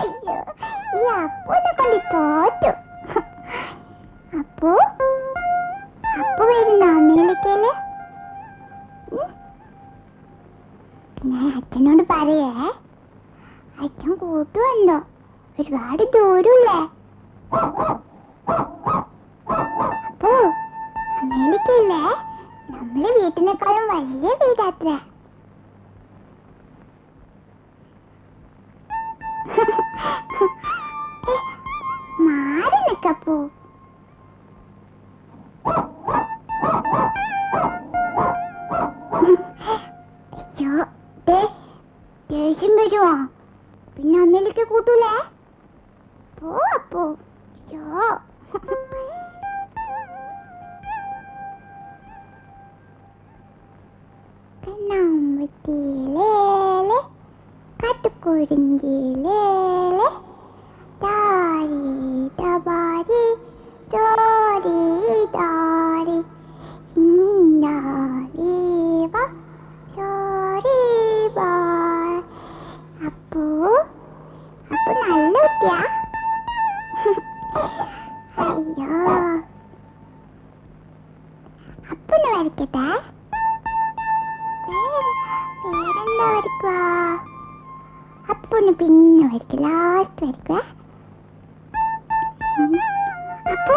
അയ്യോ, ഈ അപ്പൂനെ കൊണ്ട് തോറ്റു. അപ്പു അപ്പു വരുന്ന അമ്മയിലേക്കല്ലേ? ഞാൻ അച്ഛനോട് പറയേ, അച്ഛൻ കൂട്ടുവല്ലോ, ഒരുപാട് ദൂരമില്ലേ? അപ്പോ അമ്മയിലേക്കല്ലേ? നമ്മളെ വീട്ടിനേക്കാളും വലിയ വീടാത്ര. മാറി നിക്കപ്പോ. അയ്യോ, ദേഷ്യം വരുമോ? പിന്നെ അമ്മയിലേക്ക് കൂട്ടൂലേ? പോ അപ്പോ. അയ്യോ, കണ്ണാമ്പത്തിയിലേലെ കാട്ടുകുരുങ്കിയിലേലെ താരി തബാരി ചോരി താരി ഇന്നാരീവ ചോരി ബാ. അപ്പോ അപ്പൊ നല്ല കുട്ടിയാ. അയ്യോ, അപ്പനെ വരയ്ക്കട്ടെ. പേരെന്താ വരയ്ക്കുക? അപ്പന് പിന്നെ വരയ്ക്കുക, ലാസ്റ്റ് വരയ്ക്കുക. അപ്പോ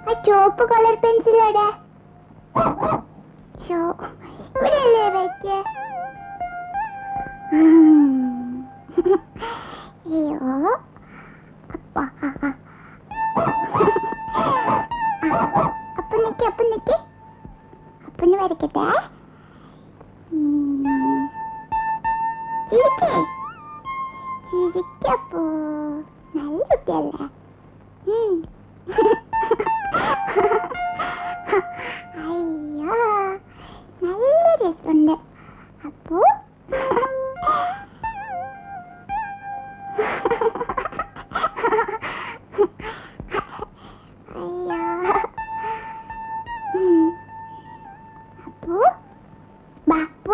ആ ചുവപ്പ് കളർ പെൻസിലോടെ ഇവിടെയല്ലേ വെച്ച്? അയ്യോ, അപ്പ നിക്ക് അപ്പന് വരയ്ക്കട്ടെ. ചിരിക്കപ്പോ നല്ല കുട്ടിയല്ലേ? അയ്യോ, നല്ല രസമുണ്ട്. അപ്പോ അയ്യോ, അപ്പോ ബാപ്പ.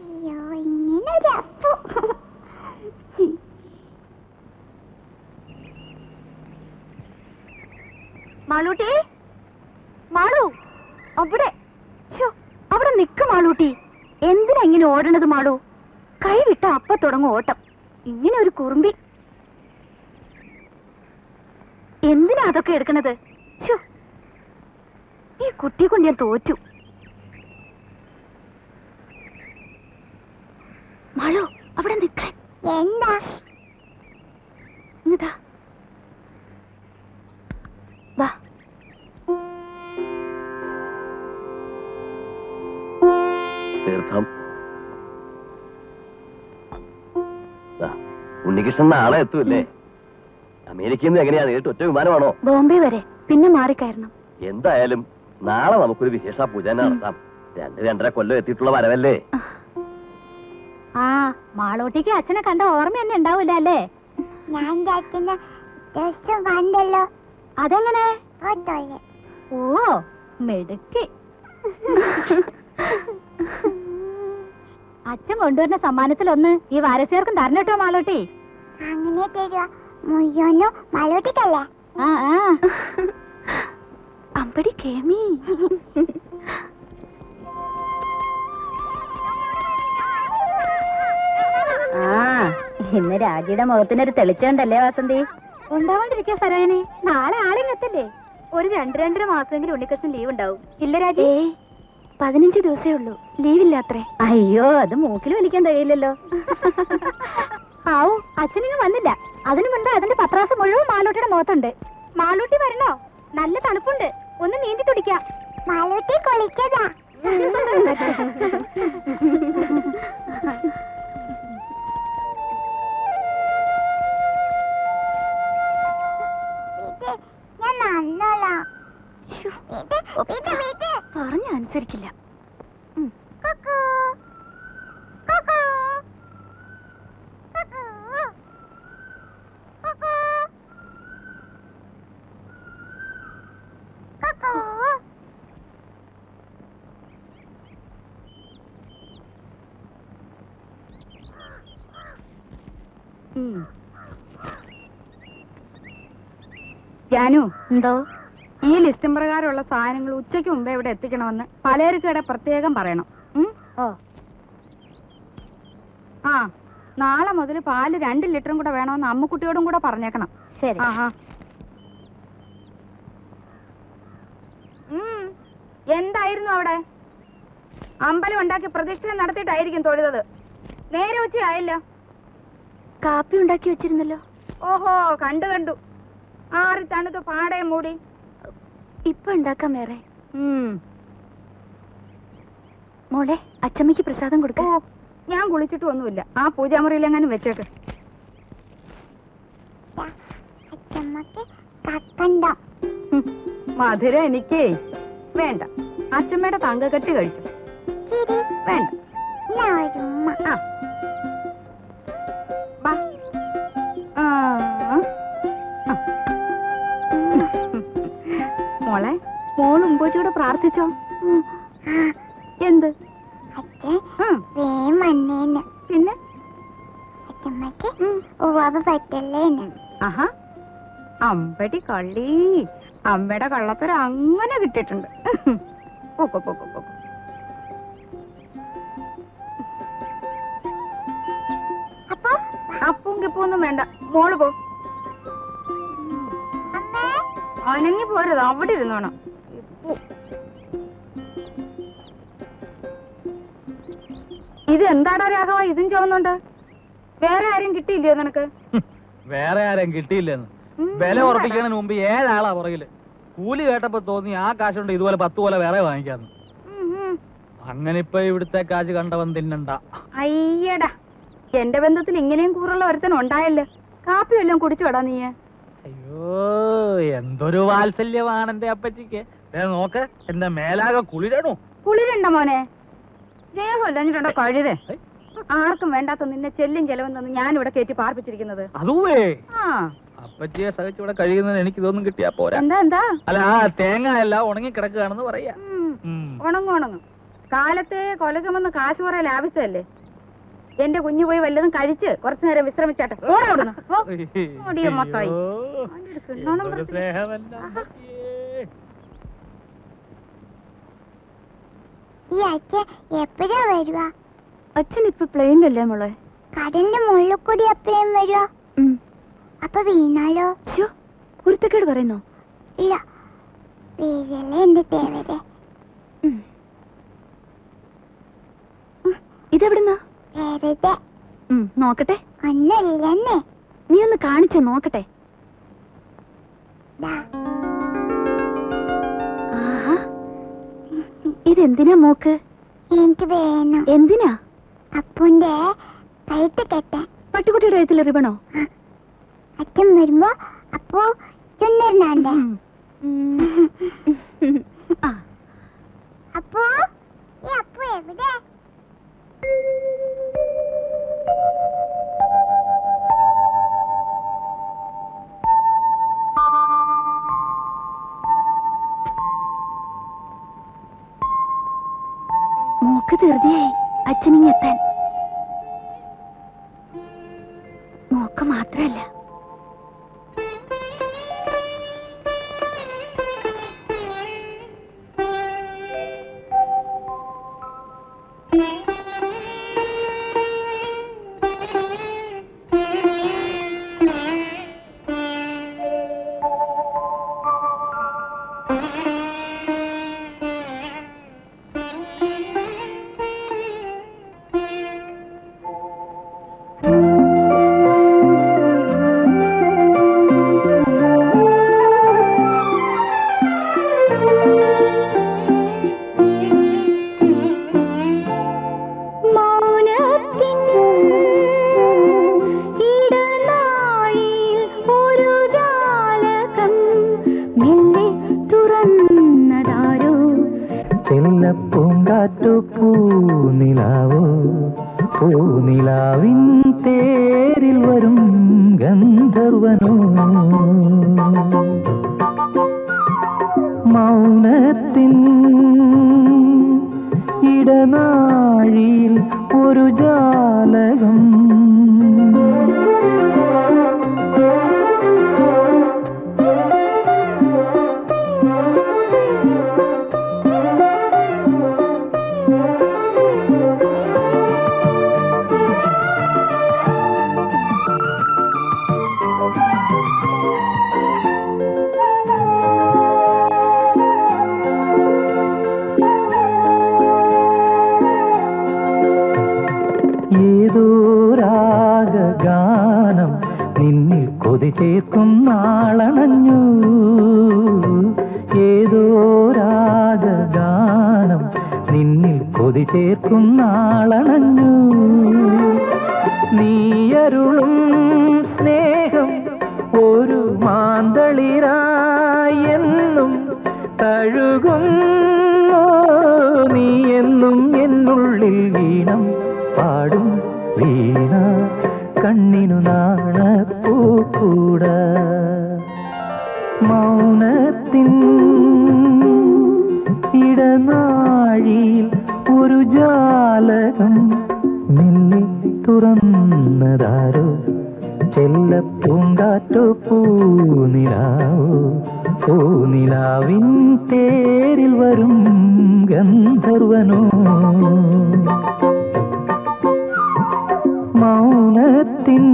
അയ്യോ, ഇങ്ങനൊരു അപ്പു. മാളൂട്ടി, മാളു, അവിടെ അവിടെ നിക്ക് മാളൂട്ടി. എന്തിനാ ഇങ്ങനെ ഓടണത് മാളു? കൈ വിട്ട അപ്പ തുടങ്ങും ഓട്ടം. ഇങ്ങനെ ഒരു കുറുമ്പി. എന്തിനാ അതൊക്കെ എടുക്കണത്? ഈ കുട്ടിയെ കൊണ്ട് ഞാൻ തോറ്റു. മാളു, അവിടെ നിൽക്കാൻ. എന്താ? ഇതാ വാ. തീർത്ഥം. ഉണ്ണികൃഷ്ണൻ നാളെ എത്തൂല്ലേ? അമേരിക്കയിൽ നിന്ന് എങ്ങനെയാ? നേരിട്ട് ഒറ്റ വിമാനമാണോ? ബോംബെ വരെ, പിന്നെ മാറിക്കയറണം. എന്തായാലും നാളെ നമുക്കൊരു വിശേഷ പൂജ നടത്താം. 2-2.5 കൊല്ലം എത്തിയിട്ടുള്ള വരവല്ലേ? ആ, മാളൂട്ടിക്ക് അച്ഛനെ കണ്ട ഓർമ്മ തന്നെ ഉണ്ടാവൂല അല്ലേ? ഞാൻ അച്ഛനെ ദിവസം കണ്ടല്ലോ. അതെങ്ങനെ? ഓ, മെടുക്കി. അച്ഛൻ കൊണ്ടുവരുന്ന സമ്മാനത്തിലൊന്ന് ഈ വാരസ്യർക്കും തരണട്ടോ മാളൂട്ടി. അങ്ങനെ തരുക മുയ്യോനോ മാളൂട്ടിക്കല്ലേ? ആ അമ്പടി കേമി. ആ, ഇന്ന് രാജിയുടെ മുഖത്തിനൊരു തെളിച്ചുണ്ടല്ലേ വാസന്തി? ഉണ്ടാവാണ്ടിരിക്കാ സരായനെ. നാളെ ആളിങ്ങത്തല്ലേ? ഒരു 2-2.5 മാസമെങ്കിലും ഉണ്ണിക്കൃഷ്ണൻ ലീവ് ഉണ്ടാവും. ഇല്ല രാജി? 15 ദിവസമേ ഉള്ളൂ, ലീവില്ലാത്രേ. അയ്യോ, അത് മൂക്കിൽ വലിക്കാൻ കഴിയില്ലല്ലോ. ആവൂ, അച്ഛനിങ്ങ് വന്നില്ല. അതിനു മുൻപ് അതിന്റെ പത്രാസം മുഴുവൻ മാളൂട്ടിയുടെ മുഖത്തുണ്ട്. മാളൂട്ടി വരണോ? നല്ല തണുപ്പുണ്ട്, ഒന്ന് നീന്തി തുടിക്കാം. മാളൂട്ടി കുളിക്കതാ. പറഞ്ഞ അനുസരിക്കില്ല. ജാനു, എന്തോ? ഈ ലിസ്റ്റും പ്രകാരമുള്ള സാധനങ്ങൾ ഉച്ചയ്ക്ക് മുമ്പേ ഇവിടെ എത്തിക്കണമെന്ന് പലചരക്കയുടെ പ്രത്യേകം പറയണം. ഓ. ആ, നാളെ മുതൽ പാല് 2 ലിറ്ററും കൂടെ വേണമെന്ന് അമ്മുക്കുട്ടിയോടും കൂടെ പറഞ്ഞേക്കണം. ശരി. എന്തായിരുന്നു അവിടെ? അമ്പലം ഉണ്ടാക്കി പ്രതിഷ്ഠ നടത്തിയിട്ടായിരിക്കും തൊഴുതത്. നേരെ ഉച്ചയായില്ല. കാപ്പി ഉണ്ടാക്കി വെച്ചിരുന്നല്ലോ. ഓഹോ, കണ്ടു. ആറി തണുത്ത് പാടയും മൂടി. ഇപ്പൊ ഉണ്ടാക്കാം വേറെ. മോളെ, അച്ചമ്മയ്ക്ക് പ്രസാദം കൊടുക്ക. ഞാൻ കുളിച്ചിട്ട് ഒന്നുമില്ല. ആ പൂജാമുറിയിലെങ്ങാനും വെച്ചേക്ക്. മധുരം എനിക്കേ വേണ്ട. അച്ചമ്മയുടെ തങ്കക്കെട്ട് കഴിച്ചു. വേണ്ട. മോളെ, മോള് ഉമ്പോച്ചിയോട് പ്രാർത്ഥിച്ചോ? എന്ത്? പിന്നെ ആഹാ, അമ്പടി കള്ളി. അമ്മയുടെ കള്ളത്തരം അങ്ങനെ കിട്ടിയിട്ടുണ്ട്. അപ്പും കിപ്പൊന്നും വേണ്ട. മോള് പോ. അനങ്ങി പോരുത്, അവിടെ ഇരുന്നോണം. ഇത് എന്താടാ രാഘവ, ഇതും ചുവന്നുണ്ട്? വേറെ ആരും കിട്ടിയില്ലയോ നിനക്ക്? വേറെ ആരും കിട്ടിയില്ലെന്ന് വില ഉറപ്പിക്കുന്നതിന് മുമ്പ് 7 ആളാ പുറകില്. കൂലി കേട്ടപ്പോ തോന്നി ആ കാശുണ്ട് ഇതുപോലെ 10 പോലെ വേറെ വാങ്ങിക്കാന്ന്. അങ്ങനെ ഇപ്പൊ ഇവിടുത്തെ കാശ് കണ്ടവൻ തിന്നണ്ട. അയ്യടാ, എന്റെ ബന്ധത്തിൽ ഇങ്ങനെയും കൂറുള്ള ഒരുത്തൻ ഉണ്ടായല്ലോ. കാപ്പി വല്ലതും കുടിച്ചു വേടാ നീ? അയ്യോ, എന്തൊരു വാത്സല്യമാണ് എന്റെ അപ്പച്ചിക്ക്. നോക്ക്, എന്റെ മേലാകെ കുളിരണു. കുളിരണ്ട മോനെ, സ്നേഹമല്ലോ കഴുതേ. ആർക്കും വേണ്ടാത്ത നിന്നെ ചെല്ലും ചെലവും തന്ന് ഞാനിവിടെ കയറ്റി പാർപ്പിച്ചിരിക്കുന്നത്. അതുവേ അപ്പച്ചിയെ സഹിച്ചിവിടെ കഴിയുന്നതിന് എനിക്ക് ഇതൊന്നും കിട്ടിയാ പോരാ. എന്താ അല്ല, ആ തേങ്ങ എല്ലാം ഉണങ്ങി കിടക്കുകയാണെന്ന് പറയാ. ഉണങ്ങും. കാലത്തെ കൊല ചുമന്ന് കാശ് കുറെ ലാഭിച്ചതല്ലേ. എന്റെ കുഞ്ഞു പോയി വല്ലതും കഴിച്ച് കുറച്ചു നേരം വിശ്രമിച്ചാട്ടെ. എപ്പോഴാ വരുവാ? അച്ഛൻ ഇപ്പൊ പ്ലെയിനിലല്ലേ മോളെ? കടലിന്റെ മുകളിൽ കൂടി എപ്പോഴും വരുവാ? അപ്പൊ വീണാലോ? കുരുത്തക്കേട് പറയുന്നോ? ഇല്ല, വീഴല്ലേ എന്റെ തേവരെ. ഇതെവിടുന്നാ? വെറുതെ നോക്കട്ടെ. ഒന്നല്ലേ, നീ ഒന്ന് കാണിച്ചു നോക്കട്ടെ. ഇതെന്തിനാ മോക്ക്? എനിക്ക് വേണം. എന്തിനാ? അപ്പുന്റെ കഴുത്ത് കെട്ടാൻ. പട്ടുകുട്ടിയുടെ കഴുത്തിൽ റിബണോ? അച്ഛൻ വരുമ്പോ അപ്പു ചുന്നറിനാണ്ടേ. അപ്പു, ഈ അപ്പു എവിടെ? മോക്ക് ധൃതിയായി അച്ഛനിങ്ങെത്താൻ. മോക്ക് മാത്രല്ല, പൂനിലാവിൻ തേരിൽ വരും ഗന്ധർവനോ മൗനത്തിൻ ഇടനാഴിയിൽ ഒരു ജാലകം നിന്നിൽ കൊതി ചേർക്കും നാളണഞ്ഞു ഏതോ രാഗഗാനം നിന്നിൽ കൊതി ചേർക്കും നാളണഞ്ഞു നീയരുളും സ്നേഹം ഒരു മാന്തളിരായെന്നും തഴുകുന്നു നീ എന്നും എന്നുള്ളിൽ വീണം പാടും വീണ കണ്ണിനു നാണപ്പൂക്കൂട മൗനത്തിൻ ഇടനാഴിയിൽ ഒരു ജാലകം മെല്ലെ തുറന്നതാരോ ചെല്ലപ്പൂങ്കാറ്റോ പൂനിലാവോ പൂനിലാവിൻ തേരിൽ വരും ഗന്ധർവനോ മൗനത്തിൻ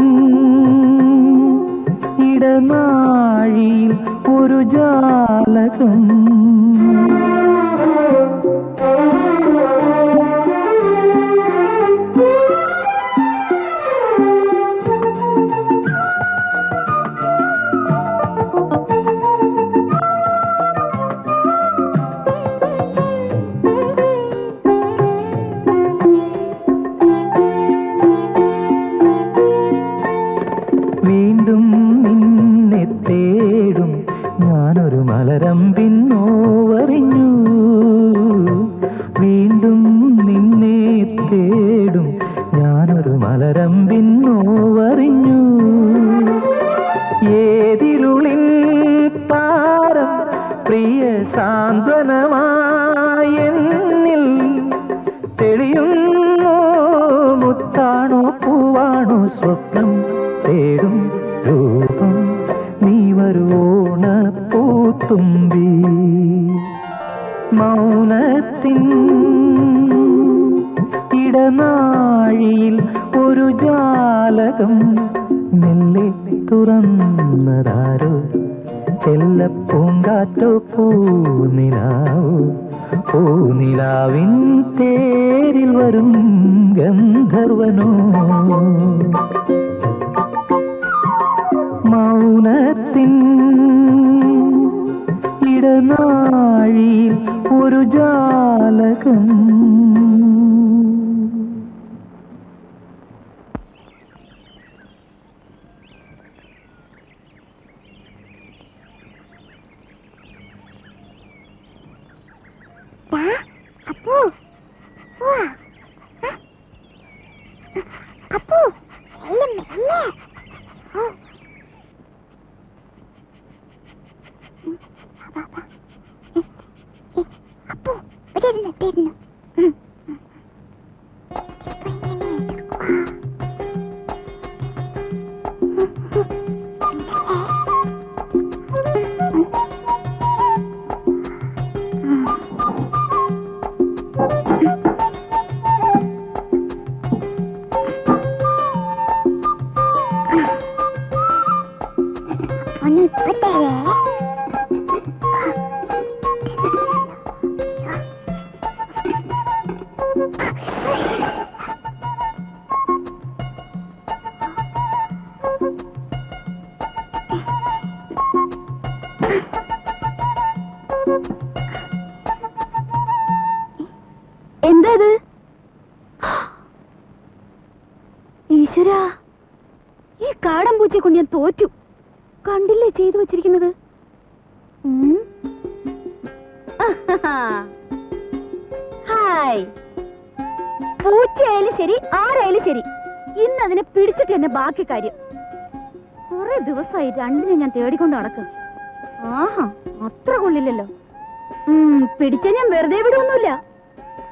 ഇടനാഴിയിൽ ഒരു ജാലകം വീണ്ടും നിന്നെ തേടും ഞാനൊരു മലരമ്പിൻ നോവറിഞ്ഞു വീണ്ടും നിന്നെ തേടും ഞാനൊരു മലരമ്പിൻ നോവറിഞ്ഞു ഏതിരുളിൻ പാരം പ്രിയ സാന്ത്വനമായെന്നിൽ തെളിയുന്നു മുത്താണോ പൂവാണോ സ്വപ്നം തേടും രൂപം നീ വരുവോണ പൂത്തുമ്പി മൗനത്തിൻ ഇടനാഴിയിൽ ഒരു ജാലകം മെല്ലെ തുറന്നതാരോ ചെല്ലപ്പൂങ്കാറ്റോ പൂനിലാവോ പൂനിലാവിൻ തേരിൽ വരും ഗന്ധർവനോ മൗനത്തിൻ ഇടനാഴിയിൽ ഒരു ജാലകം അപ്പു അപ്പു അപ്പു ഇട്ടിരുന്നു എന്താ ഇത്? ഈശ്വരാ, ഈ കാടൻ പൂച്ചയെ കൊണ്ട് ഞാൻ തോറ്റു. കണ്ടില്ലേ ചെയ്തു വച്ചിരിക്കുന്നത്? ഹായ്, പൂച്ചയായാലും ശരി ആരായാലും ശരി, ഇന്ന് അതിനെ പിടിച്ചിട്ട് തന്നെ ബാക്കി കാര്യം. കുറെ ദിവസമായി രണ്ടിനെ ഞാൻ തേടിക്കൊണ്ട് നടക്കും. ആഹാ, അത്ര കൊള്ളില്ലല്ലോ. പിടിച്ച ഞാൻ വെറുതെ വിടുവൊന്നുമില്ല.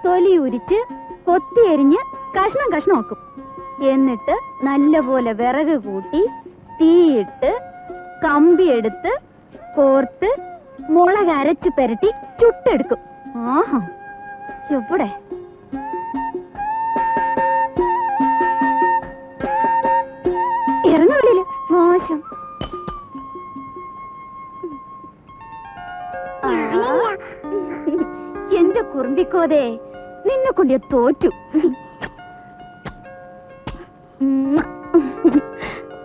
തൊലി ഉരിച്ച് കൊത്തി എരിഞ്ഞ് കഷ്ണം കഷ്ണമാക്കും. എന്നിട്ട് നല്ലപോലെ വിറക് കൂട്ടി തീയിട്ട് കമ്പിയെടുത്ത് കോർത്ത് മുളക് അരച്ചു പെരട്ടി ചുട്ടെടുക്കും. ആഹാ, എവിടെ ഇറങ്ങുള്ളില് മോശം. എന്റെ കുറുമ്പിക്കോതെ, നിന്നെ കൊണ്ട് തോറ്റു.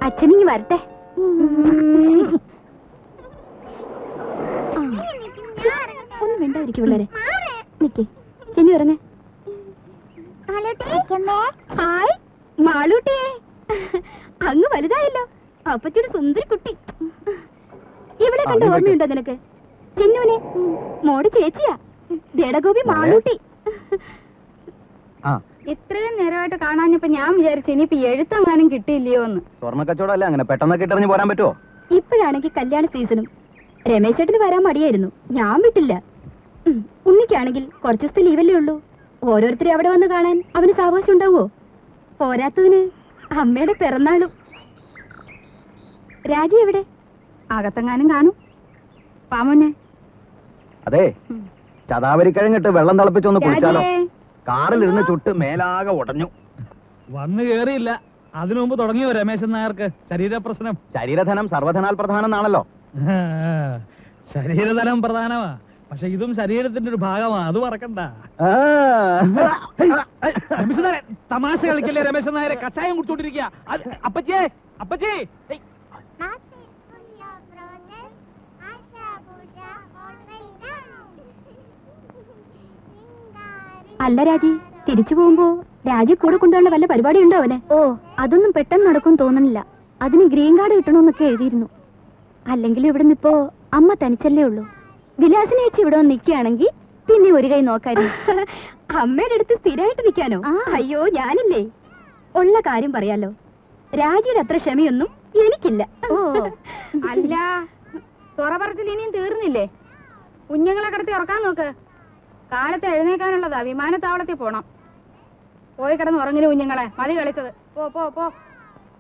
അച്ഛനിങ്ങി വരട്ടെ. ഒന്നും മിണ്ടായിരിക്കും പിള്ളേരെ. നിക്ക് ചെന്നു ഇറങ്ങ. ഹായ് മാളൂട്ടിയെ, അങ്ങ് വലുതായല്ലോ. അപ്പച്ചിയുടെ സുന്ദരി കുട്ടി. ഇവളെ കണ്ട ഓർമ്മയുണ്ടോ നിനക്ക്? ചെന്നുവിനെ മോടെ ചേച്ചിയാ, ദേടഗോപി മാളൂട്ടി. ഇത്രയും നേരമായിട്ട് കാണാഞ്ഞപ്പോ ഞാൻ വിചാരിച്ചു ഇനിയിപ്പോ എഴുത്തെങ്ങാനും കിട്ടിയില്ലയോ എന്ന്. സ്വർണ്ണ കച്ചവടം അല്ലേ, അങ്ങനെ പെട്ടെന്നൊക്കെ ഇട്ടെറിഞ്ഞ് പോരാൻ പറ്റുമോ? ഇപ്പോഴാണെങ്കിൽ കല്യാണ സീസണും. രമേശ് ചേട്ടന് വരാൻ മടിയായിരുന്നു, ഞാൻ വിട്ടില്ല. ഉണ്ണിക്കാണെങ്കിൽ കുറച്ചു ദിവസത്തെ ലീവല്ലേ ഉള്ളൂ. ഓരോരുത്തരെ അവിടെ വന്ന് കാണാൻ അവന് സാവകാശം ഉണ്ടാവോ? പോരാത്തതിന് അമ്മയുടെ പിറന്നാളും. രാജി എവിടെ? അകത്തെങ്ങാനും കാണും. പാമോനെ. അതെ, ശതാവരിക്കഴിഞ്ഞിട്ട് വെള്ളം തിളപ്പിച്ചൊന്ന് കുടിച്ചാലോ? കാറിലിരുന്ന് ചുട്ട് മേലാകെ ഉടഞ്ഞു. വന്നു കേറിയില്ല, അതിനു മുമ്പ് തുടങ്ങിയോ രമേശൻ നായർക്ക് ശരീരപ്രശ്നം? ശരീരധനം സർവധനാൽ പ്രധാനം എന്നാണല്ലോ. ശരീരധനം പ്രധാനമാ, പക്ഷെ ഇതും ശരീരത്തിന്റെ ഒരു ഭാഗമാ, അത് മറക്കണ്ട. രമേശൻ നായരെ തമാശ കളിക്കല്ലേ രമേശൻ നായരെ? കഷായം കുടിച്ചോണ്ടിരിക്കുക. അപ്പച്ചേ, അപ്പച്ചേ. അല്ല രാജി, തിരിച്ചു പോകുമ്പോ രാജി കൂടെ കൊണ്ടുള്ള വല്ല പരിപാടി ഉണ്ടോ അവന്? ഓ, അതൊന്നും പെട്ടെന്ന് നടക്കും തോന്നണില്ല. അതിന് ഗ്രീൻ കാർഡ് കിട്ടണമെന്നൊക്കെ എഴുതിയിരുന്നു. അല്ലെങ്കിൽ ഇവിടെ നിന്നിപ്പോ അമ്മ തനിച്ചല്ലേ ഉള്ളൂ. വിലാസിനെ വെച്ച് ഇവിടെ വന്ന് നിൽക്കുകയാണെങ്കിൽ പിന്നെ ഒരു കൈ നോക്കായിരുന്നു. അമ്മയുടെ അടുത്ത് സ്ഥിരമായിട്ട് നിൽക്കാനോ? അയ്യോ, ഞാനില്ലേ. ഉള്ള കാര്യം പറയാലോ, രാജിയുടെ അത്ര ക്ഷമയൊന്നും എനിക്കില്ല. അല്ല, സൊറ പറച്ചിൽ ഇനിയും തീർന്നില്ലേ? കുഞ്ഞുങ്ങളെ കിടത്തി ഉറക്കാൻ നോക്ക്. കാലത്ത് എഴുന്നേക്കാനുള്ളതാ, വിമാനത്താവളത്തിൽ പോണം. പോയി കിടന്ന് ഉറങ്ങിന് കുഞ്ഞുങ്ങളെ, മതി കളിച്ചത്. പോ പോ പോ,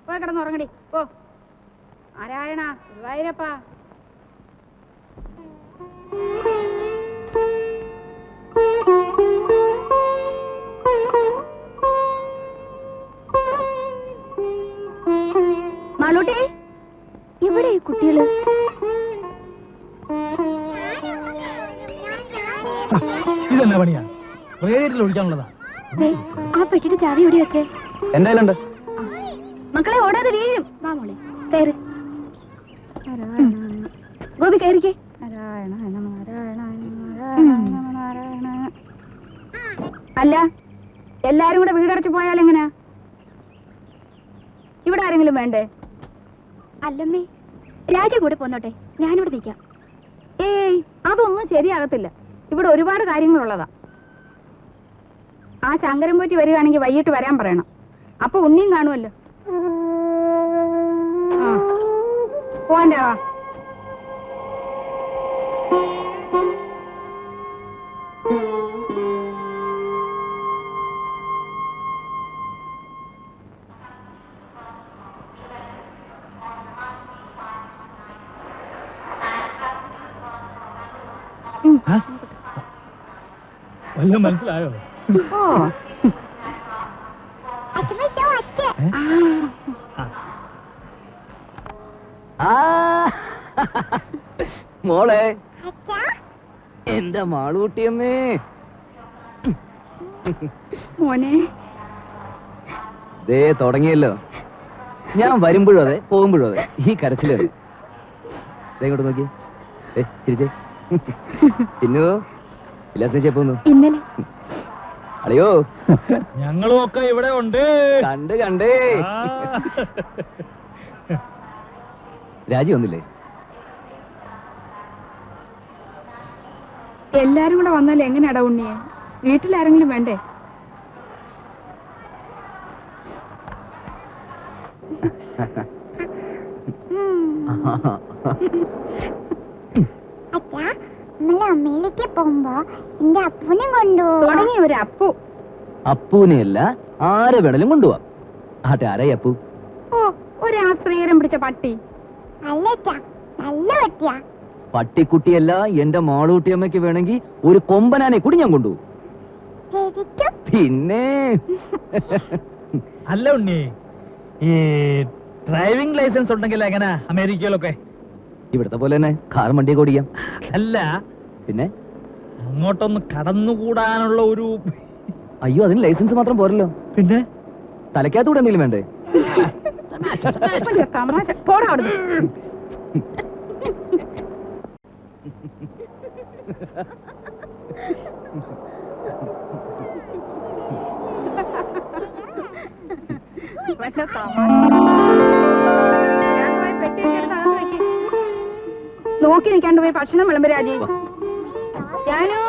പോയി കിടന്ന് ഉറങ്ങടി. പോ. നാരായണ ഗുരുവായൂരപ്പ. മാളൂട്ടി, ഇവിടെ ഈ കുട്ടികള് ഇതെന്നാ പണിയാ? റേഡിയേറ്ററിൽ ഒഴിക്കാനുള്ളതാ. ആ പെട്ടിയുടെ ചാവി എവിടെ വെച്ചേ? എന്തായാലും മക്കളെ ഓടാതെ വീഴും. വാ മോളെ, കയറ്. ഗോപി കയറിക്കേ. അല്ല, എല്ലാരും കൂടെ വീടടച്ചു പോയാലെങ്ങനാ? ഇവിടെ ആരെങ്കിലും വേണ്ടേ? അല്ലമ്മേ, രാജ കൂടെ പോന്നോട്ടെ, ഞാനിവിടെ നിൽക്കാം. ഏയ്, അതൊന്നും ശരിയാകത്തില്ല. ഇവിടെ ഒരുപാട് കാര്യങ്ങളുള്ളതാ. ആ ശങ്കരൻ പോറ്റി വരികയാണെങ്കിൽ വൈകിട്ട് വരാൻ പറയണം. അപ്പൊ ഉണ്ണിയും കാണുമല്ലോ. പോവാൻ്റെ വാ. വല്ലതും മനസ്സിലായോ? മോളെ, എന്റെ മാളൂട്ടിയമ്മേ. മോനെ, ദേ തുടങ്ങിയല്ലോ. ഞാൻ വരുമ്പോഴും അതെ, പോകുമ്പോഴും അതെ, ഈ കരച്ചില്. ഇങ്ങോട്ട് നോക്കി, ചിരിച്ചേ. ചിന്നു, വിലാസിനെ പോന്നു. ഇന്നലെ അളിയോ, ഞങ്ങളും ഒക്കെ ഇവിടെ ഉണ്ട്. കണ്ടേ. രാജി വന്നില്ലേ? എല്ലാരും കൂടെ വന്നാൽ എങ്ങനെയാടാ ഉണ്ണിയെ? വീട്ടിലാരെങ്കിലും വേണ്ടേ? അമ്മയിലേക്ക് പോകുമ്പോ എന്റെ അപ്പൂനെ കൊണ്ടുപോകും. തുടങ്ങി ഒരു അപ്പു. അപ്പൂനെയല്ല, ആരെ വേണേലും കൊണ്ടുപോവാം. ആട്ടെ, ആരായി അപ്പു? ഓ, ഒരു ആശ്രയരം പിടിച്ച പട്ടി. അല്ല, നല്ല പട്ടിയാ. പട്ടിക്കുട്ടിയല്ല, എന്റെ മാളൂട്ടിയമ്മയ്ക്ക് വേണമെങ്കിൽ ഒരു കൊമ്പനാനെ കൂടി ഞാൻ കൊണ്ടുപോകും. ശരിക്കും? പിന്നെ അല്ല ഉണ്ണി, ഈ ഡ്രൈവിംഗ് ലൈസൻസ് ഉണ്ടെങ്കിൽ എങ്ങനെ അമേരിക്കയിലൊക്കെ? ഇവിടത്തെ പോലെ തന്നെ കാറും വണ്ടിയൊക്കെ ഓടിക്കാം. അല്ല, പിന്നെ അങ്ങോട്ടൊന്ന് കടന്നുകൂടാനുള്ള ഒരു... അയ്യോ, അതിന് ലൈസൻസ് മാത്രം പോരല്ലോ. പിന്നെ തലയ്ക്കകത്തൂടെ എന്തെങ്കിലും വേണ്ടേ? തമാശ പോടാ അവിടുന്ന്. ഇവന്റെ തമാശ. ഞാൻ പോയി പെട്ടിയൊക്കെ എടുത്ത് അകത്ത് വെക്ക്. നോക്കി നിൽക്കാണ്ട് പോയി ഭക്ഷണം വിളമ്പ് രാജി. ഞാനോ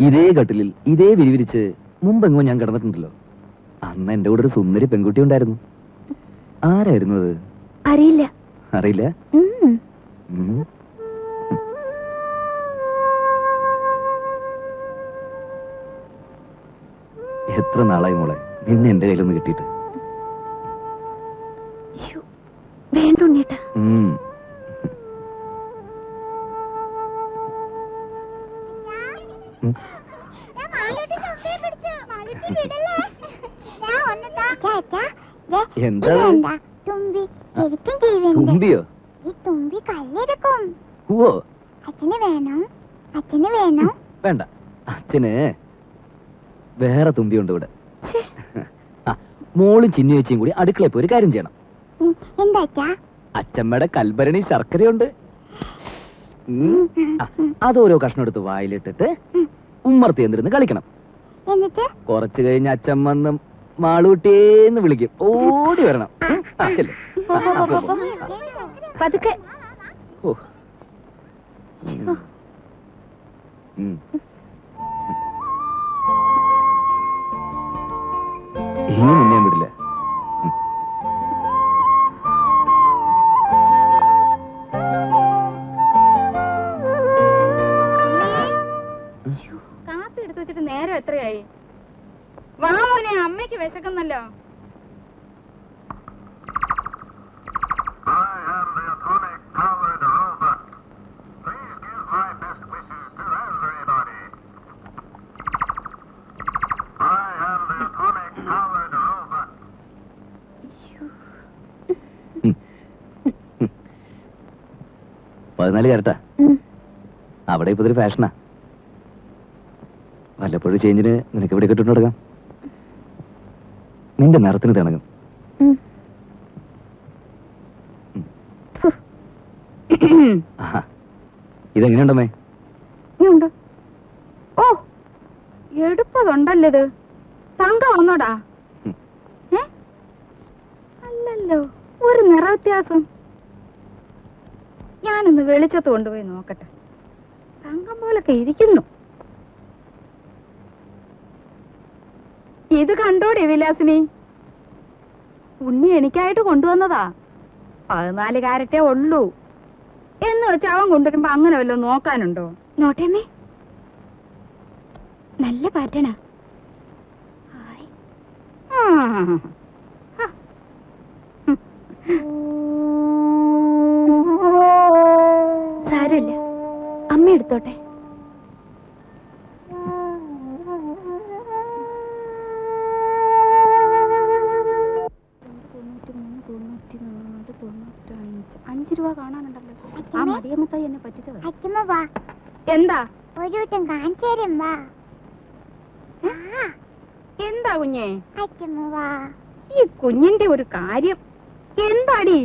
ഇതേ കട്ടിലിൽ ഇതേ വിരിവിരിച്ച് മുമ്പെങ്ങോ ഞാൻ കിടന്നിട്ടുണ്ടല്ലോ. അന്ന് എന്റെ കൂടെ ഒരു സുന്ദരി പെൺകുട്ടി ഉണ്ടായിരുന്നു. ആരായിരുന്നു അത്? അറിയില്ല. അറിയില്ല? എത്ര നാളായി മോളെ നിന്നെ എന്റെ കയ്യിലൊന്ന് കിട്ടിയിട്ട്. വേണ്ട ഉണ്ണിയേട്ടാ. എന്താ തുമ്പി ശരിക്കും ജീവനുണ്ട്. തുമ്പിയോ? ഈ തുമ്പി കല്ലെടുക്കും. ഓ അച്ഛന് വേണം, അച്ഛന് വേണം. വേണ്ട, അച്ഛന് വേറെ തുമ്പിയുണ്ട് ഇവിടെ. മോളും ചിന്നു ചേച്ചിയും കൂടി അടുക്കളയിൽ പോയി ഒരു കാര്യം ചെയ്യണം. എന്താ അച്ഛാ? അച്ഛമ്മയുടെ കൽഭരണി ശർക്കരയുണ്ട്. അതോരോ കഷ്ണം എടുത്ത് വായിലിട്ടിട്ട് ഉമ്മർത്തി എന്നിരുന്ന് കളിക്കണം. എന്നിട്ട് കുറച്ചു കഴിഞ്ഞ് അച്ഛമ്മന്ന് മാളൂട്ടിയേന്ന് വിളിക്കും. ഓടി വരണം. അച്ഛല്ലേ പതുക്കെ. ഇനി നിന്നെ വിടില്ല. കാപ്പി എടുത്തു വെച്ചിട്ട് നേരം എത്രയായി? വാ മോനെ, അമ്മയ്ക്ക് വിശക്കുന്നല്ലോ. പതിനാല് കരട്ടാ. അവിടെ ഇപ്പൊ ഇതൊരു ഫാഷനാ. വല്ലപ്പോഴും ചേഞ്ചിന് നിനക്ക് ഇവിടെ കിട്ടുന്നു കൊടുക്കാം. നിന്റെ നിറത്തിന് തിണങ്ങും. ഇതെങ്ങനെയുണ്ടമ്മേ? ഓ എടുപ്പതുണ്ടല്ലോ ഇത്. തങ്കം വന്നോടാ? അല്ലല്ലോ, ഒരു നിറ വ്യത്യാസം. ഞാനൊന്ന് വെളിച്ചത്ത് കൊണ്ടുപോയി നോക്കട്ടെ. തങ്കം പോലൊക്കെ ഇരിക്കുന്നു. ഇത് കണ്ടോടെ വിലാസിനി? ഉണ്ണി എനിക്കായിട്ട് കൊണ്ടുവന്നതാ. 14 കാരറ്റേ ഉള്ളൂ എന്ന് വെച്ച് അവൻ കൊണ്ടുവരുമ്പോ അങ്ങനെ വല്ലതും നോക്കാനുണ്ടോ? നോട്ടേമ്മേ, നല്ല പാറ്റേണാ. സാരമില്ല, അമ്മ എടുത്തോട്ടെ. $5 കാണാനുണ്ടല്ലോ. ആ മടിയമ്മത്തായി എന്നെ പറ്റിച്ചത്. അച്ഛമ്മ വാ, എന്താ? ഒരു വട്ടം കാണിച്ചു തരും. വാ. എന്താ കുഞ്ഞേ? അച്ഛമ്മ വാ. ഈ കുഞ്ഞിന്റെ ഒരു കാര്യം എന്താടി?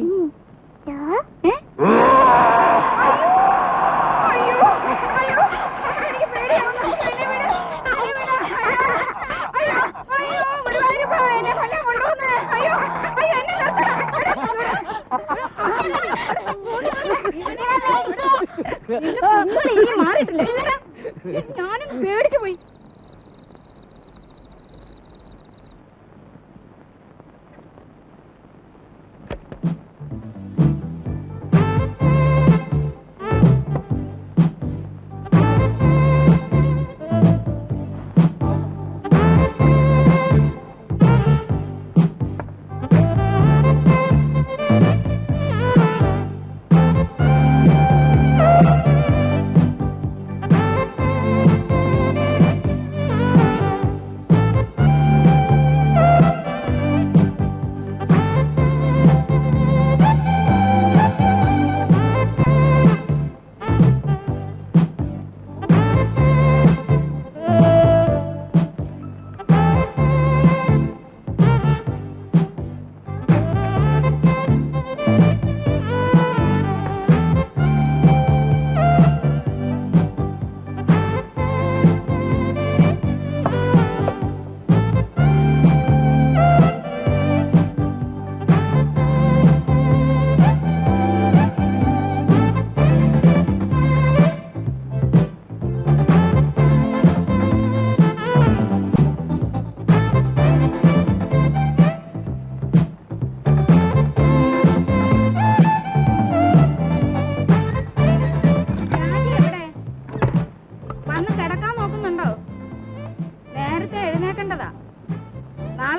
ഇനി മാറിയിട്ടില്ല. ഞാനും പേടിച്ചു പോയി.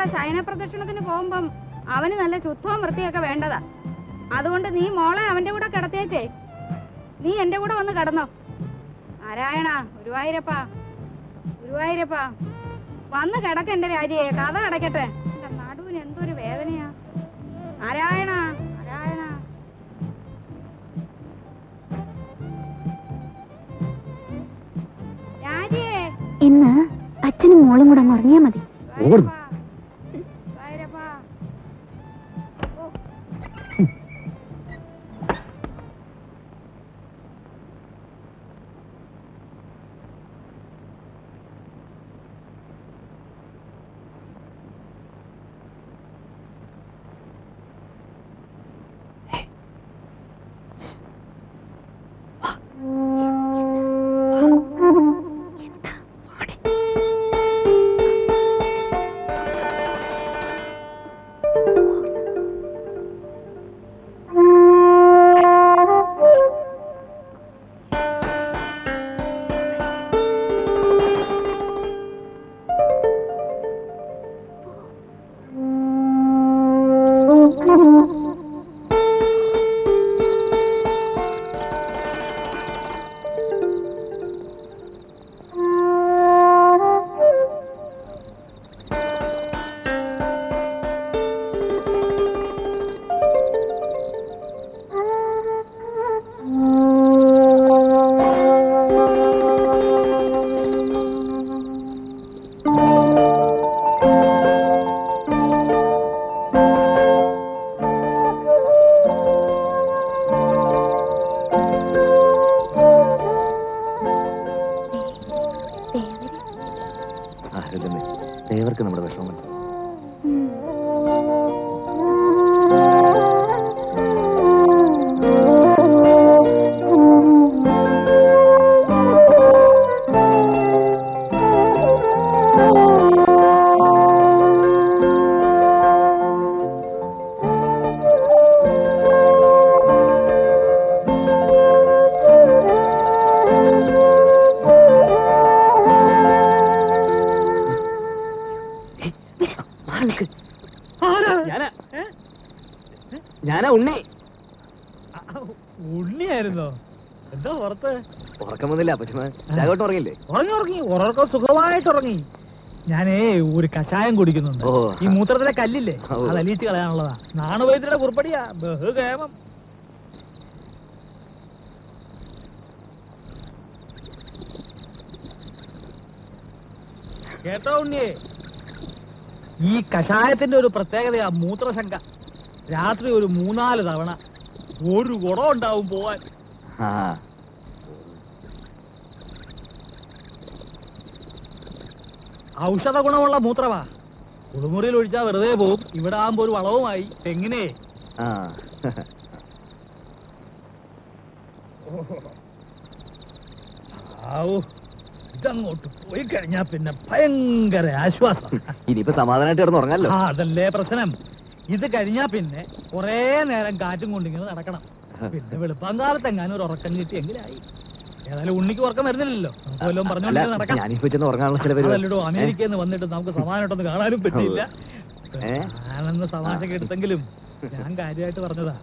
നാളെ ശയന പ്രദക്ഷിണത്തിന് പോകുമ്പം അവന് നല്ല ശുദ്ധവും വൃത്തിയൊക്കെ വേണ്ടതാ. അതുകൊണ്ട് നീ മോളെ അവന്റെ കൂടെ കിടത്തിയേച്ചേ. നീ എന്റെ കൂടെ വന്ന് കിടന്നോ. നാരായണ, ഗുരുവായൂരപ്പാ, ഗുരുവായൂരപ്പാ, വന്ന് കിടക്കണ്ട രാജിയെ. കഥ കിടക്കട്ടെ. എന്റെ നടുവിന് എന്തൊരു വേദനയാ. നാരായണ, നാരായണ. രാജിയെ, ഇന്ന് അച്ഛനും മോളും കൂടെ അങ്ങ് ഉറങ്ങിയാ മതി. ഗുരുവായൂരപ്പാ, ഗുരുവായൂരപ്പാ. ഓ, ദേവർക്ക് നമ്മുടെ വിഷമം മനസ്സിലാവും. ഞാനാ ഉണ്ണി. ഉണ്ണിയായിരുന്നോ? എന്താ പുറത്ത്? ഉറക്കം വന്നില്ല അപ്പച്ചമ്മ. രാഘവട്ടം ഉറങ്ങില്ലേ? ഉറങ്ങി ഉറക്കം സുഖമായിട്ട് ഉറങ്ങി. ഞാനേ ഒരു കഷായം കുടിക്കുന്നുണ്ട്. ഈ മൂത്രത്തിലെ കല്ലില്ലേ, അത് അലിയിച്ച് കളയാനുള്ളതാ. നാണുവൈദ്യരുടെ കുറിപ്പടിയാ. ബഹുകേമം. കേട്ടോ ഉണ്ണിയേ, ഈ കഷായത്തിന്റെ ഒരു പ്രത്യേകതയാ മൂത്രശങ്ക. രാത്രി ഒരു 3-4 തവണ ഒരു കുടം ഉണ്ടാവും പോവാൻ. ഔഷധ ഗുണമുള്ള മൂത്രമാ. കുളിമുറിയിൽ ഒഴിച്ചാ വെറുതെ പോവും. ഇവിടെ ആകുമ്പോ ഒരു വളവുമായി. തെങ്ങിനെ ഇതങ്ങോട്ട് പോയി കഴിഞ്ഞാ പിന്നെ ഭയങ്കര ആശ്വാസം. ഇനിയിപ്പോ സമാധാനമായിട്ട് കിടന്ന് ഉറങ്ങാലോ. അതല്ലേ പ്രശ്നം. ഇത് കഴിഞ്ഞാ പിന്നെ കൊറേ നേരം കാറ്റും കൊണ്ടിങ്ങനെ നടക്കണം. പിന്നെ വെളുപ്പാങ്കാലത്ത് എങ്ങാനും ഒരു ഉറക്കം കിട്ടിയെങ്കിലായി. ഏതായാലും ഉണ്ണിക്ക് ഉറക്കം വരുന്നില്ലല്ലോ. നമുക്ക് വല്ലതും പറഞ്ഞോണ്ട് നടക്കാം. അതല്ലോ അമേരിക്കയിൽ നിന്ന് വന്നിട്ട് നമുക്ക് സമാധാനമായിട്ടൊന്ന് കാണാനും പറ്റിയില്ല. ഞാനെന്ന് തമാശക്ക് എടുത്തെങ്കിലും ഞാൻ കാര്യമായിട്ട് പറഞ്ഞതാ.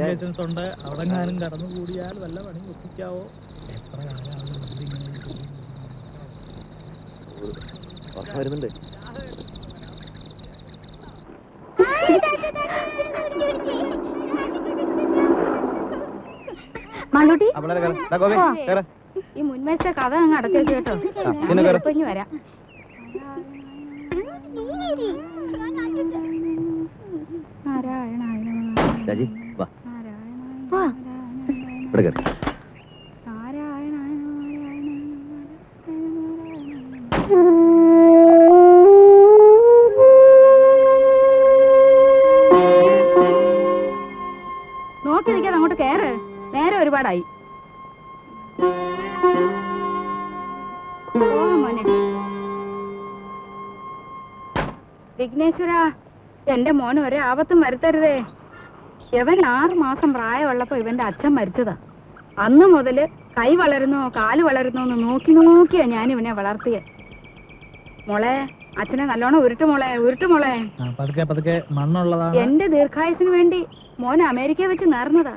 ലൈസൻസ് ഉണ്ട്. അവിടെ ഞാനും കടന്നു കൂടിയാൽ വല്ല പണി ഒപ്പിക്കാവോ? എത്ര കാലമാണ് വരുന്നുണ്ട്. ഈ മുൻവശത്തെ കഥ അങ്ങ് അടച്ചേക്ക് കേട്ടോ. ഇനി വരാം. രാജി വാ. നോക്കി നിൽക്കാതെ അങ്ങോട്ട് കേറ്. നേരെ ഒരുപാടായി. വിഘ്നേശ്വര, എന്റെ മോന് ഒരേ ആപത്തും വരുത്തരുതേ. ഇവൻ 6 മാസം പ്രായമുള്ളപ്പോ ഇവന്റെ അച്ഛൻ മരിച്ചതാ. അന്ന് മുതല് കൈ വളരുന്നോ കാല് വളരുന്നോ എന്ന് നോക്കി നോക്കിയാ ഞാൻ ഇവനെ വളർത്തിയെ. മോളെ, അച്ഛനെ നല്ലോണം ഉരുട്ടുമോളെ ഉരുട്ടുമോളെ. പതുക്കെ പതുക്കെ മണ്ണുള്ളതാണ്. എന്റെ ദീർഘായുസിന് വേണ്ടി മോൻ അമേരിക്ക വെച്ച് നേർന്നതാ.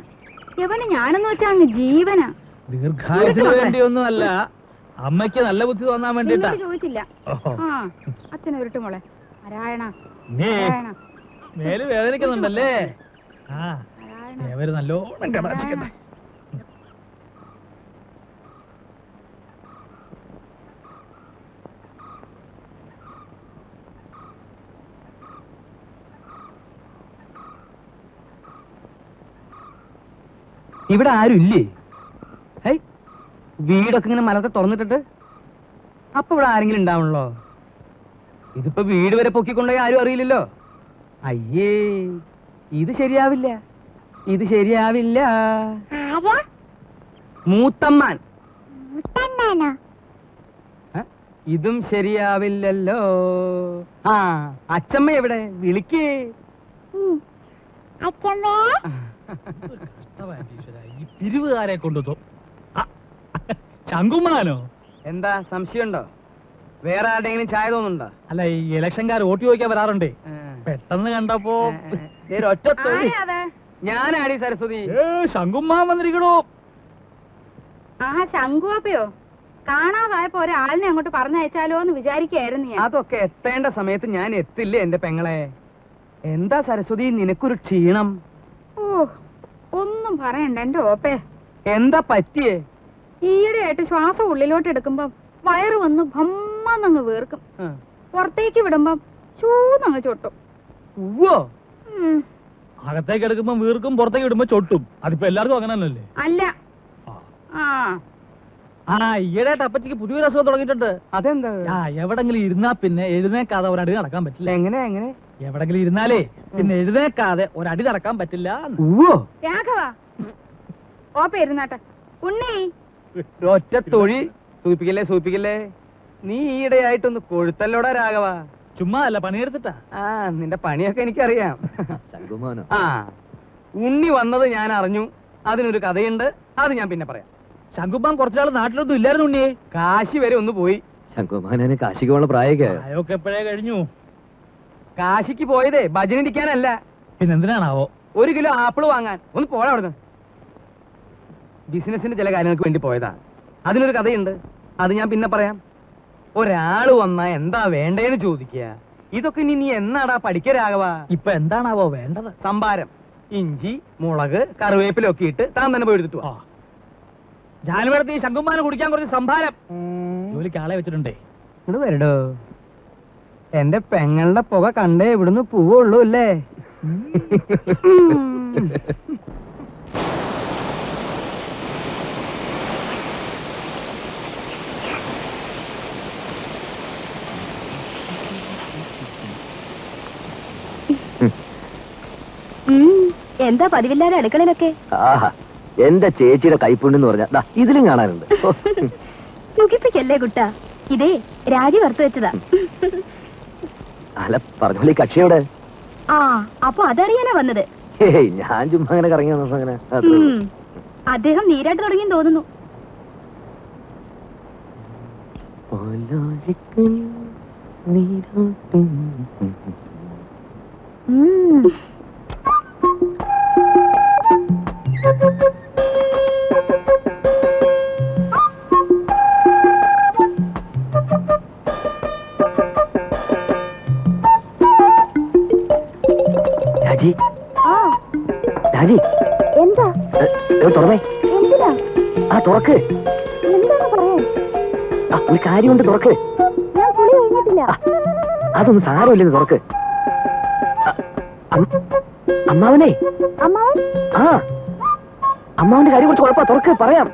യവന് ഞാനെന്ന് വെച്ചാ അങ്ങ് ജീവനാ. ദീർഘായുസിന് വേണ്ടിയൊന്നും അല്ല, അമ്മയ്ക്ക് നല്ല ബുദ്ധി തോന്നാൻ വേണ്ടിട്ടാ. ചോദിച്ചില്ല. ആ അച്ഛനെ ഉരുട്ടുമോളെ. നാരായണ മേല് വേദനിക്കുന്നുണ്ടല്ലേ? ആ അവര് നല്ലോണം കടാക്ഷിക്കട്ടെ. ഇവിടെ ആരും ഇല്ലേ? ഹൈ, വീടൊക്കെ ഇങ്ങനെ മലത്തെ തുറന്നിട്ടിട്ട് അപ്പൊ ഇവിടെ ആരെങ്കിലും ഉണ്ടാവണല്ലോ. ഇതിപ്പോ വീട് വരെ പൊക്കിക്കൊണ്ടുപോയി ആരും അറിയില്ലല്ലോ. അയ്യേ, ഇത് ശരിയാവില്ല, ഇത് ശരിയാവില്ല. മൂത്തമ്മാൻ. ഇതും ശരിയാവില്ലല്ലോ. ആ അച്ചമ്മ എവിടെ? വിളിക്കേ. ഈ പിരിവുകാരെ കൊണ്ടു ശങ്കുമാനോ? എന്താ സംശയമുണ്ടോ? വേറെ ആരുടെങ്കിലും ചായ തോന്നുന്നുണ്ടോ? അല്ല, ഈ ഇലക്ഷൻകാർ വോട്ട് ചോദിക്കാൻ വരാറുണ്ടേ. പെട്ടെന്ന് കണ്ടപ്പോ ഒറ്റ ഞാനാടി സരസ്വതി. ശങ്കുമാൻ വന്നിരിക്കണോ? ആ ശങ്കുവാപ്പയോ? കാണാതായപ്പോ ഒരാളിനെ അങ്ങോട്ട് പറഞ്ഞയച്ചാലോ എന്ന് വിചാരിക്കായിരുന്നു ഞാൻ. അതൊക്കെ എത്തേണ്ട സമയത്ത് ഞാൻ എത്തില്ലേ എന്റെ പെങ്ങളെ. എന്താ സരസ്വതി നിനക്കൊരു ക്ഷീണം? ഓ ഒന്നും പറയണ്ട എന്റെ ഓപ്പേ. എന്താ പറ്റിയേ? ഈയിടെയായിട്ട് ശ്വാസം ഉള്ളിലോട്ട് എടുക്കുമ്പം വയറ് വന്ന് ഭമ്മന്നങ്ങ് വീർക്കും. പുറത്തേക്ക് വിടുമ്പം ചൂന്നങ്ങ് ചൊട്ടും. അകത്തേക്ക് എടുക്കുമ്പോ വീർക്കും, പുറത്തേക്ക് വിടുമ്പോ ചൊട്ടും. അതിപ്പോ എല്ലാവർക്കും അങ്ങനെ തന്നെയല്ലേ? അല്ല. ആ ഈയിടെയായിട്ട് അപ്പച്ചിക്ക് പുതിയൊരു അസുഖം തുടങ്ങിയിട്ടുണ്ട്. അതെന്താ? എവിടെങ്കിലും ഇരുന്നാ പിന്നെ എഴുന്നേക്കാതെ ഒരടി നടക്കാൻ പറ്റില്ല. എങ്ങനെ എങ്ങനെ? എവിടെങ്കിലും ഇരുന്നാലേ പിന്നെ എഴുന്നേക്കാതെ ഒരടി നടക്കാൻ പറ്റില്ല. രാഘവ ഓപ്പ ഇരുന്നാട്ടെ. ഉണ്ണി ഒറ്റ തൊഴി. സൂപ്പിക്കല്ലേ സൂപ്പിക്കല്ലേ. നീ ഈയിടെയായിട്ടൊന്ന് കൊഴുത്തല്ലോടാ രാഘവ. ചുമ്മാ അല്ല, പണിയെടുത്തിട്ടാ. ആ നിന്റെ പണിയൊക്കെ എനിക്കറിയാം. ശങ്കുമാനോ? ആ ഉണ്ണി വന്നത് ഞാൻ അറിഞ്ഞു. അതിനൊരു കഥയുണ്ട്, അത് ഞാൻ പിന്നെ പറയാം. ശങ്കുമാൻ കുറച്ചാൾ നാട്ടിലൊന്നും ഇല്ലായിരുന്നു ഉണ്ണിയെ. കാശി വരെ ഒന്ന് പോയി. ശങ്കുമാനെ കാശിക്ക് പോണ പ്രായമൊക്കെ അതൊക്കെ എപ്പോഴേ കഴിഞ്ഞു. കാശിക്ക് പോയതേ ഭജനിരിക്കാനല്ല. പിന്നെന്തിനാണാവോ? 1 കിലോ ആപ്പിള് വാങ്ങാൻ. ഒന്ന് പോടാ അവിടുന്ന്. ബിസിനസിന്റെ ചില കാര്യങ്ങൾക്ക് വേണ്ടി പോയതാ. അതിനൊരു കഥയുണ്ട്, അത് ഞാൻ പിന്നെ പറയാം. ഒരാള് വന്നാ എന്താ വേണ്ടേന്ന് ചോദിക്കുക. ഇതൊക്കെ നീ എന്നാടാ പഠിക്കരാകവ? ഇപ്പൊ എന്താണാവോ വേണ്ടത്? സംഭാരം. ഇഞ്ചി, മുളക്, കറിവേപ്പിലൊക്കെ ഇട്ട് താൻ തന്നെ പോയി എടുത്തിട്ട് വാ. ജാനുവരത്തി ശങ്കുമാന് കുടിക്കാൻ കുറച്ച് സംഭാരം. ജോലിക്ക് ആളെ വെച്ചിട്ടുണ്ടേ. ഇങ്ങോട്ട് വരടോ. എന്റെ പെങ്ങളുടെ പുക കണ്ടേ ഇവിടുന്ന് പോവുള്ളൂ അല്ലേ? എന്താ പതിവില്ലാതെ അടുക്കളയിലൊക്കെ? എന്റെ ചേച്ചിയുടെ കൈപ്പുണ്യെന്ന് പറഞ്ഞാ ഇതിലും കാണാനുണ്ട്. സുഖിപ്പിക്കല്ലേ കുട്ട, ഇതേ രാജി വറുത്തു വെച്ചതാ. അല്ല പറഞ്ഞോളി, കക്ഷിയോടെ? ആ അപ്പൊ അതറിയാനാ വന്നത്? ഞാൻ ചുമ്മാ അങ്ങനെ കറങ്ങി വന്ന അങ്ങനെ. അദ്ദേഹം നീരാട്ട് തുടങ്ങിയെന്ന് തോന്നുന്നു. രാജി, രാജി, എന്താ തുറന്നേ. എന്തിനാ? ആ തുറക്ക്. എന്താണ് പറയാൻ? ഒരു കാര്യമുണ്ട്, തുറക്ക്. ഞാൻ കുളി കഴിഞ്ഞിട്ടില്ല. അതൊന്നും സാരമില്ലെന്ന് തുറക്ക്. അമ്മാവനെ. അമ്മാവൻ? ആ അമ്മാവന്റെ കാര്യം കുറച്ച് കുഴപ്പ. തുറക്ക്, പറയാം.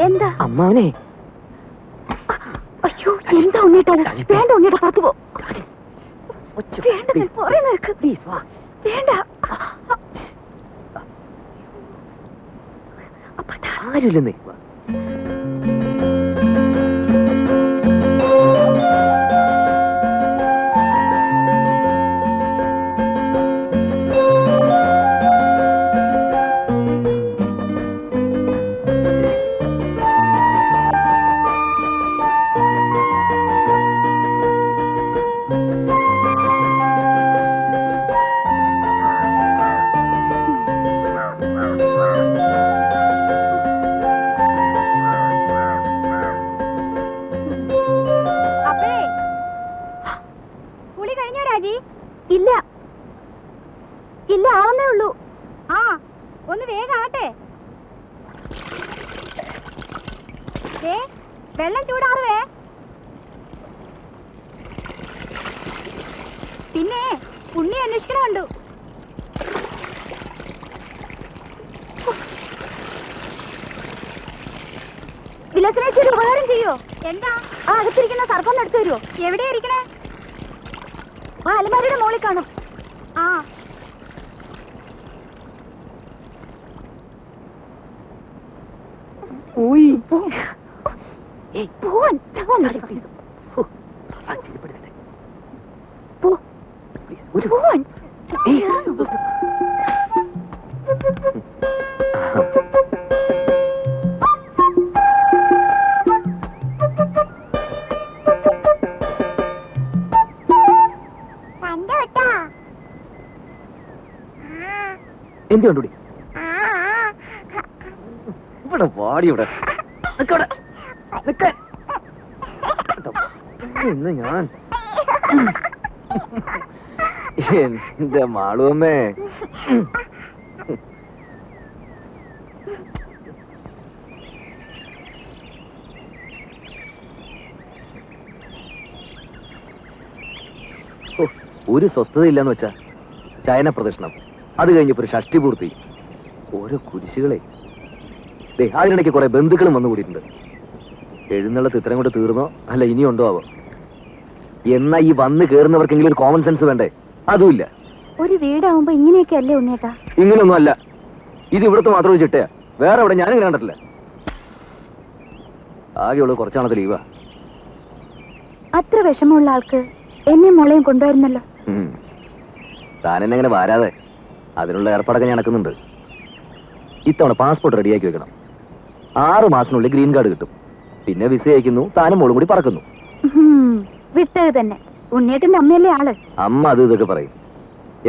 എന്താ? അമ്മാവനെ. അയ്യോ എന്താ ഉണ്ണീട്ടത്? വേണ്ട ഉണ്ണീട്ട, പുറത്തു പോ. വേണ്ട. ആരുമില്ലെന്നേ. വെള്ളം ചൂടാറുവേ. പിന്നെ ഉണ്ണി അന്വേഷിക്കണമുണ്ട്. വിലസിനേച്ചി ഒരു ഉപകാരം ചെയ്യോ? എന്താ? ആ അകത്തിരിക്കുന്ന സർപ്പം എടുത്തു തരുമോ? എവിടെയാ ഇരിക്കണേ? ആ അലമാരിയുടെ മോളിൽ കാണും. ആ എന്ത് കണ്ടുപിടി ഇവിടെ വാടി ഇവിടെ ഇന്ന് ഞാൻ എന്റെ മാളുവമ്മേ. ഒരു സ്വസ്ഥതയില്ലെന്ന് വെച്ചാ ശയന പ്രദക്ഷിണം, അത് കഴിഞ്ഞപ്പോ ഒരു ഷഷ്ടി പൂർത്തി, ഓരോ കുരിശുകളെ. അതിനിടയ്ക്ക് കുറെ ബന്ധുക്കളും വന്നു കൂടിയിട്ടുണ്ട്. എഴുന്നള്ളത്ത് ഇത്രയും കൊണ്ട് തീർന്നോ അല്ല ഇനിയുണ്ടോ ആവോ? എന്നാ ഈ വന്ന് കേറുന്നവർക്കെങ്കിലും ഒരു കോമൺ സെൻസ് വേണ്ടേ? അതുമില്ല. ഒരു വീടാവുമ്പോ ഇങ്ങനെയൊക്കെ അല്ലേ ഉണ്ണിയേട്ടാ? ഇങ്ങനെയൊന്നും അല്ല. ഇത് ഇവിടുത്തെ മാത്രം ഒരു ചിട്ടയാ, വേറെ എവിടെ ഞാനിങ്ങനെ കണ്ടിട്ടില്ല. ആകെയുള്ളത് കുറച്ചാണത്തെ ലീവാ. അത്ര വിഷമമുള്ള ആൾക്ക് എന്നെ മോളെയും കൊണ്ടുവരുന്നല്ലോ. താനെന്നെ ഇങ്ങനെ വരാതെ അതിനുള്ള ഏർപ്പാടൊക്കെ ഞാൻ നടക്കുന്നുണ്ട്. ഇത്തവണ പാസ്പോർട്ട് റെഡിയാക്കി വെക്കണം. 6 മാസത്തിനുള്ളിൽ ഗ്രീൻ കാർഡ് കിട്ടും. പിന്നെ വിസ അയക്കുന്നു, താനും മോളും കൂടി പറക്കുന്നു. വിട്ടത് തന്നെ. ഉണ്ണിയേട്ടന്റെ അമ്മയല്ലേ ആള്. അമ്മ അത് ഇതൊക്കെ പറയും.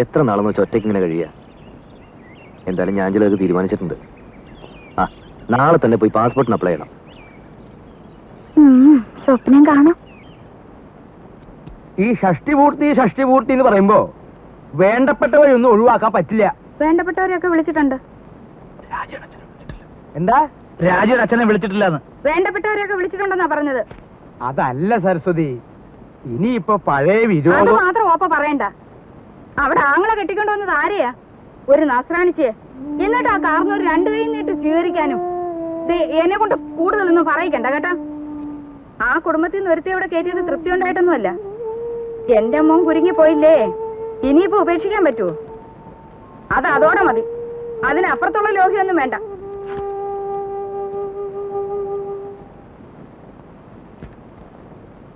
എത്ര നാളെന്ന് വെച്ചാൽ ഒറ്റയ്ക്ക് ഇങ്ങനെ കഴിയുക? എന്തായാലും ഞാൻ ചിലതൊക്കെ തീരുമാനിച്ചിട്ടുണ്ട്. ആ നാളെ തന്നെ പോയി പാസ്പോർട്ടിന് അപ്ലൈ ചെയ്യണം. സ്വപ്നം കാണാം. ഈ ഷഷ്ടിപൂർത്തി എന്ന് പറയുമ്പോ വേണ്ടപ്പെട്ടവരൊന്നും ഒഴിവാക്കാൻ പറ്റില്ല. വേണ്ടപ്പെട്ടവരെയൊക്കെ വിളിച്ചിട്ടുണ്ട്. എന്താ? രാജയുടെ അച്ഛനെ വിളിച്ചിട്ടില്ലെന്ന്. വേണ്ടപ്പെട്ടവരെയൊക്കെ വിളിച്ചിട്ടുണ്ടെന്നാ പറഞ്ഞത്. അതല്ല സരസ്വതി, ഇനിയിപ്പോ പഴയ അത് വിരോധം മാത്രം ഓപ്പ പറയണ്ട. അവിടെ ആങ്ങളെ കെട്ടിക്കൊണ്ടു വന്നത് ആരെയാ? ഒരു നസ്രാണിച്ച്. എന്നിട്ട് ആ കാർന്നൂർ 2 കൈ നീട്ട് സ്വീകരിക്കാനും. എന്നെ കൊണ്ട് കൂടുതലൊന്നും പറയിക്കണ്ട കേട്ടാ. ആ കുടുംബത്തിൽ നിന്ന് ഒരുത്തി അവിടെ കയറ്റിയത് തൃപ്തി ഉണ്ടായിട്ടൊന്നുമല്ല. എന്റെ മോൻ കുരുങ്ങി പോയില്ലേ, ഇനിയിപ്പോ ഉപേക്ഷിക്കാൻ പറ്റുമോ? അത് അതോടെ മതി. അതിനപ്പുറത്തുള്ള ലോഹ്യൊന്നും വേണ്ട.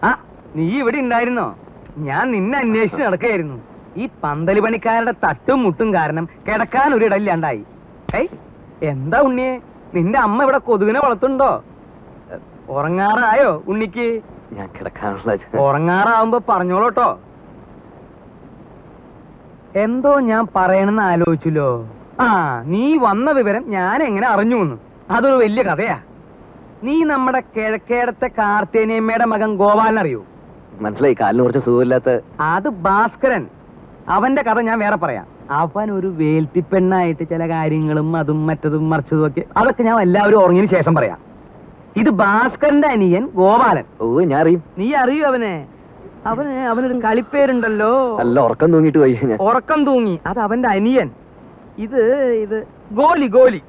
ആ നീ ഇവിടെ ഉണ്ടായിരുന്നോ? ഞാൻ നിന്നെ അന്വേഷിച്ച് നടക്കുകയായിരുന്നു. ഈ പന്തല് പണിക്കാരുടെ തട്ടും മുട്ടും കാരണം കിടക്കാൻ ഒരു ഇടയില്ലാണ്ടായി. എന്താ ഉണ്ണിയെ, നിന്റെ അമ്മ ഇവിടെ കൊതുകിനെ വളർത്തുണ്ടോ? ഉറങ്ങാറായോ ഉണ്ണിക്ക്? ഞാൻ കിടക്കാനുള്ള ഉറങ്ങാറാവുമ്പോ പറഞ്ഞോളൂട്ടോ. എന്തോ ഞാൻ പറയണെന്ന് ആലോചിച്ചല്ലോ. ആ നീ വന്ന വിവരം ഞാൻ എങ്ങനെ അറിഞ്ഞുവെന്ന് അതൊരു വലിയ കഥയാ. നീ നമ്മുടെ കിഴക്കേടത്തെ കാർത്തേനിയമ്മയുടെ മകൻ ഗോപാലനറിയോ? മനസ്സിലായി. കാലിന് കുറച്ച് സുഖമില്ലാത്ത. അത് ഭാസ്കരൻ. അവന്റെ കഥ ഞാൻ വേറെ പറയാം. അവൻ ഒരു വേൽത്തിപ്പെണ്ണായിട്ട് ചില കാര്യങ്ങളും അതും മറ്റതും മറിച്ചതും ഒക്കെ, അതൊക്കെ ഞാൻ എല്ലാവരും ഉറങ്ങിയതിന് ശേഷം പറയാം. ഇത് ഭാസ്കരന്റെ അനിയൻ ഗോപാലൻ. ഓ ഞാൻ അറിയും. നീ അറിയൂ അവനെ? അവനൊരു കളിപ്പേരുണ്ടല്ലോ. നല്ല ഉറക്കം തൂങ്ങിട്ട് പോയി. ഉറക്കം തൂങ്ങി. അത് അവന്റെ അനിയൻ. ഇത് ഗോലി.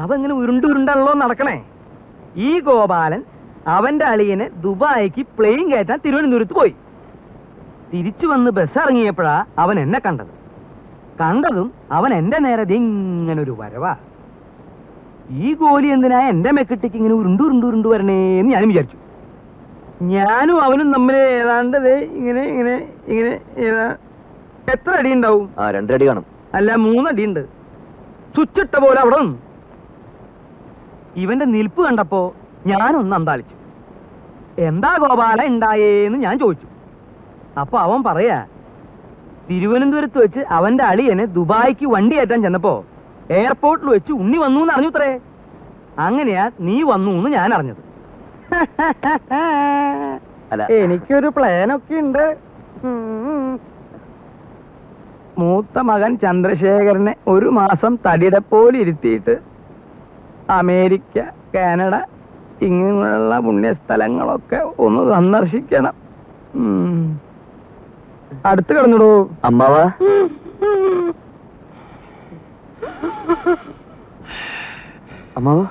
അവങ്ങനെ ഉരുണ്ടുരുണ്ടല്ലോ നടക്കണേ. ഈ ഗോപാലൻ അവന്റെ അളിയനെ ദുബായിക്ക് പ്ലെയിൻ കയറ്റാൻ തിരുവനന്തപുരത്ത് പോയി. തിരിച്ചു വന്ന് ബസ് ഇറങ്ങിയപ്പോഴാ അവൻ എന്നെ കണ്ടതും അവൻ എന്റെ നേരെ ഇങ്ങനെ ഒരു വരവാ. ഈ ഗോലി എന്തിനാ എന്റെ മെക്കിട്ടേക്ക് ഇങ്ങനെ ഉരുണ്ടു വരണേന്ന് ഞാനും വിചാരിച്ചു. ഞാനും അവനും തമ്മിൽ ഏതാണ്ട് ഇങ്ങനെ ഇങ്ങനെ ഇങ്ങനെ എത്ര അടി ഉണ്ടാവും? 2 അടി കാണും. അല്ല 3 അടിയുണ്ട്. സ്വിച്ചിട്ട പോലെ അവിടെ നിന്നു. ഇവന്റെ നിൽപ്പ് കണ്ടപ്പോ ഞാനൊന്ന് അന്താളിച്ചു. എന്താ ഗോപാല ഉണ്ടായേന്ന് ഞാൻ ചോദിച്ചു. അപ്പൊ അവൻ പറയാ, തിരുവനന്തപുരത്ത് വെച്ച് അവന്റെ അളിയനെ ദുബായിക്ക് വണ്ടി കയറ്റാൻ ചെന്നപ്പോ എയർപോർട്ടിൽ വെച്ച് ഉണ്ണി വന്നു എന്ന് അറിഞ്ഞുത്രേ. അങ്ങനെയാ നീ വന്നു എന്ന് ഞാൻ അറിഞ്ഞത്. എനിക്കൊരു പ്ലാനൊക്കെ ഉണ്ട്. മൂത്ത മകൻ ചന്ദ്രശേഖരനെ 1 മാസം തടിയുടെ പോലെ ഇരുത്തിയിട്ട് അമേരിക്ക, കാനഡ, ഇങ്ങനെയുള്ള പുണ്യസ്ഥലങ്ങളൊക്കെ ഒന്ന് സന്ദർശിക്കണം. അടുത്ത് കിടന്നിടൂ. അമ്മാവാ അമ്മാവാ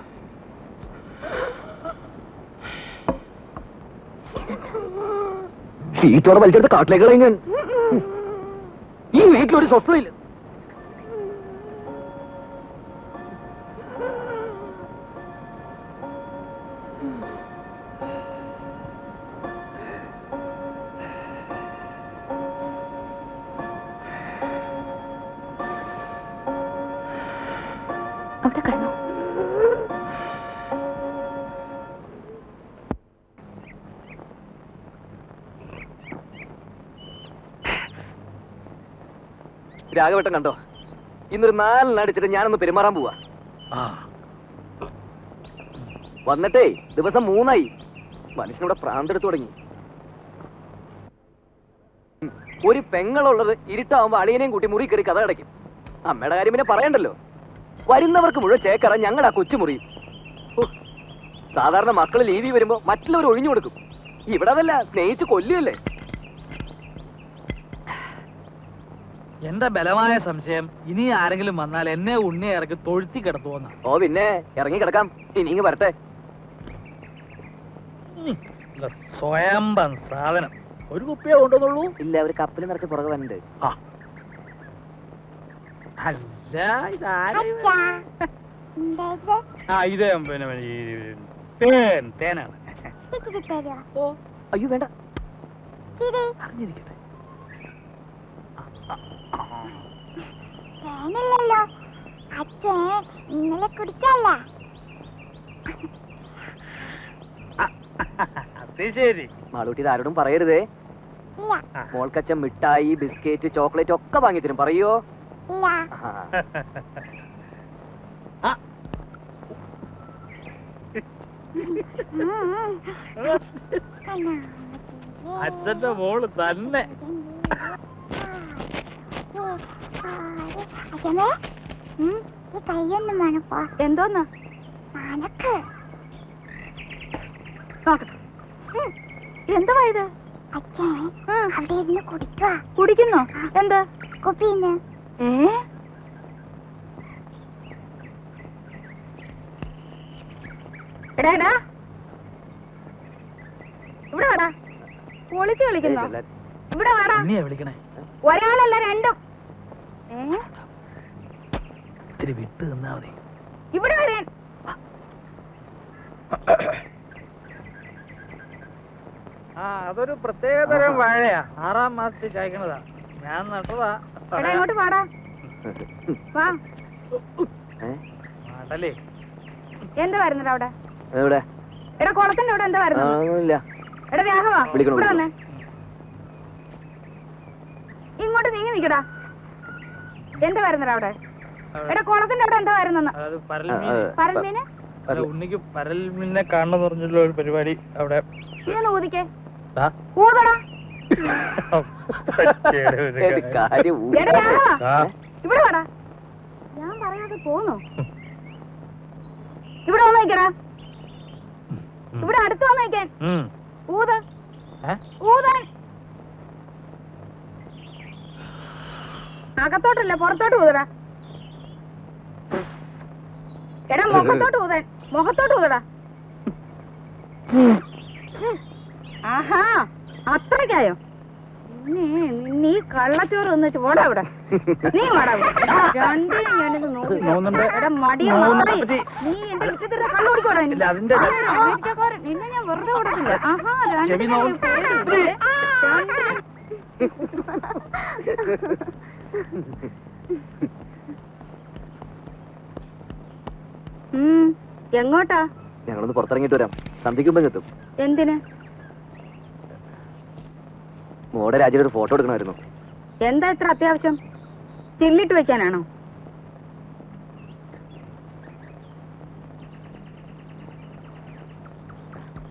ഷീറ്റോടെ വലിച്ചെടുത്ത് കാട്ടിലേക്ക് കളയും ഞാൻ. ഈ വീട്ടിലൊരു സ്വസ്ഥതയില്ല. അവിടെ കിടന്നു. രാഘവട്ടം കണ്ടോ? ഇന്നൊരു 4 അടിച്ചിട്ട് ഞാനൊന്ന് പെരുമാറാൻ പോവാ. വന്നിട്ടേ ദിവസം 3 മനുഷ്യനിവിടെ പ്രാന്തെടുത്തു തുടങ്ങി. ഒരു പെങ്ങളുള്ളത് ഇരുട്ടാവുമ്പോ അളിയനെയും കൂട്ടി മുറി കയറി കഥ അടയ്ക്കും. അമ്മയുടെ കാര്യം പിന്നെ പറയണ്ടല്ലോ. വരുന്നവർക്ക് മുഴുവൻ ചേക്കറ ഞങ്ങളുടെ ആ കൊച്ചുമുറി. സാധാരണ മക്കള് ലീവി വരുമ്പോ മറ്റുള്ളവർ ഒഴിഞ്ഞു കൊടുക്കും. ഇവിടെ അതല്ല, സ്നേഹിച്ച് കൊല്ലുകയല്ലേ. എന്റെ ബലമായ സംശയം ഇനി ആരെങ്കിലും വന്നാൽ എന്നെ ഉണ്ണിയെ ഇറക്കി തൊഴുത്തി കിടത്തുവന്ന. ഓ പിന്നെ ഇറങ്ങി കിടക്കാം. ഇനി വരട്ടെ. സ്വയംഭം സാധനം. ഒരു കുപ്പിയെ കൊണ്ടുവന്നുള്ളൂ. ഇല്ല, ഒരു കപ്പിൽ നിറച്ച് പുറകെ വന്നിട്ട്. അല്ല ഇതാരും ഇത് പിന്നെ തേനാണ്. അയ്യോ വേണ്ട, അറിഞ്ഞിരിക്കട്ടെ. തേനല്ലല്ലോ അച്ഛൻ ഇന്നലെ കുടിച്ചല്ല. അത് ശരി. മാളൂട്ടി ഇത് ആരോടും പറയരുതേ. മോൾക്കച്ഛൻ മിഠായി, ബിസ്ക്കറ്റ്, ചോക്ലേറ്റ് ഒക്കെ വാങ്ങി തരും. പറയോ? അച്ഛന്റെ മോള് തന്നെ. കൈയൊന്നും വേണപ്പോ. എന്തോന്ന് മനക്ക് എന്തുവാ ഇത്? അച്ഛൻ അവിടെ ഇരുന്ന് കുടിക്കുക. കുടിക്കുന്നോ? എന്ത് കുപ്പിന്ന്? എടാ എടാ ഇവിടെ വാടാ. പൊളിച്ച് കളിക്കുന്നോ? ഇവിടെ വാടാ. ഉണ്ണിയെ വിളിക്കണേ. ഒരാളല്ല രണ്ടും. ഇത്തിരി വിട്ട് നിന്നാ മതി. ഇവിടെ വരാൻ. അതൊരു പ്രത്യേകതരം വാഴയാ. 6ാം മാസത്തിൽ കായ്ക്കണതാ. ഞാൻ നട്ടതാ. എടാ ഇങ്ങോട്ട് വാടാ. വാ. മാടലേ. എന്താ വരുന്നത് അവിടെ? എവിടെ? എടാ കുളത്തിന്റെ അവിടെ എന്താ വരുന്നത്? എടാ രാഘവ ഇവിടെ വന്നേ. ഇങ്ങോട്ട് നീങ്ങി നിക്കടാ. എന്താ വരുന്നത് അവിടെ? എടാ കുളത്തിന്റെ അവിടെ എന്താ വരുന്നെന്ന്? പരൽമീന്. ഉണ്ണിക്ക് പരൽമീനെ കാണണമെന്ന് പറഞ്ഞല്ലോ ഒരു പരിപാടി അവിടെ. ഇതൊന്ന് ഊതിക്കേ. ഊതടാ. ഇവിടെ വാടാ. ഞാൻ പറയാതെ പോന്നോ? ഇവിടെ വന്ന് നിക്കടാ. ഇവിടെ അടുത്ത് വന്ന് നിക്കാൻ. ഊത ഊതാൻ. അകത്തോട്ടല്ല പുറത്തോട്ട് ഊതടാ. എടാ മുഖത്തോട്ട് ഊതാൻ. മുഖത്തോട്ട് ഊതടാ. ആഹാ അത്രയ്ക്കായോ? നീ കള്ളച്ചോറ് ഒന്നിച്ച് പോടാ അവിടെ. നീ വാടാ. രണ്ടിനും ഞാനിത് നോക്കി. എടാ മടിയ നീ എന്റെ മുറ്റത്തിരുന്ന് കള്ളു കുടിക്കോടാ. നിന്നെ ഞാൻ വെറുതെ കൊടുക്കില്ല. ആഹാ രണ്ടിനും എങ്ങോട്ടാ? ഞങ്ങളൊന്ന് പുറത്തിറങ്ങിട്ട് വരാം. സന്ധിക്കുമ്പോ എത്തും. എന്തിന്? മോടെ രാജ്യത്ത് ഒരു ഫോട്ടോ എടുക്കണമായിരുന്നു. എന്താ ഇത്ര അത്യാവശ്യം? ചില്ലിട്ട് വെക്കാനാണോ?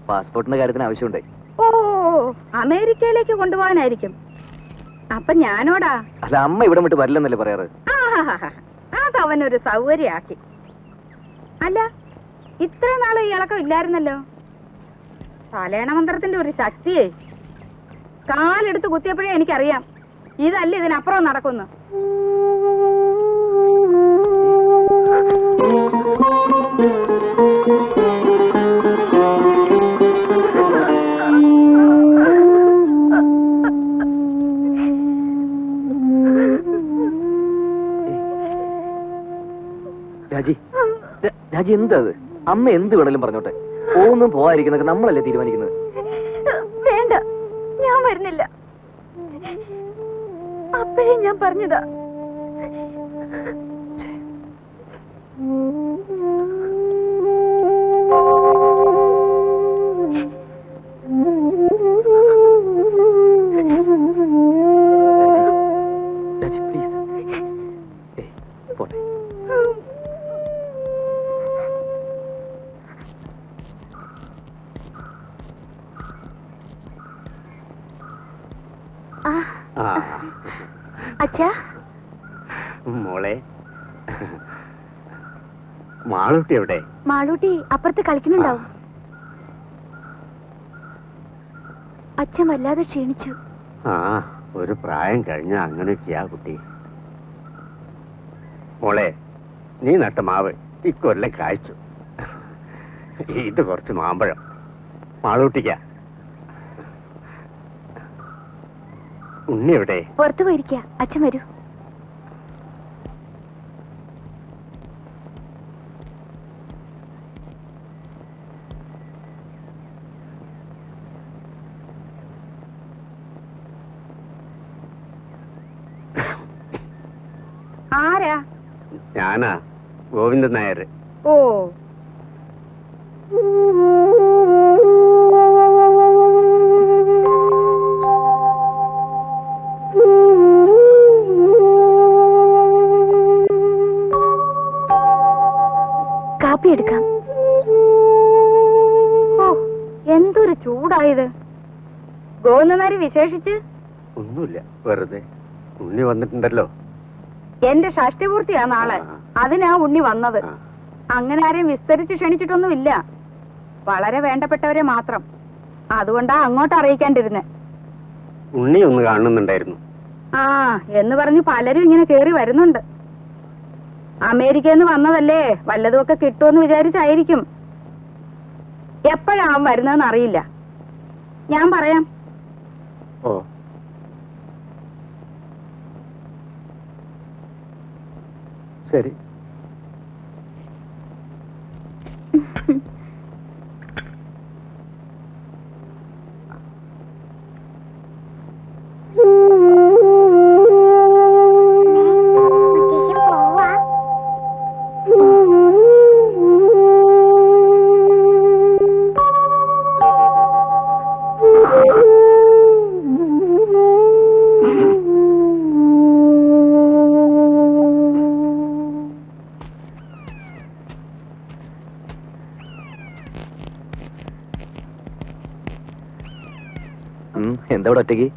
പാസ്പോർട്ടിന്റെ കാര്യത്തിന് ആവശ്യമുണ്ടേ. ഓ അമേരിക്കയിലേക്ക് കൊണ്ടുപോകാനായിരിക്കും. അപ്പൊ ഞാനോടാ? അല്ല, അമ്മ ഇവിടെ വിട്ട് വരില്ലെന്നല്ലേ പറയാറ്? അതവനൊരു സൗകര്യാക്കി. അല്ല ഇത്ര നാളും ഇയാളൊക്കെ ഇല്ലായിരുന്നല്ലോ. തലേണ മന്ത്രത്തിന്റെ ഒരു ശക്തിയെ കാലെടുത്ത് കുത്തിയപ്പോഴേ എനിക്കറിയാം ഇതല്ല ഇതിനപ്പുറം നടക്കുന്നു. രാജി എന്താ അത്? അമ്മ എന്ത് വേണേലും പറഞ്ഞോട്ടെ. പോകുന്നതും പോവാതിരിക്കുന്നൊക്കെ നമ്മളല്ലേ തീരുമാനിക്കുന്നത്. വേണ്ട, ഞാൻ വരുന്നില്ല. അപ്പോഴേ ഞാൻ പറഞ്ഞതാ. അച്ഛാ, മോളെ, മാളൂട്ടി എവിടെ? മാളൂട്ടി അപ്പുറത്ത് കളിക്കുന്നുണ്ടാവും. അച്ഛൻ വല്ലാതെ ക്ഷീണിച്ചു. ആ, ഒരു പ്രായം കഴിഞ്ഞ അങ്ങനെയൊക്കെയാ കുട്ടി. മോളെ, നീ നട്ട മാവ് ഇക്കൊല്ലം കായ്ച്ചു. ഇത് കുറച്ച് മാമ്പഴം മാളൂട്ടിക്ക. ഉണ്ണി എവിടെ? പുറത്തു പോയിരിക്കുക. അച്ഛൻ വരൂ. ആരാ? ഞാനാ, ഗോവിന്ദൻ നായർ. ഓ, കാപ്പി എടുക്കാം. ഓ, എന്തൊരു ചൂടായത്. ഗോവിന്ദനാര് വിശേഷിച്ച്? ഒന്നുമില്ല, വെറുതെ. ഉണ്ണി വന്നിട്ടുണ്ടല്ലോ. എന്റെ ഷഷ്ടിപൂർത്തിയാ നാളെ. അതിനാ ഉണ്ണി വന്നത്. അങ്ങനെ ആരെയും വിസ്തരിച്ച് ക്ഷണിച്ചിട്ടൊന്നുമില്ല. വളരെ വേണ്ടപ്പെട്ടവരെ മാത്രം. അതുകൊണ്ടാ അങ്ങോട്ട് അറിയിക്കാണ്ടിരുന്നെ. ഉണ്ണി ഒന്ന് കാണുന്നുണ്ടായിരുന്നു. ആ, എന്ന് പറഞ്ഞു പലരും ഇങ്ങനെ കേറി വരുന്നുണ്ട്. അമേരിക്കയിൽ നിന്ന് വന്നതല്ലേ, വല്ലതുമൊക്കെ കിട്ടുമെന്ന് വിചാരിച്ചായിരിക്കും. എപ്പോഴാവും വരുന്നതെന്ന് അറിയില്ല. ഞാൻ പറയാം. ഓ, ശരി. എന്താ ഇവിടെ ഒറ്റയ്ക്ക്?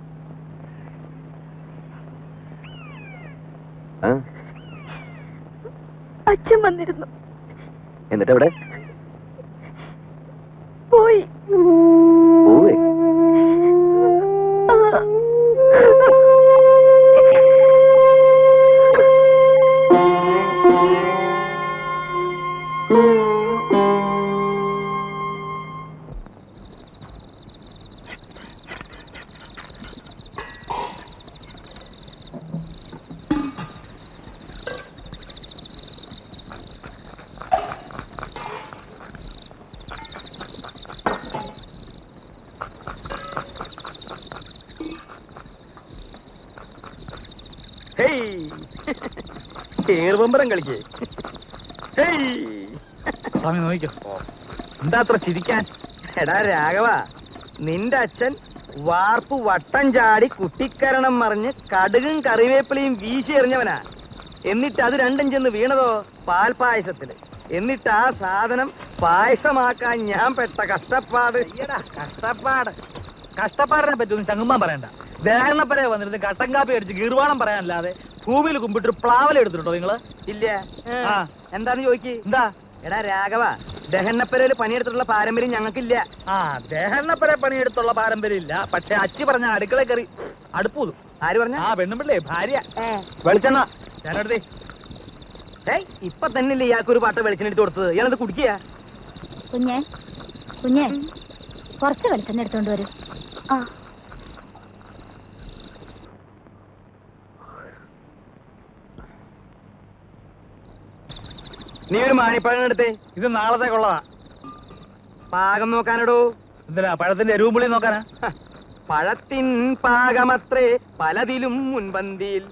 അച്ഛൻ വന്നിരുന്നു. എന്നിട്ട് എവിടെ പോയി? പോവേ? ഏറുപമ്പരം കളിക്കേ. സ്വാമി നോക്കിക്കോ. എന്താ അത്ര ചിരിക്കാൻ? എടാ രാഘവ, നിന്റെ അച്ഛൻ വാർപ്പ് വട്ടം ചാടി കുട്ടിക്കരണം മറിഞ്ഞ് കടുകും കറിവേപ്പിലയും വീശി എറിഞ്ഞവനാ. എന്നിട്ട് അത് രണ്ടും ചെന്ന് വീണതോ പാൽപായസത്തില്. എന്നിട്ട് ആ സാധനം പായസമാക്കാൻ ഞാൻ പെട്ട കഷ്ടപ്പാട്. കഷ്ടപ്പാടിനെ പറ്റൊന്നും ചങ്ങുമ്പാൻ പറയണ്ട. ദേഹണപ്പരെ വന്നിരുന്ന് കട്ടൻ കാപ്പി അടിച്ച് ഗീർവാണം പറയാനല്ലാതെ ഭൂമിയിൽ കുമ്പിട്ട് പ്ലാവല എടുത്തിട്ടോ നിങ്ങള്? ഇല്ല. എന്താന്ന് ചോദിക്ക്. എന്താ എടാ രാഘവ, ദഹനപ്പരയില് പണിയെടുത്തിട്ടുള്ള പാരമ്പര്യം ഞങ്ങൾക്കില്ല. ആ ദഹനപ്പര പണിയെടുത്തുള്ള പാരമ്പര്യം ഇല്ല, പക്ഷെ അച്ചി പറഞ്ഞ അടുക്കള കയറി അടുപ്പൂതും. ആര് പറഞ്ഞ? ആ പെണ്ണുമ്പിള്ളേ ഭാര്യ. വെളിച്ചെണ്ണ ഞാനെടുത്തേ. ഇപ്പൊ തന്നെയല്ലേ ഇയാൾക്കൊരു പാട്ട വെളിച്ചെണ്ണ എടുത്ത് കൊടുത്തത്, ഇയാളത് കുടിക്കുക. കുഞ്ഞേ കുഞ്ഞേ, കുറച്ച് വെളിച്ചെണ്ണ എടുത്തോണ്ട് വരൂ. നീ ഒരു മാണിപ്പഴം എടുത്തേ. ഇത് നാളത്തേക്കുള്ളതാ. പാകം നോക്കാനടോ. എന്തിനാ? പഴത്തിന്റെ എരുവുമ്പുളി നോക്കാനാ? പഴത്തിൻ പാകമത്രേ പലതിലും മുൻപന്തിയിൽ.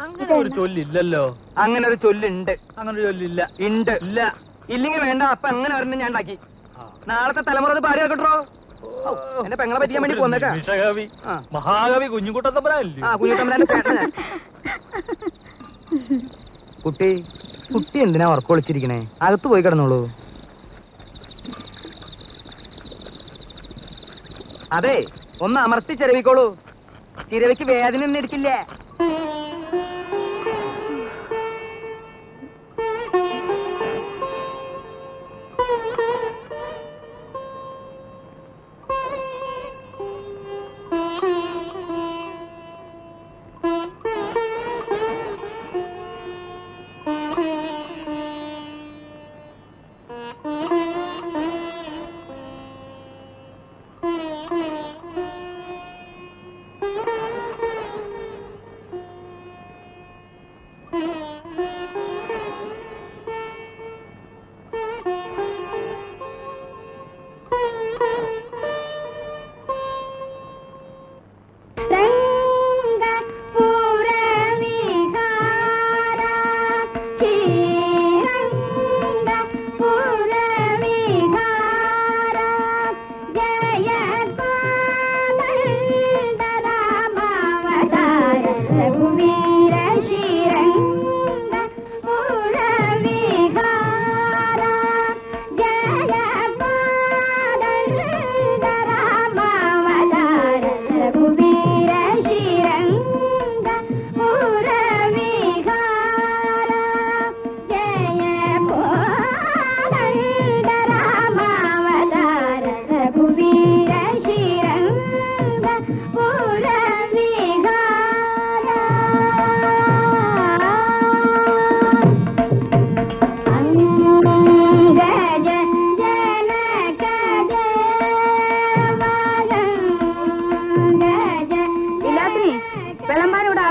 അങ്ങനെ ഒരു ചൊല്ലില്ലല്ലോ. അങ്ങനെ ഒരു ചൊല്ലുണ്ട്. അങ്ങനെ ഒരു ചൊല്ലില്ല. ഉണ്ട്. ഇല്ല. ഇല്ലെങ്കിൽ വേണ്ട, അപ്പൊ അങ്ങനെ ഒരെണ്ണം ഞാൻ ഉണ്ടാക്കി. നാളത്തെ തലമുറ അത് പാടി വെക്കട്ടോ. എന്റെ പെങ്ങളെ പറ്റിക്കാൻ വേണ്ടി പോന്നേക്കാ. വിഷകവി മഹാകവി കുഞ്ഞുകുട്ടത്തമ്പലല്ലേ? ആ കുഞ്ഞുകുട്ടമ്പലന്റെ ചേട്ടനാ. കുട്ടി കുട്ടി എന്തിനാ ഉറക്കൊളിച്ചിരിക്കണേ? അകത്ത് പോയി കിടന്നോളൂ. അതെ, ഒന്ന് അമർത്തി ചിരവിക്കോളൂ. ചിരവിക്ക് വേദന ഒന്നും എടുക്കില്ലേ?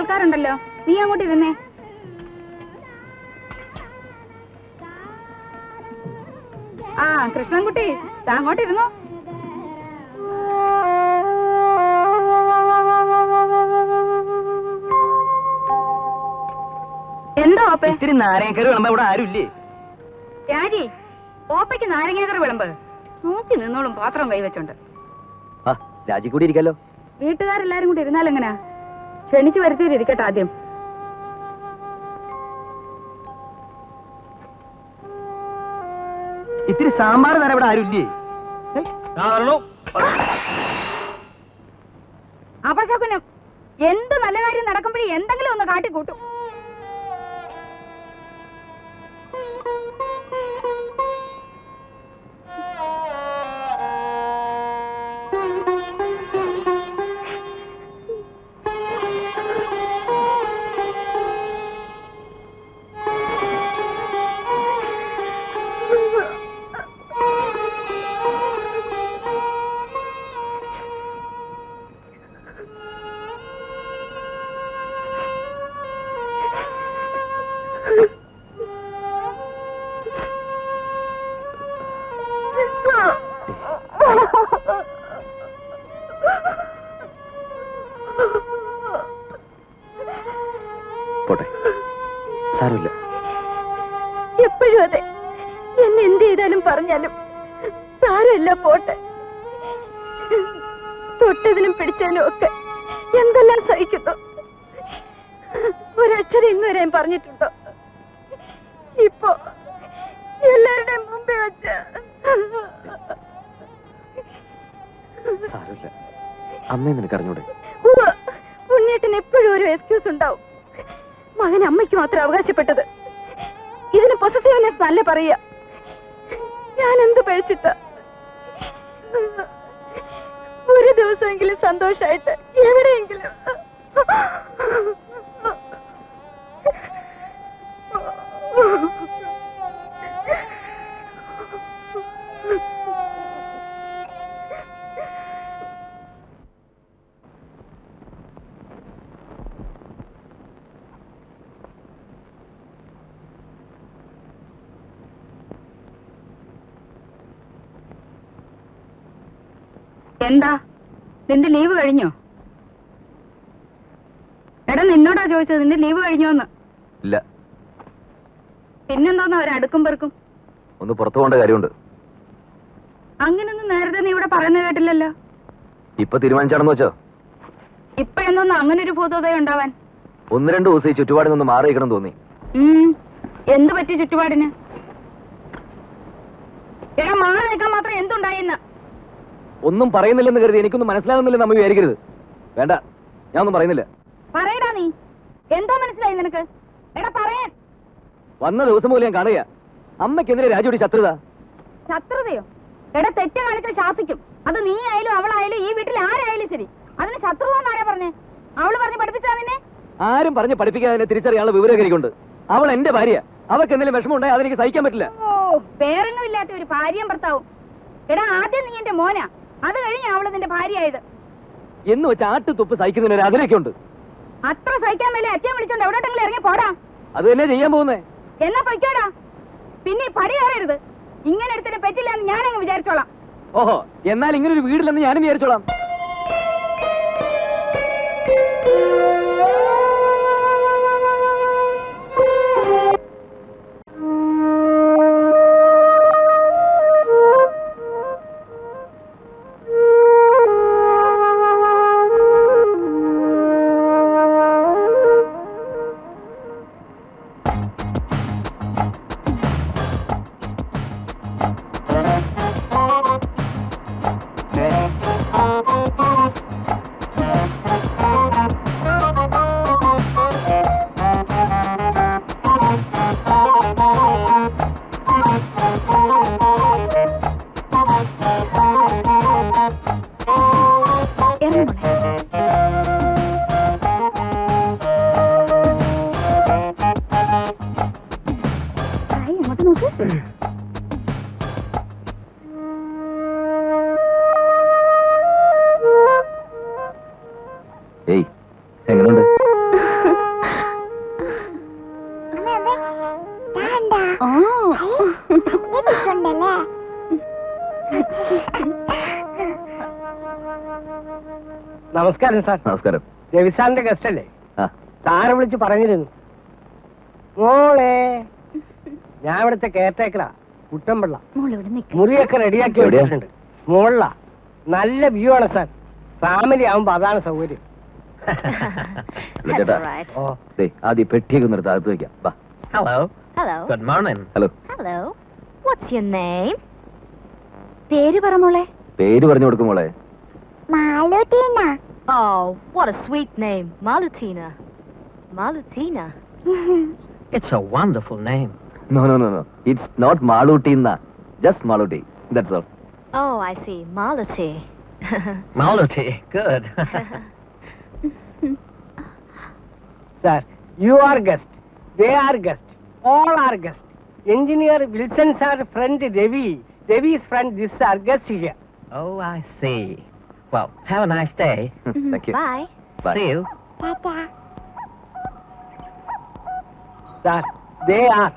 ആൾക്കാരുണ്ടല്ലോ, നീ അങ്ങോട്ടിരുന്നേ. ആ കൃഷ്ണൻകുട്ടി, അങ്ങോട്ടിരുന്നോ. എന്തോ ഓപ്പേ? ഇത്തിരി നാരങ്ങക്കറി വിളമ്പ ഇവിടെ ആരുമില്ലേ? രാജി, ഓപ്പയ്ക്ക് നാരങ്ങക്കറി വിളമ്പ്. നോക്കി നിന്നോളും പാത്രം കൈവച്ചോണ്ട്. രാജി കൂടി ഇരിക്കാലോ. വീട്ടുകാരെല്ലാരും കൂടി ഇരുന്നാലെങ്ങനാ? ക്ഷണിച്ചു വരുത്തിയിരിക്കട്ടെ ആദ്യം. ഇത്തിരി സാമ്പാർ തരാൻ ഇവിടെ ആരുമില്ലേ? അപശകുനം, എന്ത് നല്ല കാര്യം നടക്കുമ്പോഴേ എന്തെങ്കിലും ഒന്ന് കാട്ടിക്കൂട്ടും. പോട്ടെ, സാരമില്ല. എപ്പോഴും അതെ, എന്നെ എന്ത് ചെയ്താലും പറഞ്ഞാലും സാരമില്ല, പോട്ടെ. തൊട്ടതിനും പിടിച്ചതിനും ഒക്കെ എന്തെല്ലാം സഹിക്കുന്നു. ഒരക്ഷരം ഇന്നുവരെയും പറഞ്ഞിട്ടുണ്ടോ? ഇപ്പൊ എല്ലാവരുടെയും മുമ്പേ വെച്ച്. സാരമില്ല, അമ്മയെ നിനക്കറിഞ്ഞൂടെ? ഉണ്ണിയേട്ടന് എപ്പോഴും ഒരു എക്സ്ക്യൂസ് ഉണ്ടാവും. മകൻ അമ്മയ്ക്ക് മാത്രം അവകാശപ്പെട്ടത്. ഇതിന് പൊസസീവ്നെസ് നല്ല പറയുക. ഞാൻ എന്ത് പഴിച്ചിട്ട? ഒരു ദിവസമെങ്കിലും സന്തോഷായിട്ട് എവിടെയെങ്കിലും. എന്താ നിന്റെ ലീവ് കഴിഞ്ഞോ? എടാ നിന്നോടാ ചോദിച്ചത്, നിന്റെ ലീവ് കഴിഞ്ഞോന്ന്. ഇല്ല. പിന്നെന്തോന്ന് അവരടുക്കും പെറുക്കും? ഒന്ന് പുറത്തു പോകേണ്ട കാര്യമുണ്ട്. അങ്ങനൊന്നും നേരത്തെ നീ ഇവിടെ പറയുന്നത് കേട്ടില്ലല്ലോ. ഇപ്പൊ തീരുമാനിച്ചാണെന്ന് വെച്ചോ? ഇപ്പോഴെന്തോന്ന് അങ്ങനെ ഒരു ഭൂതോദയം ഉണ്ടാവാൻ? 1-2 ദിവസം ഈ ചുറ്റുപാടിൽ നിന്ന് മാറിയിക്കണം തോന്നി. എന്ത് പറ്റി ചുറ്റുപാടിന്? എടാ മാറി നിൽക്കാൻ മാത്രം എന്തുണ്ടായിന്ന്? ഒന്നും പറയുന്നില്ലെന്ന് കരുതി എനിക്കൊന്നും മനസ്സിലാകുന്നില്ലെന്ന് നമ്മ വിചാരിക്കരുത്. വേണ്ട, ഞാൻ ഒന്നും പറയുന്നില്ല. പറയടാ നീ. എന്തോ മനസ്സിലായി നിനക്ക്? എടാ പറയാൻ. വന്ന ദിവസം പോലും ഞാൻ കാണുക. അമ്മയ്ക്കെതിരെ രാജുവിടെ ശത്രുത. ശത്രുതയോ? എടാ തെറ്റ് കാണിച്ചാൽ ശാസിക്കും. അത് നീ ആയാലും അവളായാലും ഈ വീട്ടിൽ ആരായാലും ശരി. അതിന് ശത്രുത എന്നാരാ പറഞ്ഞേ? അവള് പറഞ്ഞ് പഠിപ്പിച്ചാ നിന്നെ? ആരും പറഞ്ഞ് പഠിപ്പിക്കാതെ തിരിച്ചറിയാനുള്ള വിവരമൊക്കെ എനിക്കുണ്ട്. അവൾ എന്റെ ഭാര്യ. അവൾക്ക് എന്തെങ്കിലും വിഷമം ഉണ്ടായി അതെനിക്ക് സഹിക്കാൻ പറ്റില്ല. ഓ, പേരെങ്ങുമില്ലാത്ത ഒരു ഭാര്യയും ഭർത്താവും. എടാ ആദ്യം നീ എന്റെ മോനാ, അത് കഴിഞ്ഞ അവള് നിന്റെ ഭാര്യയായത്. എന്ന് വെച്ച് ആട്ടുതുപ്പ് സഹിക്കുന്നതിന് അതിലൊക്കെ ഉണ്ട്. അത്ര സഹിക്കാൻ മേലെ അച്ഛൻ വിളിച്ചോണ്ട് എവിടോട്ടെങ്കിലും ഇറങ്ങി പോടാ. അത് തന്നെ ചെയ്യാൻ പോകുന്നേ. എന്നാ പൊയ്ക്കോടാ. പിന്നെ ഈ പടി കയറരുത്. ഇങ്ങനെ എടുത്തിട്ട് പറ്റില്ല എന്ന് ഞാനങ്ങ് വിചാരിച്ചോളാം. ഓഹോ, എന്നാൽ ഇങ്ങനെ ഒരു വീടില്ലെന്ന് ഞാനും വിചാരിച്ചോളാം. ഏയ്, എങ്ങനെയുണ്ട്? നമസ്കാരം സാർ. നമസ്കാരം. രവിസാറിന്റെ ഗസ്റ്റ് അല്ലേ? ആ, സാറ് വിളിച്ച് പറഞ്ഞിരുന്നു. മോളെ, ഞാൻ ഇവിടുത്തെ കെയർടേക്കറാ, കുട്ടമ്പിള്ള. മുറിയൊക്കെ റെഡിയാക്കി എവിടെയാ? വെച്ചിട്ടുണ്ട്. മോളിലാ. നല്ല വ്യൂ ആണ് സാർ. ഫാമിലി ആവുമ്പോ അതാണ് സൗകര്യം. ഇല്ല ചേട്ടാ. ഓ, ദേ, ആദ്യം പെട്ടിയൊക്കെ ഒന്ന് എടുത്ത് അകത്ത് വെക്കാം. വാ. Hello. Hello. Good morning. Hello. Hello. What's your name? പേര് പറ മോളെ. പേര് പറഞ്ഞു കൊടുക്കും മോളെ. മാലുട്ടീന. Oh, what a sweet name. Malutina. Malutina. It's a wonderful name. No, no, no, no. It's not Malutina. Just Maluti. That's all. Oh, I see. Maluti. Maluti. Good. Sir, you are guest. They are guest. All are guest. Engineer Wilson's our friend Devi. Devi's friend, this are guest here. Oh, I see. Well, have a nice day. Thank you. Bye. Bye. See you. Tata. Sir, they are.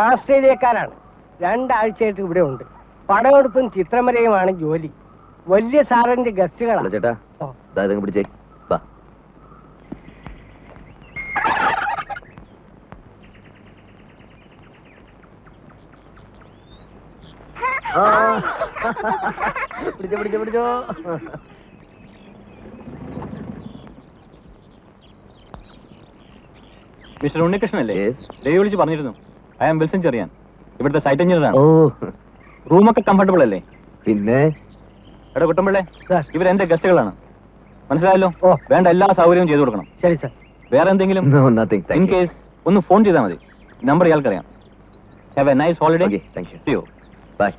ആസ്ട്രേലിയക്കാരാണ്. 2 ആഴ്ചയായിട്ട് ഇവിടെ ഉണ്ട്. പടമെടുപ്പും ചിത്രമരയുമാണ് ജോലി. വലിയ സാറിന്റെ hello ഗസ്റ്റുകളാണ്. ചേട്ടാ. ഓ. അതായത് പിടിച്ചേ. വാ. പിടിച്ചോ പിടിച്ചോ പിടിച്ചോ. മിസ്റ്റർ ഉണ്ണികൃഷ്ണൻ അല്ലേ? Yes. ദേവി വിളിച്ച് പറഞ്ഞിരുന്നു. ഐ ആം വിൽസൺ ചെറിയാൻ, ഇവിടുത്തെ സൈറ്റ് എഞ്ചിനീയറാണ്. ഓ, റൂമൊക്കെ കംഫർട്ടബിൾ അല്ലേ? പിന്നെ എടാ കുട്ടമ്പിള്ളേ, സാർ. ഇവരെന്റെ ഗസ്റ്റുകളാണ്, മനസ്സിലായല്ലോ? ഓ. വേണ്ട എല്ലാ സൗകര്യവും ചെയ്തു കൊടുക്കണം. ശരി സാർ. വേറെ എന്തെങ്കിലും No, nothing. In Thank you. Case ഒന്ന് ഫോൺ ചെയ്താൽ മതി. Number ഇയാൾക്കറിയാം. Have a nice holiday. Okay, thank you. See you. Bye.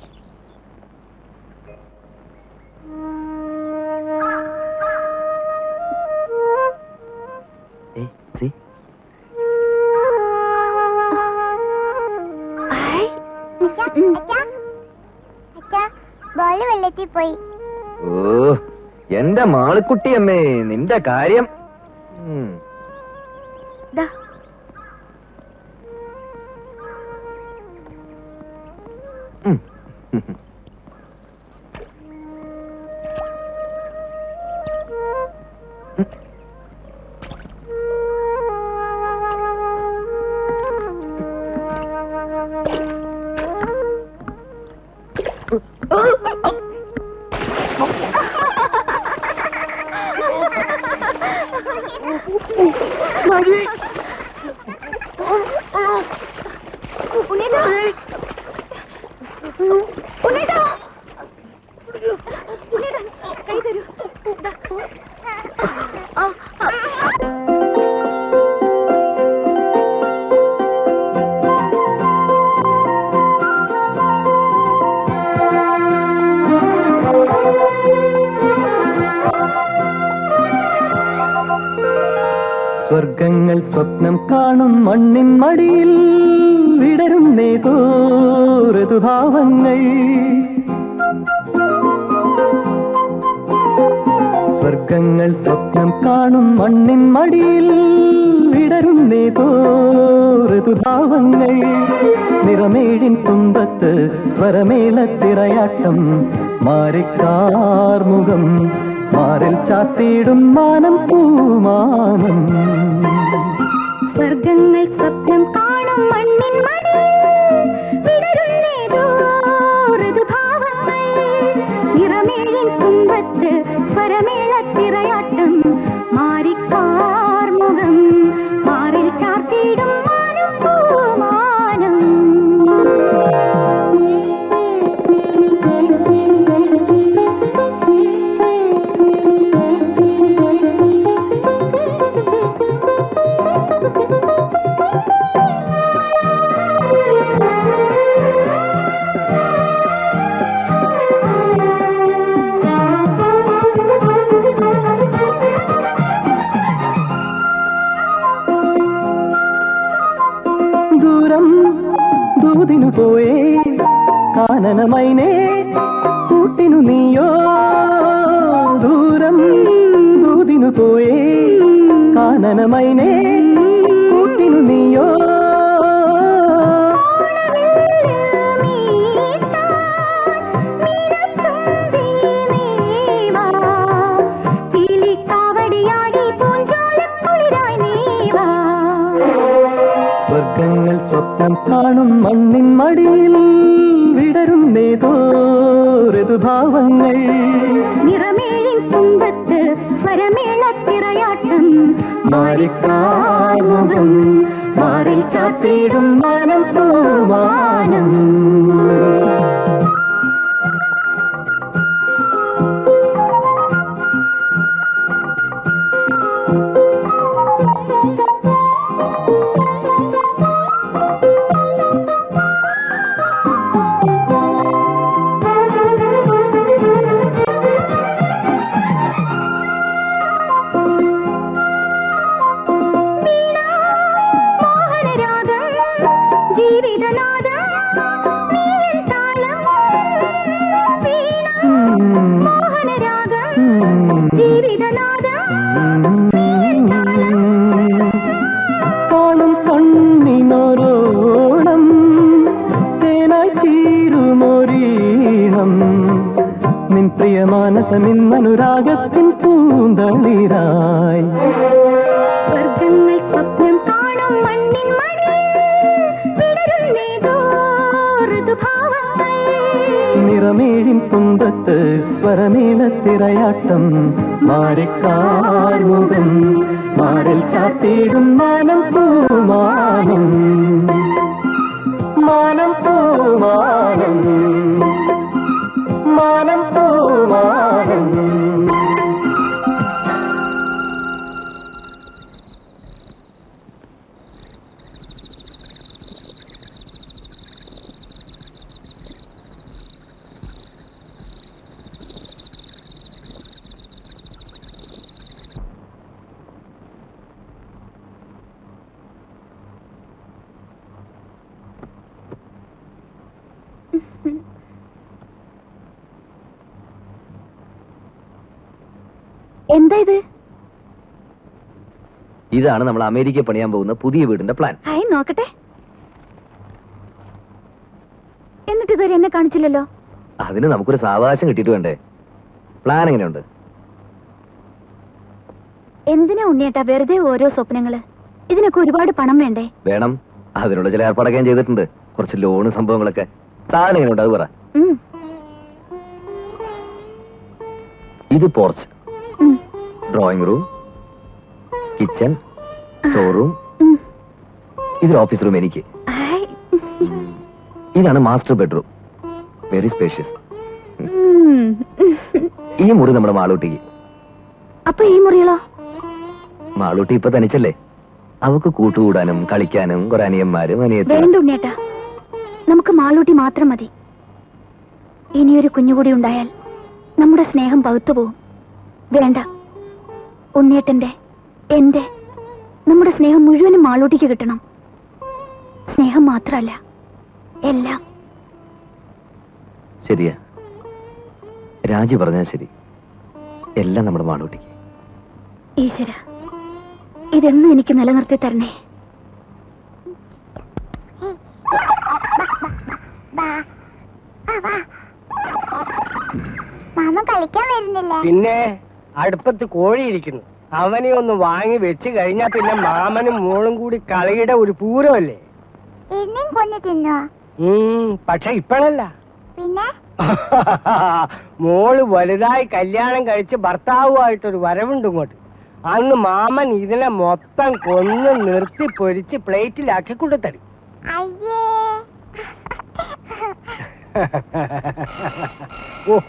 Hey, see? Ball വെള്ളത്തിൽ പോയി. ഓ എന്റെ മാളിക്കുട്ടിയമ്മേ, നിന്റെ കാര്യം. സ്വർഗങ്ങൾ സ്വപ്നം കാണും മണ്ണിൻ മടിയിൽ വിടരുന്നേതോ ഋതുഭാവങ്ങൾ. സ്വർഗങ്ങൾ സ്വപ്നം കാണും മണ്ണിൻ മടിയിൽ വിടരുന്നേതോ ഋതുഭാവങ്ങൾ. നിറമേഴിൻ തുമ്പത്ത് സ്വരമേളത്തിറയാട്ടം മാറിക്കാർമുഖം മാറിൽ ചാത്തിയിടും മാനം പൂമാനം. സ്വർഗങ്ങൾ സ്വപ്നം കാണും മണ്ണിൻ മടിയിൽ വിടരുന്നേതോ ഋതുഭാവങ്ങൾ. നിറമേഴിൻ തുമ്പത്ത് സ്വരമേളത്തിറയാട്ടം മാറിക്കാർമുഖം മാറിൽ ചാത്തിയിടും മാനം പൂമാനം. ദൂതിനു പോയേ കാനനമൈനേ കൂട്ടിനു നീയോ. ദൂരം ദൂതിനു പോയേ കാനനമൈനേ കൂട്ടിനു നീയോ. സ്വർഗങ്ങൾ സ്വപ്നം കാണും മണ്ണിൻ മടിയിൽ വിടരുന്നേതോ ഋതുഭാവങ്ങൾ. നിറമേഴിൻ തുമ്പത്ത് സ്വരമേളത്തിറയാട്ടം മാറിക്കാർമുഖം മാറിൽ ചാത്തിയിടും മാനം പൂമാനം. കാണും കണ്ണിനോരോണം തേനായി തീരുമൊരീണം നിൻ പ്രിയ മാനസമിന്നനുരാഗത്തിൻ പൂന്തളിരായി. സ്വർഗങ്ങൾ സ്വപ്നം കാണും മണ്ണിൻ മടിയിൽ ഋതുഭാവങ്ങൾ. നിറമേഴിൻ തുമ്പത്ത് സ്വരമേളത്തിറയാട്ടം മാറിക്കാർമുഖം മാറിൽ ചാത്തിയിടും മാനം പൂമാനം. മാനം പൂമാനം മാനം പൂമാനം. എന്താ ഇത്? ഇതാണ് നമ്മൾ അമേരിക്ക പണിയാൻ പോകുന്ന പുതിയ വീടിന്റെ പ്ലാൻ. ഹായ്, നോക്കട്ടെ. എന്നിട്ട് ഇതുവരെ എന്നെ കാണിച്ചില്ലല്ലോ. അതിന് നമുക്കൊരു സാവകാശം കിട്ടിയിട്ട് വേണ്ടേ? പ്ലാൻ എങ്ങനെയുണ്ട്? എന്തിനാ ഉണ്ണിയേട്ടാ വെറുതെ ഓരോ സ്വപ്നങ്ങള്? ഇതിനൊക്കെ ഒരുപാട് പണം വേണ്ടേ? വേണം. അതിനുള്ള ചില ഏർപ്പാടൊക്കെ ഞാൻ ചെയ്തിട്ടുണ്ട്. കുറച്ച് ലോണ് സംഭവങ്ങളൊക്കെ. സാധനം എങ്ങനെയുണ്ട് അത് പറ. ഇത് porch, drawing room, kitchen, showroom, ഇതൊരു ഓഫീസ് റൂം എനിക്ക്. ഇതാണ് മാസ്റ്റർ ബെഡ്റൂം, വെരി സ്പേഷ്യസ്. ഈ മുറി നമ്മുടെ മാളൂട്ടിക്ക്. അപ്പൊ ഈ മുറികളോ? മാളൂട്ടി ഇപ്പൊ തനിച്ചല്ലേ, അവക്ക് കൂട്ടുകൂടാനും കളിക്കാനും കുറെ അനിയന്മാരും വേണ്ട ഉണ്ണിയേട്ടാ, നമുക്ക് മാളൂട്ടി മാത്രം മതി. ഇനിയൊരു കുഞ്ഞുകൂടി ഉണ്ടായാൽ നമ്മുടെ സ്നേഹം പകുത്തുപോകും. വേണ്ട, ഉണ്ണിയേട്ടന്റെ, എന്റെ, നമ്മുടെ സ്നേഹം മുഴുവനും മാളൂട്ടിക്ക് കിട്ടണം. സ്നേഹം മാത്രമല്ല, എല്ലാം. ശരിയാ, രാജി പറഞ്ഞാൽ ശരി. എല്ലാം നമ്മുടെ മാളൂട്ടിക്ക്. ഈശ്വര, ഇതെന്നും എനിക്ക് നിലനിർത്തി തരണേ. മാമ കളിക്കാൻ വരുന്നില്ല? പിന്നെ അടുപ്പത്ത് കോഴിയിരിക്കുന്നു. അവനെ ഒന്ന് വാങ്ങി വെച്ച് കഴിഞ്ഞാ പിന്നെ മാമനും മോളും കൂടി കളിയുടെ ഒരു പൂരമല്ലേ. എന്നെയും കൊഞ്ഞു തിന്നോ? പക്ഷെ ഇപ്പഴല്ല. പിന്നെ മോള് വലുതായി കല്യാണം കഴിച്ച് ഭർത്താവുമായിട്ടൊരു വരവുണ്ട് ഇങ്ങോട്ട്. അന്ന് മാമൻ ഇതിനെ മൊത്തം കൊന്ന് നിർത്തി പൊരിച്ച് പ്ലേറ്റിലാക്കി കൊണ്ടുതരും. അയ്യേ. ഓ.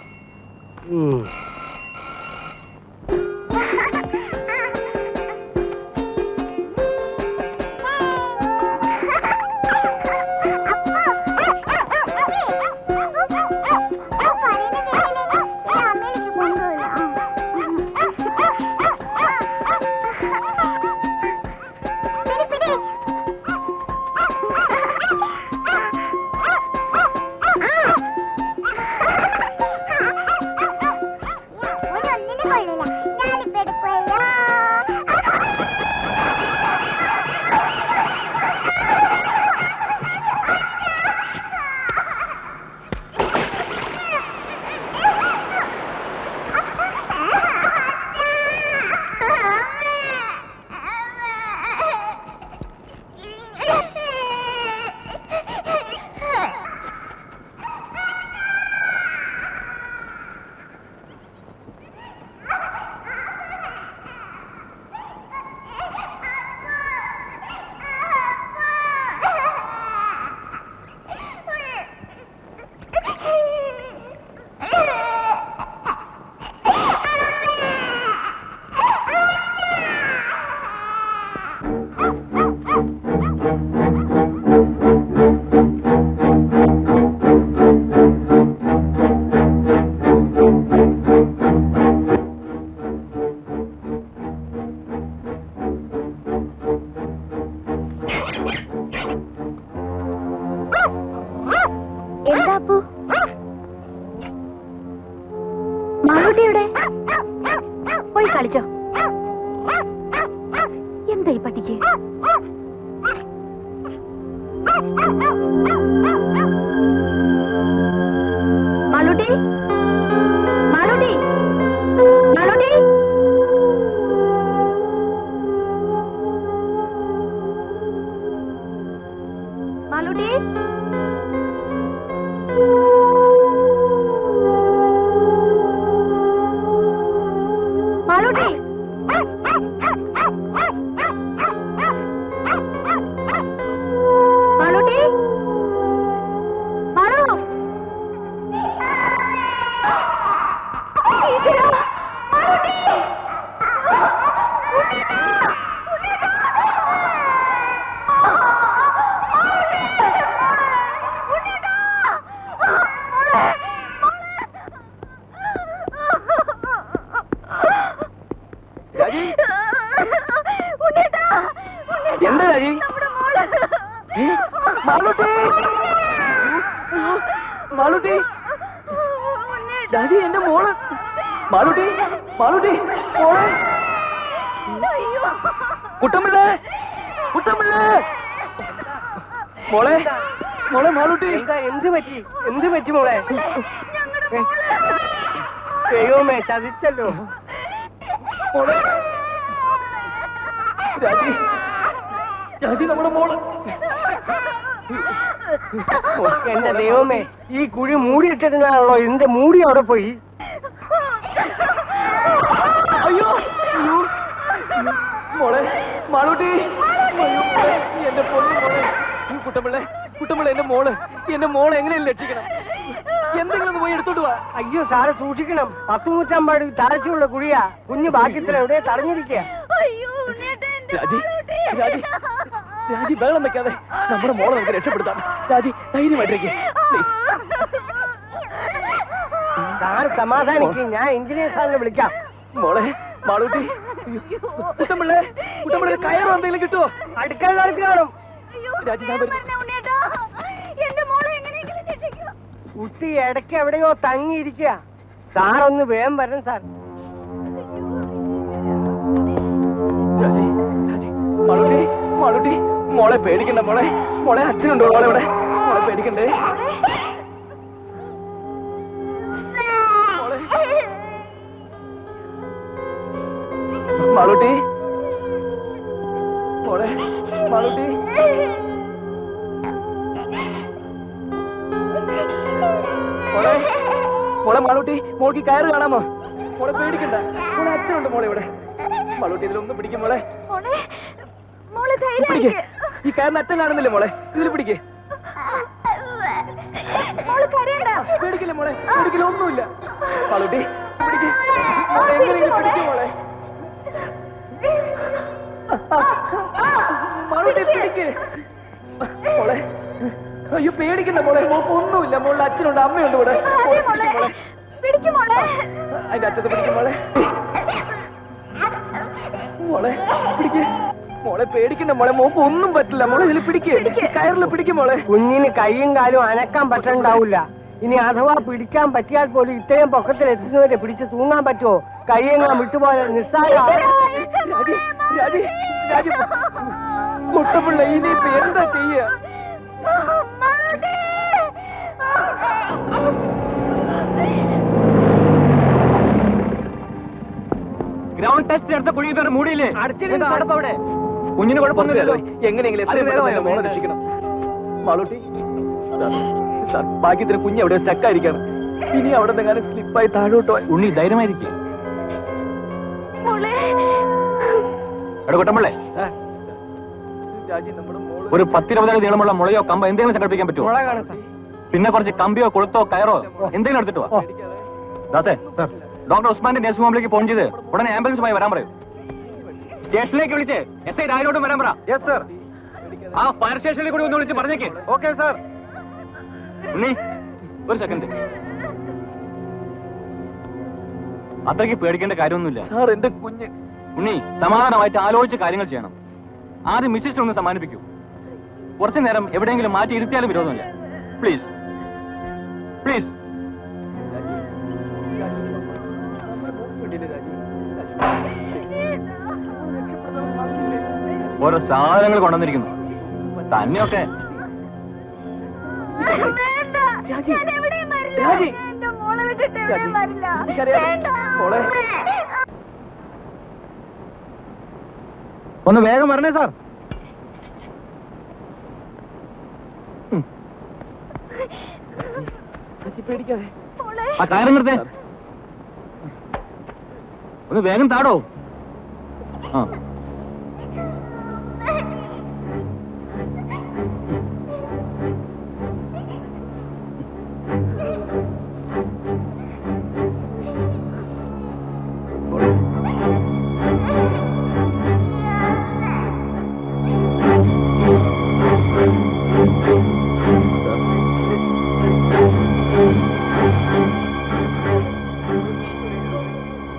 പോയി കളിച്ചോ. എന്താ ഈ പട്ടിക്ക്? മാളൂട്ടി, മാളൂട്ടി, മാളൂട്ടി. മാളൂട്ടി, മാളൂട്ടി. മാളൂട്ടി, മാളൂ. ഈശ്വരാ, മാളൂട്ടി. എന്താ രാജി? മാളൂട്ടി, മാളൂട്ടി, രാജി എന്റെ മോള്. മാളൂട്ടി, മാളൂട്ടി കുട്ടമ്പിള്ളേ കുട്ടമ്പിള്ളേ മോളെ മോളെ മാളൂട്ടി എന്ത് പറ്റി മോളെ ദൈവമേ ചതിച്ചല്ലോ മോളെ രാജി രാജി നമ്മുടെ മോള് എന്റെ ദൈവമേ ഈ കുഴി മൂടിയിട്ടിരുന്നാണല്ലോ ഇതിന്റെ മൂടി അവിടെ പോയി അയ്യോ അയ്യോ മോളെ മാളൂട്ടി എന്റെ പൊന്നു മോളെ കുട്ടമ്പിള്ളേ കുട്ടമ്പിള്ള എന്റെ മോളെ എങ്ങനെയും രക്ഷിക്കണം എന്തെങ്കിലും ഒന്ന് പോയി എടുത്തോട്ട് വാ അയ്യോ സാറ് സൂക്ഷിക്കണം 10 നൂറ്റാമ്പാട് താഴ്ചയുള്ള കുഴിയാ കുഞ്ഞു ബാക്കിത്തിൽ എവിടെ തടഞ്ഞിരിക്കുക രാജി രാജി രാജി വെള്ളം വെക്കാതെ നമ്മുടെ മോളെ നമുക്ക് രക്ഷപ്പെടുത്താം രാജി ധൈര്യമായിട്ടിരിക്കും സാറ് സമാധാനിക്കും ഞാൻ എഞ്ചിനീയർ സാറിനെ വിളിക്കാം മോളെ മാളൂട്ടി കുട്ടമ്പിള്ളേ കുട്ടമ്പിള്ള കയറോ എന്തെങ്കിലും കിട്ടുമോ അടുക്കള കാണും രാജി കുട്ടി ഇടയ്ക്ക് എവിടെയോ തങ്ങിയിരിക്കുക സാറൊന്ന് വേഗം വരണം സാർ രാജി രാജി മാളൂട്ടി മാളൂട്ടി മോളെ പേടിക്കണ്ട മോളെ മോളെ അച്ഛനുണ്ടോ മോളെ ഇവിടെ മോളെ പേടിക്കണ്ടേ മാളൂട്ടി മോളെ മാളൂട്ടി മോളെ മോളെ മാളൂട്ടി മോൾക്ക് കയറ് കാണാമോ മോളെ പേടിക്കണ്ട മോളെ അച്ഛനുണ്ട് മോളെ ഇവിടെ മാളൂട്ടി ഇതിലൊന്നും പിടിക്കും മോളെ പിടിക്ക് ഈ കയറിന് അച്ഛൻ കാണുന്നില്ലേ മോളെ ഇതിൽ പിടിക്ക് പേടിക്കില്ല മോളെ പേടിക്കില്ല ഒന്നുമില്ല മാളൂട്ടി പിടിക്ക് മോളെ എങ്ങനെയെങ്കിലും പിടിക്കും മോളെ മാളൂട്ടി പിടിക്ക് മോളെ അയ്യോ പേടിക്കണ്ട മോളെ മോക്ക് ഒന്നുമില്ല മോളുടെ അച്ഛനുണ്ട് അമ്മയുണ്ട് ഇവിടെ അതിന്റെ അച്ഛത്തെ പിടിക്കും മോളെ മോളെ പിടിക്ക് മോളെ പേടിക്കണ്ട മോളെ മോക്ക് ഒന്നും പറ്റില്ല മോളെ ഇതിൽ പിടിക്ക് കയറിൽ പിടിക്കും മോളെ കുഞ്ഞിന് കൈയും കാലും അനക്കാൻ പറ്റണ്ടാവില്ല ഇനി അഥവാ പിടിക്കാൻ പറ്റിയാൽ പോലും ഇത്രയും പൊക്കത്തിൽ എത്തുന്നവരെ പിടിച്ച് തൂങ്ങാൻ പറ്റുമോ കൈയെങ്ങാൻ വിട്ടുപോലെ നിസ്സാര രാജി രാജി കുട്ടപ്പിള്ള ഇനിയിപ്പോ എന്താ ചെയ്യ ഗ്രൗണ്ട് ടെസ്റ്റ് എടുത്ത കുഴി കയറി മൂടിയില്ലേ അവിടെ കുഞ്ഞിന് കുഴപ്പമൊന്നുമില്ലല്ലോ എങ്ങനെയെങ്കിലും മോളെ രക്ഷിക്കണം മാളൂട്ടി സാർ ഭാഗ്യത്തിന് കുഞ്ഞ് എവിടെ സ്റ്റക്കായിരിക്കാണ് ഇനി അവിടെ നിന്നെങ്ങാനും സ്ലിപ്പായി താഴോട്ടോ ഉണ്ണി ധൈര്യമായിരിക്കും കുട്ടമ്പിള്ളേ രാജി നമ്മുടെ മോള് ഒരു 10-20 അടി നീളമുള്ള മുളയോ കമ്പോ എന്തെങ്കിലും സംഘടിപ്പിക്കാൻ പറ്റുമോ പിന്നെ കുറച്ച് കമ്പിയോ കൊളുത്തോ കയറോ എന്തെങ്കിലും എടുത്തിട്ട് വാ ദാസേ ഡോക്ടർ ഉസ്മാന്റെ നഴ്സിംഗ് ഹോമിലേക്ക് ഫോൺ ചെയ്ത് ഉടനെ ആംബുലൻസുമായി വരാൻ പറയൂ സ്റ്റേഷനിലേക്ക് വിളിച്ച് SI രാജിലോട്ടും വരാൻ പറ ആ ഫയർ സ്റ്റേഷനിൽ കൂടി ഒന്ന് വിളിച്ച് പറഞ്ഞേക്ക് ഓക്കെ സാർ ഉണ്ണി ഒരു സെക്കൻഡ് അത്രയ്ക്ക് പേടിക്കേണ്ട കാര്യമൊന്നുമില്ല സാർ എന്റെ കുഞ്ഞ് ഉണ്ണി സമാധാനമായിട്ട് ആലോചിച്ച് കാര്യങ്ങൾ ചെയ്യണം ആദ്യം മിസ്സിനെ ഒന്ന് സമ്മാനിപ്പിക്കൂ കുറച്ചു നേരം എവിടെയെങ്കിലും മാറ്റി ഇരുത്തിയാലും വിരോധമില്ല പ്ലീസ് പ്ലീസ് ഓരോ സാധനങ്ങൾ കൊണ്ടുവന്നിരിക്കുന്നു തന്നെയൊക്കെ ഒന്ന് വേഗം വരണേ സാർ പേടിക്കാതെ ആ കാര്യം നിർത്തേ ഒന്ന് വേഗം താടോ ആ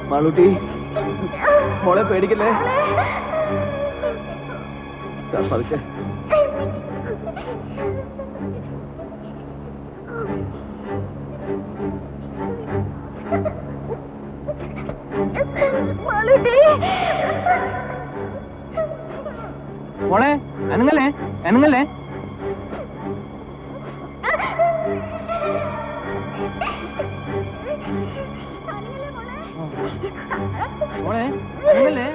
മാളൂട്ടി മോളെ പേടിക്കല്ലേ പതുക്കെ മോളെ അനങ്ങല്ലേ അനങ്ങല്ലേ മോളെ അനങ്ങല്ലേ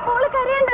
മോള് കരയണ്ട.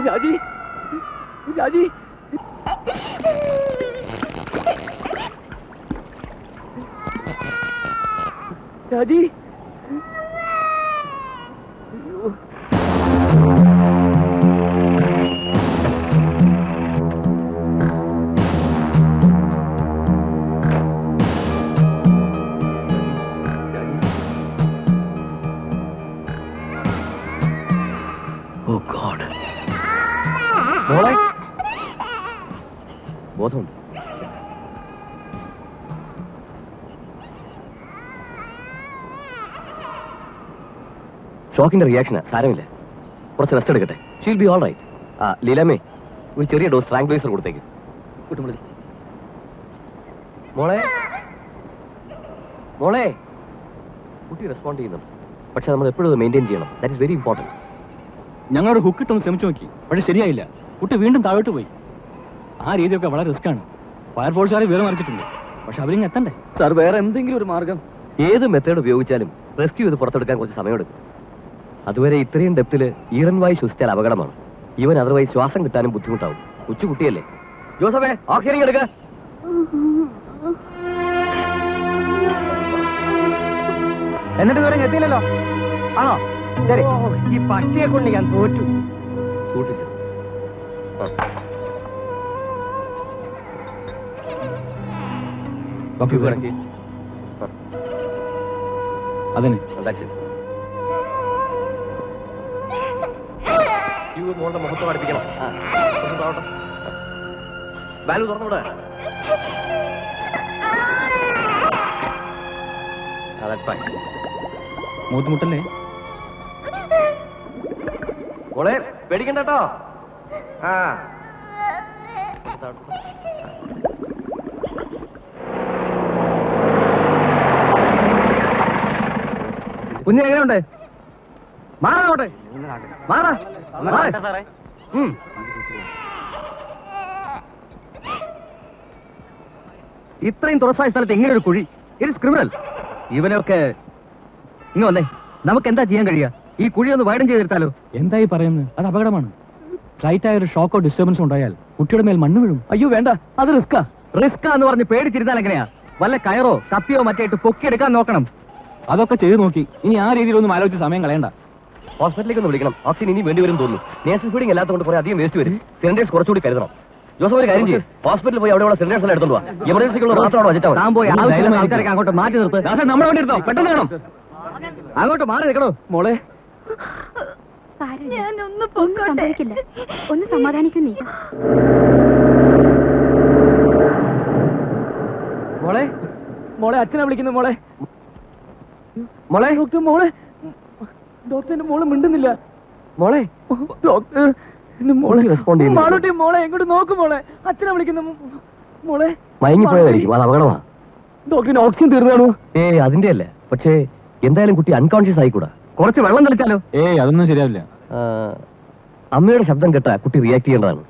രാജി രാജി രാജി ഓ ഗോഡ്. മോളെ ബോധമുണ്ട്. ഷോക്കിന്റെ റിയാക്ഷനാ, സാരമില്ല. കുറച്ച് റെസ്റ്റ് എടുക്കട്ടെ. She'll be all right. ലീലാമേ, ഒരു ചെറിയ ഡോസ് ട്രാങ്ക്വൈസർ കൊടുത്തേക്ക്. മോളെ മോളെ കുട്ടി റെസ്പോണ്ട് ചെയ്യുന്നുണ്ട്. പക്ഷെ നമ്മൾ എപ്പോഴും മെയിൻറ്റെയിൻ ചെയ്യണം. That is very important. ഞങ്ങളൊരു ഹുക്കിട്ടൊന്ന് ശ്രമിച്ചു നോക്കി, പക്ഷെ ശരിയായില്ല. കുട്ടി വീണ്ടും താഴോട്ട് പോയി. ആ രീതിയൊക്കെ വളരെ റിസ്ക്കാണ്. ഫയർഫോഴ്സുകാരെ വിവരം അറിയിച്ചിട്ടുണ്ട്, പക്ഷെ അവരിങ്ങ് എത്തണ്ടേ. സാർ, വേറെ എന്തെങ്കിലും ഒരു മാർഗം? ഏത് മെത്തേഡ് ഉപയോഗിച്ചാലും റെസ്ക്യൂ ചെയ്ത് പുറത്തെടുക്കാൻ കുറച്ച് സമയമെടുക്കും. അതുവരെ ഇത്രയും ഡെപ്തിൽ ഈറൻ വായു ശ്വസിച്ചാൽ അപകടമാണ്. ഈവൻ അതർവൈസ് ശ്വാസം കിട്ടാനും ബുദ്ധിമുട്ടാവും. കൊച്ചുകുട്ടിയല്ലേ. ജോസഫേ, ഓക്സിജൻ എടുക്ക. എന്നിട്ട് ഇതുവരെ എത്തിയില്ലല്ലോ. ആണോ? ശരി, ഈ പട്ടിയെ കൊണ്ട് ഞാൻ തോറ്റു. സൂക്ഷിച്ചു. അതിന് മോളുടെ മുഖത്ത് പഠിപ്പിക്കണം. വാൽവ് തുറന്നുവിടെ. മൂത്തുമുട്ടല്ലേ മോളെ, പേടിക്കണ്ട കേട്ടോ. കുഞ്ഞ് എങ്ങനെയുണ്ട്? മാറാട്ടെ, മാറാ. ഇത്രയും തുറസായ സ്ഥലത്ത് എങ്ങനെ ഒരു കുഴി? It's criminal. ഇവനൊക്കെ ഇങ്ങ് വന്നേ. നമുക്ക് എന്താ ചെയ്യാൻ കഴിയുക? ഈ കുഴി ഒന്ന് വൈഡൻ ചെയ്തെടുത്താലോ? എന്തായി പറയുന്നത്? അത് അപകടമാണ്. സ്ലൈറ്റായ ഒരു ഷോക്കോ ഡിസ്റ്റർബൻസ് ഉണ്ടായാൽ കുട്ടിയുടെ മേൽ മണ്ണ് വീഴും. അയ്യോ വേണ്ട, അത് റിസ്കാ. റിസ്കാ എന്ന് പറഞ്ഞ് പേടിച്ചിരുന്നാൽ എങ്ങനെയാ? വല്ല കയറോ കപ്പിയോ മറ്റേട്ട് പൊക്കിയെടുക്കാൻ നോക്കണം. അതൊക്കെ ചെയ്തു നോക്കി. ഇനി ആ രീതിയിലൊന്നും ആലോചിച്ച് സമയം കളയണ്ട. ഹോസ്പിറ്റലിലേക്ക് ഒന്ന് വിളിക്കണം. ഓക്സിജൻ ഇനി വേണ്ടി വരും തോന്നുന്നു. നേഴ്സസ് ഫീഡിംഗ് അല്ലാത്തതുകൊണ്ട് കുറെ അധികം വേസ്റ്റ് വരും. സിലിണ്ടേഴ്സ് കുറച്ചുകൂടി കരുതണം. ജോസഫ്, ഒരു കാര്യം ചെയ്യും, ഹോസ്പിറ്റലിൽ പോയി അവിടെയുള്ള സിലിണ്ടേഴ്സ് എല്ലാം എടുത്തോണ്ട് പോവാ. എമർജൻസിക്കുള്ള മാത്രമാണ് വെച്ചിട്ടാവും. താൻ പോയി ആവശ്യമില്ല ആൾക്കാരൊക്കെ അങ്ങോട്ട് മാറ്റി നിർത്ത്. നമ്മുടെ വേണ്ടി എടുത്തോ, പെട്ടെന്ന് വേണം. അങ്ങോട്ട് മാറി നിൽക്കണോ മോളെ? സംഭവിക്കില്ല. ഒന്ന് സമാധാനിക്കും നീ. മോളെ, മോളെ അച്ഛനെ വിളിക്കുന്നു. മോളെ, മോളെ ഡോക്ടർ, മോളെ ഡോക്ടറിന്റെ മോള് മിണ്ടുന്നില്ല. മോളെ, ഡോക്ടർ മോളെ റെസ്പോണ്ട് ചെയ്യുന്നു. മാളൂട്ടി, മോളെ എങ്ങോട്ട് നോക്കും. മോളെ, അച്ഛനെ വിളിക്കുന്നു. മോളെ മയങ്ങിപ്പോയതായിരിക്കും, അത് അപകടമാണ്. ഡോക്ടറിന് ഓക്സിജൻ തീർന്നാണോ? അതിന്റെ അല്ല, പക്ഷേ എന്തായാലും കുട്ടി അൺകോൺഷ്യസ് ആയിക്കൂടാ. കുറച്ച് വെള്ളം തളിച്ചാലോ? അതൊന്നും ശരിയാവില്ല. അമ്മയുടെ ശബ്ദം കേട്ടാ കുട്ടി റിയാക്ട് ചെയ്യേണ്ടതാണ്.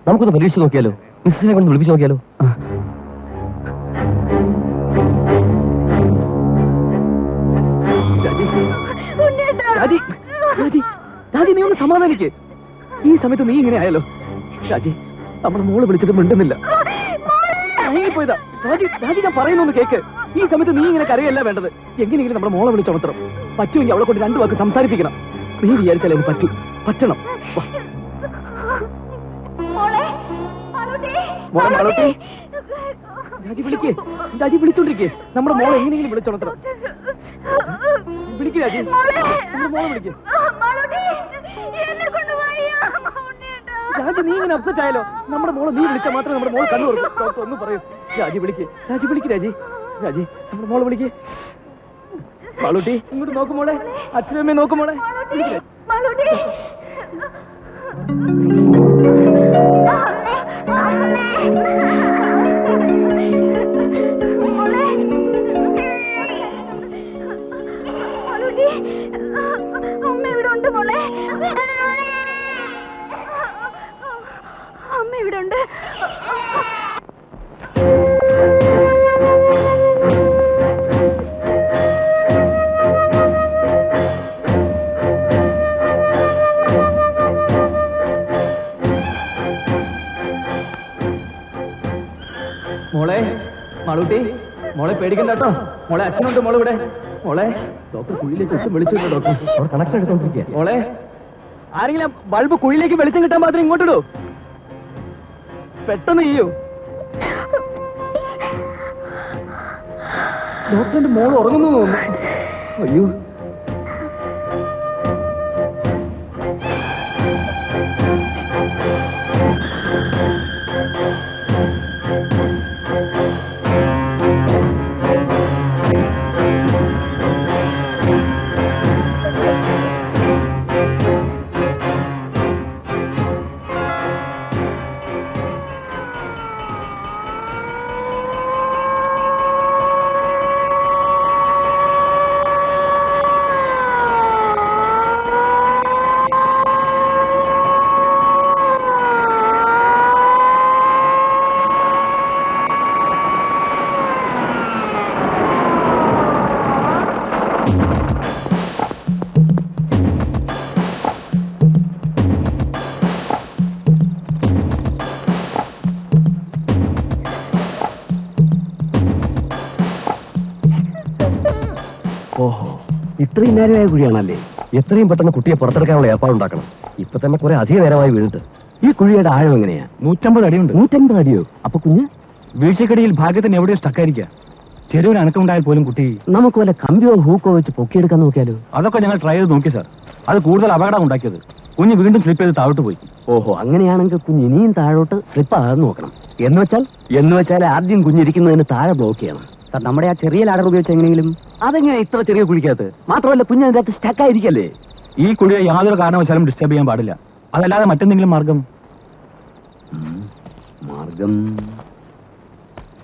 നമുക്കൊന്ന് പരീക്ഷിച്ച് നോക്കിയാലോ? മിസ്സിനെ കൊണ്ട് വിളിപ്പിച്ച് നോക്കിയാലോ? രാജി, രാജി, രാജി, നീ ഒന്ന് സമാധാനിക്ക്. ഈ സമയത്ത് നീ ഇങ്ങനെ ആയാലോ? രാജി, നമ്മുടെ മോള് വിളിച്ചിട്ട് മിണ്ടുന്നില്ല. പോയതാ രാജി. രാജി, ഞാൻ പറയുന്നൊന്ന് കേക്ക്. ഈ സമയത്ത് നീ ഇങ്ങനെ കരയല്ല വേണ്ടത്. എങ്ങനെയെങ്കിലും നമ്മുടെ മോളെ വിളിച്ചുണർത്തണം. പറ്റുമെങ്കിൽ അവളെ കൊണ്ട് 2 വാക്ക് സംസാരിപ്പിക്കണം. നീ വിചാരിച്ചാലേ പറ്റൂ. പറ്റണം. മോളെ മാളൂട്ടി, രാജി വിളിക്കേ. രാജി വിളിച്ചോണ്ടിരിക്കേ. നമ്മുടെ മോളെ എങ്ങനെയെങ്കിലും വിളിച്ചുണർത്തണം. വിളിക്ക് രാജി. നമ്മുടെ മോളെ വിളിക്ക്. രാജി, നീ ഇങ്ങനെ അപ്സെറ്റ് ആയാലോ? നമ്മുടെ മോളെ നീ വിളിച്ചാൽ മാത്രമേ നമ്മുടെ മോളെ കണ്ണു തുറക്കൂ. ഡോക്ടർ ഒന്നും പറയൂ. രാജി വിളിക്ക്. രാജി വിളിക്ക്. രാജി, രാജി, നമ്മുടെ മോളെ വിളിക്ക്. മാളൂട്ടി, ഇങ്ങോട്ട് നോക്കുമോളെ. അച്ഛനും അമ്മയും നോക്കുമോളെ. അമ്മ ഇവിടെ ഉണ്ട് മോളെ. അമ്മ ഇവിടെ ഉണ്ട്. മോളെ, മാളൂട്ടി, മോളെ പേടിക്കണ്ട കേട്ടോ. മോളെ, അച്ഛനുണ്ട് മോളെ ഇവിടെ. മോളെ, ഡോക്ടർ കുഴിയിലേക്ക് ഒട്ടും വിളിച്ചു ഡോക്ടർ. അവർ കണക്ഷൻ എടുത്തോണ്ടിരിക്കുക. മോളെ, ആരെങ്കിലും ബൾബ് കുഴിയിലേക്ക് വെളിച്ചം കിട്ടാൻ മാത്രം ഇങ്ങോട്ടിടൂ. പെട്ടെന്ന് ചെയ്യൂ. ഡോക്ടറിന്റെ മോൾ ഉറങ്ങുന്നു തോന്നുന്നു. അയ്യോ, ഓഹോ, ഇത്രയും നേരമായ കുഴിയാണല്ലേ? എത്രയും പെട്ടെന്ന് കുട്ടിയെ പുറത്തെടുക്കാനുള്ള ഏർപ്പാടുണ്ടാക്കണം. ഇപ്പൊ തന്നെ കുറെ അധിക നേരമായി വീണിട്ട്. ഈ കുഴിയുടെ ആഴം എങ്ങനെയാ? 150 അടിയുണ്ട്. 150 അടിയോ? അപ്പൊ കുഞ്ഞ് വീഴ്ചക്കടിയിൽ ഭാഗ്യത്തിന് എവിടെയോ സ്റ്റക്കായിരിക്കുക. ചെറിയൊരു അനക്കമുണ്ടായാൽ പോലും കുട്ടി. നമുക്ക് വല്ല കമ്പിയോ ഹൂക്കോ വെച്ച് പൊക്കിയെടുക്കാൻ നോക്കിയാലോ? അതൊക്കെ ഞങ്ങൾ ട്രൈ ചെയ്ത് നോക്കി സാർ. അത് കൂടുതൽ അപകടം ഉണ്ടാക്കിയത്. കുഞ്ഞ് വീണ്ടും സ്ലിപ്പ് ചെയ്ത് താഴോട്ട് പോയി. ഓഹോ, അങ്ങനെയാണെങ്കിൽ കുഞ്ഞ് ഇനിയും താഴോട്ട് സ്ലിപ്പ് ആകാതെ നോക്കണം. എന്ന് വെച്ചാൽ ആദ്യം കുഞ്ഞിരിക്കുന്നതിന് താഴെ ബ്ലോക്ക് ചെയ്യണം. സാർ, നമ്മുടെ ആ ചെറിയ ലാഡർ ഉപയോഗിച്ച് എങ്ങനെയെങ്കിലും. അതെങ്ങനെ ഇത്ര ചെറിയ കുഴിക്കകത്ത്? മാത്രമല്ല കുഞ്ഞ് അതിനകത്ത് സ്റ്റക്കായിരിക്കല്ലേ? ഈ കുഴിയെ യാതൊരു കാരണവശാലും ഡിസ്റ്റർബ് ചെയ്യാൻ പാടില്ല. അതല്ലാതെ മറ്റെന്തെങ്കിലും മാർഗം?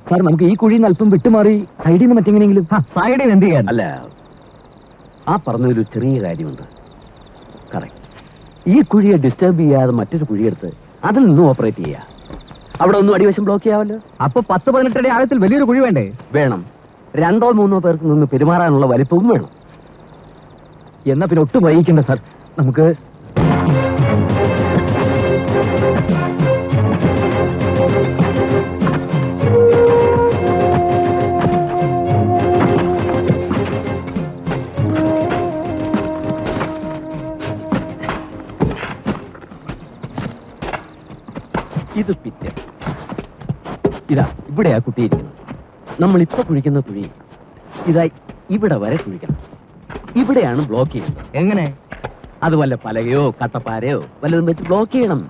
സാർ, നമുക്ക് ഈ കുഴിയിൽ നിന്ന് അല്പം വിട്ടുമാറി സൈഡിൽ നിന്ന് മറ്റെങ്ങനെയെങ്കിലും. സൈഡിൽ നിന്ന് എന്ത് ചെയ്യാൻ? അല്ല, ആ പറഞ്ഞൊരു ചെറിയ കാര്യമുണ്ട്. കറക്റ്റ്. ഈ കുഴിയെ ഡിസ്റ്റർബ് ചെയ്യാതെ മറ്റൊരു കുഴിയെടുത്ത് അതിൽ നിന്നും ഓപ്പറേറ്റ് ചെയ്യുക. അവിടെ ഒന്നും അടിവശം ബ്ലോക്ക് ചെയ്യാമല്ലോ. അപ്പൊ 10-18 അടി ആഴത്തിൽ വലിയൊരു കുഴി വേണ്ടേ? വേണം. 2-3 പേർക്ക് നിന്ന് പെരുമാറാനുള്ള വലിപ്പവും വേണം. എന്നാ പിന്നെ ഒട്ടും വൈകിക്കണ്ട സാർ. നമുക്ക് ഇത് പിറ്റ്. ഇതാ ഇവിടെയാ കുട്ടിയിരിക്കുന്നത്. നമ്മളിപ്പോ കുഴിക്കുന്ന കുഴി ഇതാ ഇവിടെ വരെ കുഴിക്കണം. ഇവിടെയാണ് ബ്ലോക്ക് ചെയ്യുന്നത്. എങ്ങനെ? അത് വല്ല പലകയോ കട്ടപ്പാരയോ വല്ലതും വെച്ച് ബ്ലോക്ക് ചെയ്യണം.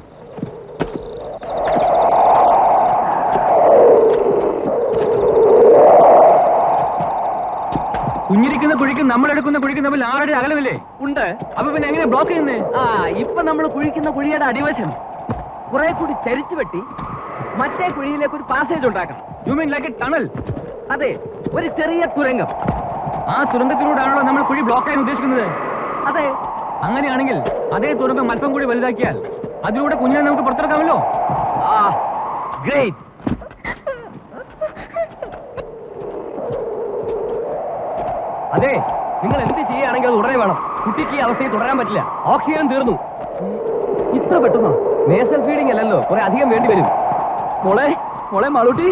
കുഞ്ഞിരിക്കുന്ന കുഴിക്കും നമ്മളെടുക്കുന്ന കുഴിക്കും തമ്മിൽ 6 അടി അകലമില്ലേ? ഉണ്ട്. അപ്പൊ പിന്നെ എങ്ങനെ ബ്ലോക്ക് ചെയ്യുന്നേ? ഇപ്പൊ നമ്മൾ കുഴിക്കുന്ന കുഴിയുടെ അടിവശം കുറെ കൂടി ചരിച്ചു വെട്ടി മറ്റേ കുഴിയിലേക്ക് ഒരു പാസേജ് ഉണ്ടാക്കണം. You mean like A tunnel? അതെ, ഒരു ചെറിയ തുരങ്കം. ആ തുരങ്കത്തിലൂടെയാണല്ലോ നമ്മൾ കുഴി ബ്ലോക്ക് ചെയ്യാൻ ഉദ്ദേശിക്കുന്നത്. അതെ. അങ്ങനെയാണെങ്കിൽ അതേ തുരങ്കം അല്പം കൂടി വലുതാക്കിയാൽ അതിലൂടെ കുഞ്ഞിനെ നമുക്ക് പുറത്തിറക്കാമല്ലോ. ഗ്രേറ്റ്. അതെ, നിങ്ങൾ എന്ത് ചെയ്യുകയാണെങ്കിൽ അത് ഉടനെ വേണം. കുട്ടിക്ക് ഈ അവസ്ഥയിൽ തുടരാൻ പറ്റില്ല. ഓക്സിജൻ തീർന്നു. ഇത്ര പെട്ടെന്നോ? നേസൽ ഫീഡിംഗ് അല്ലല്ലോ, കുറെ അധികം വേണ്ടി വരും. മോളെ, മോളെ മാളൂട്ടി,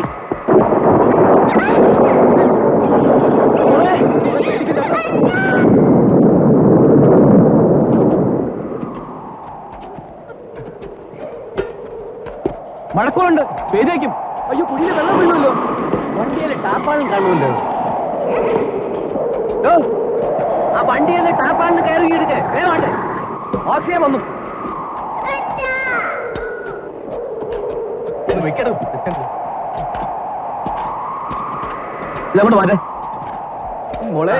മോളെ, മഴക്കോളുണ്ട്, പെയ്തേക്കും. അയ്യോ, കുഴിയിലെ വെള്ളം വീഴുമല്ലോ. വണ്ടിയിലെ ടാപ്പാളും കാണുമല്ലോ. ആ വണ്ടിയിൽ ടാപ്പാളിൽ കയറി എടുക്കേ വേണ്ടേ ഓക്സിജൻ വന്നു ഇതങ്ങോട്ട് മാറ്റേ മോളെ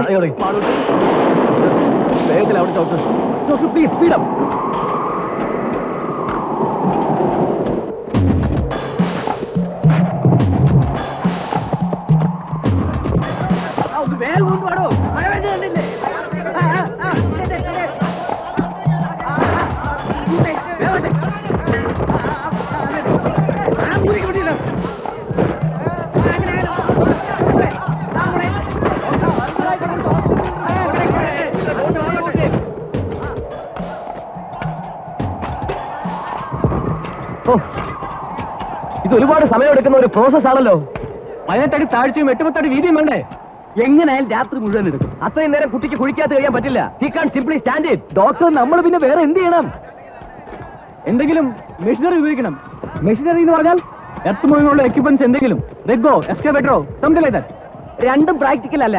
വേഗത്തിൽ അവിടെ ചോട്ട് പ്ലീസ് സ്പീഡപ്പ് വേഗം കൊണ്ടുപാടോ മഴ വേണ്ടി കണ്ടില്ലേ ഇത് ഒരുപാട് സമയമെടുക്കുന്ന ഒരു പ്രോസസ് ആണല്ലോ 18 അടി താഴ്ചയും 8 അടി വീതിയും വേണ്ടേ എങ്ങനെയായാലും രാത്രി മുഴുവൻ എടുക്കും അത്രയും നേരം കുട്ടിക്ക് കുഴിക്കാത്ത കഴിയാൻ പറ്റില്ല he can simply stand it doctor നമ്മൾ പിന്നെ വേറെ എന്ത് ചെയ്യണം എന്തെങ്കിലും മെഷീനറി ഉപയോഗിക്കണം മെഷീനറി എന്ന് പറഞ്ഞാൽ എർത്ത് മൂവിങ്ങുള്ള എക്യുപ്മെന്റ്സ് എന്തെങ്കിലും റെഗോ എക്സ്കവേറ്ററോ സംതിങ് ലൈക്ക് ദാറ്റ് രണ്ടും പ്രാക്ടിക്കൽ അല്ല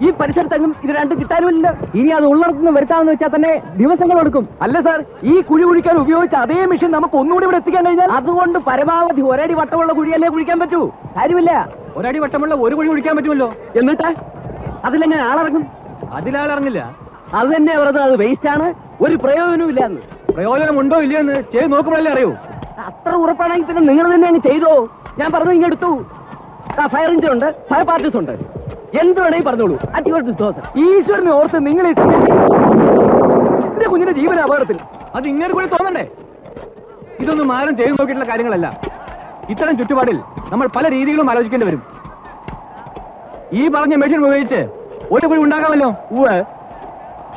ഈ പരിസരത്തെങ്ങും ഇത് രണ്ടും കിട്ടാനുമില്ല ഇനി അത് ഉള്ളിടത്തുനിന്ന് വരുത്താമെന്ന് വെച്ചാൽ തന്നെ ദിവസങ്ങൾ എടുക്കും അല്ല സാർ ഈ കുഴി കുഴിക്കാൻ ഉപയോഗിച്ച അതേ മെഷീൻ നമുക്ക് ഒന്നുകൂടി ഇവിടെ എത്തിക്കാൻ കഴിഞ്ഞാൽ അതുകൊണ്ട് പരമാവധി ഒരടി വട്ടമുള്ള കുഴിയല്ലേ കുഴിക്കാൻ പറ്റൂ കാര്യമില്ല ഒരടി വട്ടമുള്ള ഒരു കുഴി കുഴിക്കാൻ പറ്റുമല്ലോ എന്നിട്ട് അതിലെങ്ങനെ ആളിറങ്ങും അതിലാളിറങ്ങില്ല അത് തന്നെ അവരത് അത് വേസ്റ്റ് ആണ് ഒരു പ്രയോജനവും ഇല്ല എന്ന് പ്രയോജനം ഉണ്ടോ ഇല്ലയോ എന്ന് ചെയ്ത് നോക്കുമ്പോഴല്ലേ അറിയൂ അത്ര ഉറപ്പാണെങ്കിൽ പിന്നെ നിങ്ങൾ തന്നെ അങ്ങ് ചെയ്തോ ഞാൻ പറഞ്ഞു ഇങ്ങെടുത്തു ഫയർ എഞ്ചിൻ ഉണ്ട് ഫയർ പാർട്ടീസ് ഉണ്ട് എന്ത് വേണമെങ്കിൽ പറഞ്ഞോളൂ ഈശ്വരനെ ഓർത്ത് നിങ്ങൾ എന്റെ കുഞ്ഞിന്റെ ജീവന അപകടത്തിൽ അത് ഇങ്ങനെ കൂടി തോന്നണ്ടേ ഇതൊന്നും ആരും ചെയ്തു നോക്കിയിട്ടുള്ള കാര്യങ്ങളല്ല ഇത്തരം ചുറ്റുപാടിൽ നമ്മൾ പല രീതികളും ആലോചിക്കേണ്ടി വരും ഈ പറഞ്ഞ മെഷീൻ ഉപയോഗിച്ച് ഒരു കുഴി ഉണ്ടാക്കാമല്ലോ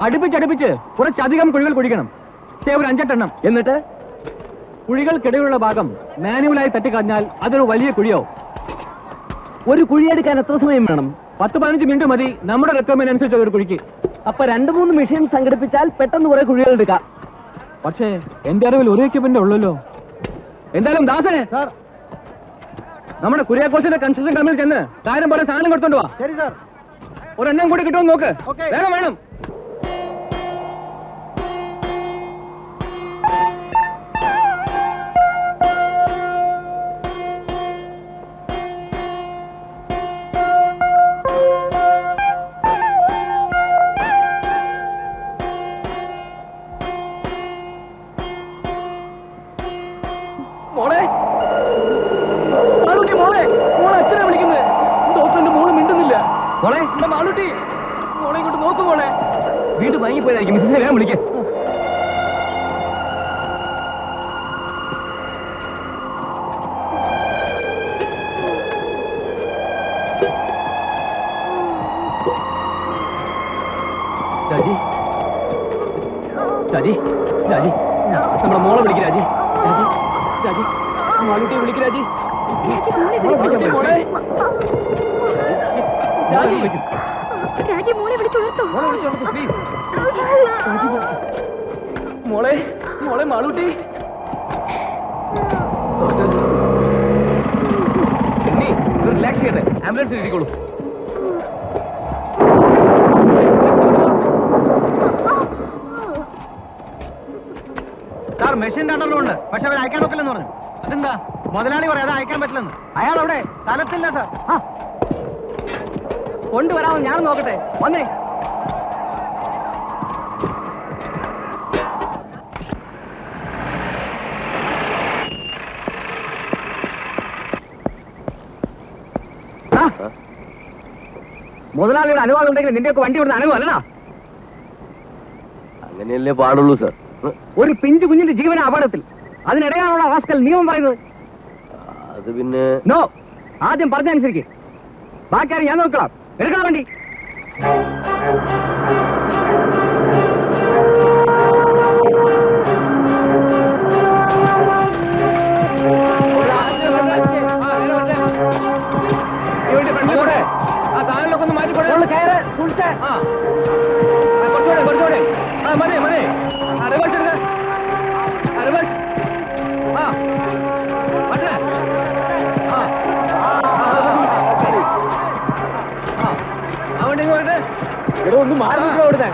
അടുപ്പിച്ചടുപ്പിച്ച് കുറച്ചധികം കുഴികൾ കുഴിക്കണം ഒരു 5-8 എണ്ണം എന്നിട്ട് കുഴികൾക്കിടയിലുള്ള ഭാഗം മാനുവലായി തട്ടിക്കളഞ്ഞാൽ അതൊരു വലിയ കുഴിയോ ഒരു കുഴിയെടുക്കാൻ എത്ര സമയം വേണം 10-15 മിനിറ്റ് മതി നമ്മുടെ റിക്വയർമെന്റ് അനുസരിച്ച് ഒരു കുഴിക്ക് അപ്പൊ 2-3 മെഷീൻ സംഘടിപ്പിച്ചാൽ പെട്ടെന്ന് കുറെ കുഴികൾ എടുക്കാം പക്ഷേ എന്റെ അറിവിൽ ഒരു എക്യുപ്മെന്റ് ഉള്ളല്ലോ എന്തായാലും ദാസനെ സാർ നമ്മുടെ കുര്യാക്കോസിന്റെ കൺസ്ട്രക്ഷൻ കമ്പനിയിൽ ചെന്ന് കാര്യം പോലെ സാധനം കൊടുത്തോണ്ട് വാ ശരി സാർ ഒരെണ്ണം കൂടി കിട്ടുമെന്ന് നോക്ക് വേണം വേണം മോളെ മാളൂട്ടി മോളെ മോളെ അച്ഛനെ വിളിക്കുന്നത് ഡോക്ടറിന്റെ മോള് മിണ്ടുന്നില്ല മോളെ എന്റെ മാളൂട്ടി മോളെ ഇങ്ങോട്ട് നോക്കു മോളെ വീണ്ടും വാങ്ങിപ്പോയതായിരിക്കും മിസ്സിനെ വേഗം വിളിക്കാം രാജി രാജി രാജി നമ്മുടെ മോളെ വിളിക്ക് രാജി രാജി രാജി മാളൂട്ടിയെ വിളിക്ക് രാജി മോളെ മോളെ മാളൂട്ടി റിലാക്സ് ചെയ്യട്ടെ ആംബുലൻസിൽ ഇരിക്കോളൂ സാർ മെഷീൻ രണ്ടെണ്ണമുണ്ട് പക്ഷെ അവർ അയക്കാൻ നോക്കില്ലെന്ന് പറഞ്ഞു അതെന്താ മുതലാളി പറയാതെ അയക്കാൻ പറ്റില്ലെന്ന് അയാൾ അവിടെ സ്ഥലത്തില്ല സാർ കൊണ്ടുവരാമെന്ന് ഞാൻ നോക്കട്ടെ വന്നേ മുതലാളിയുടെ അനുവാദം ഉണ്ടെങ്കിൽ നിന്റെയൊക്കെ വണ്ടി വിടുന്ന അനുഭവം അല്ലടാ അങ്ങനെയല്ലേ പാടുള്ളൂ സാർ ഒരു പിഞ്ചു കുഞ്ഞിന്റെ ജീവന അപകടത്തിൽ അതിനിടയാണുള്ള റാസ്കൽ നിയമം പറയുന്നത് അത് പിന്നെ നോ ആദ്യം പറഞ്ഞനുസരിക്ക് ബാക്കി ഞാൻ നോക്കണം എടുക്കണം വണ്ടി ആ സാധനങ്ങളൊക്കെ ഒന്ന് മാറ്റിക്കൊടേ കുറച്ചുകൂടെ ആ മതി മതി റിവേഴ്സ് എടുക്ക റിവേഴ്സ് ആ മറ്റേ ആ വണ്ടി പോയിട്ട് ഒന്ന് മാറി ഓടുന്നേ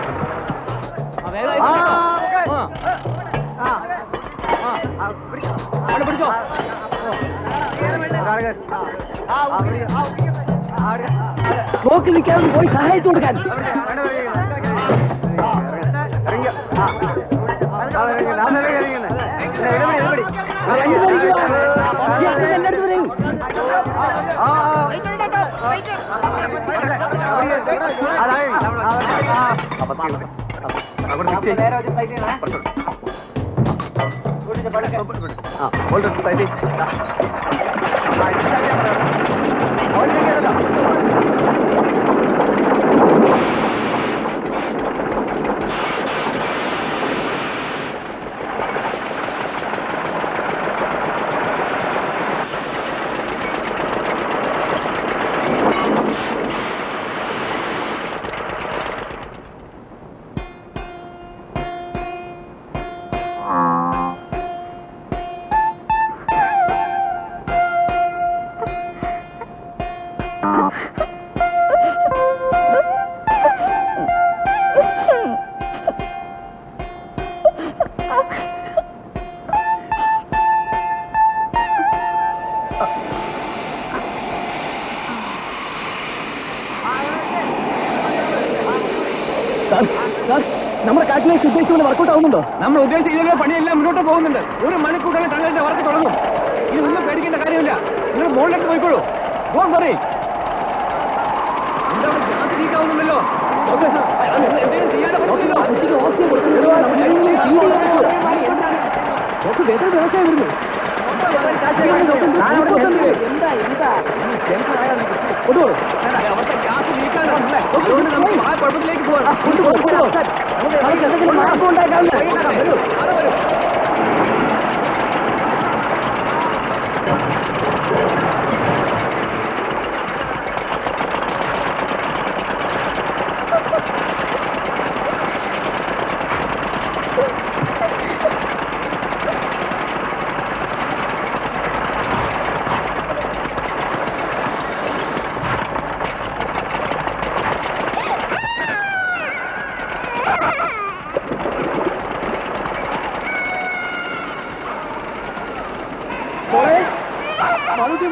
പിടിച്ചോ നോക്കി നിൽക്കാതെ പോയി സഹായിച്ചു കൊടുക്കാൻ നമ്മുടെ കാൽക്കുലേഷൻ ഉദ്ദേശിച്ച പോലെ വർക്കൗട്ട് ആവുന്നുണ്ടോ? നമ്മൾ ഉദ്ദേശിച്ച പണിയെല്ലാം മുന്നോട്ട് പോകുന്നുണ്ട്. ഒരു മണിക്കൂറിൽ തങ്ങളുടെ വർക്ക് തുടങ്ങും. ഇനി ഒന്നും പേടിക്കേണ്ട കാര്യമില്ല. നിങ്ങൾ മുകളിലേക്ക് പോയിക്കോളൂ. പോകാൻ പറയും. എന്താണ് ഗ്യാസ് ലീക്ക് ആവുന്നുണ്ടല്ലോ? എന്തെങ്കിലും ചെയ്യാതെ പറ്റില്ലല്ലോ. ഓക്സിജൻ കൊടുക്കുന്നുണ്ടോ? വേദന വ്യവസായം വരുന്നു. അവിടുത്തെ ഗ്യാസ് ലീക്കാണല്ലേ? അതുകൊണ്ട് നമുക്ക് ആ കുഴപ്പത്തിലേക്ക് പോകാം. എന്തെങ്കിലും മാർഗം ഉണ്ടാക്കാവില്ല.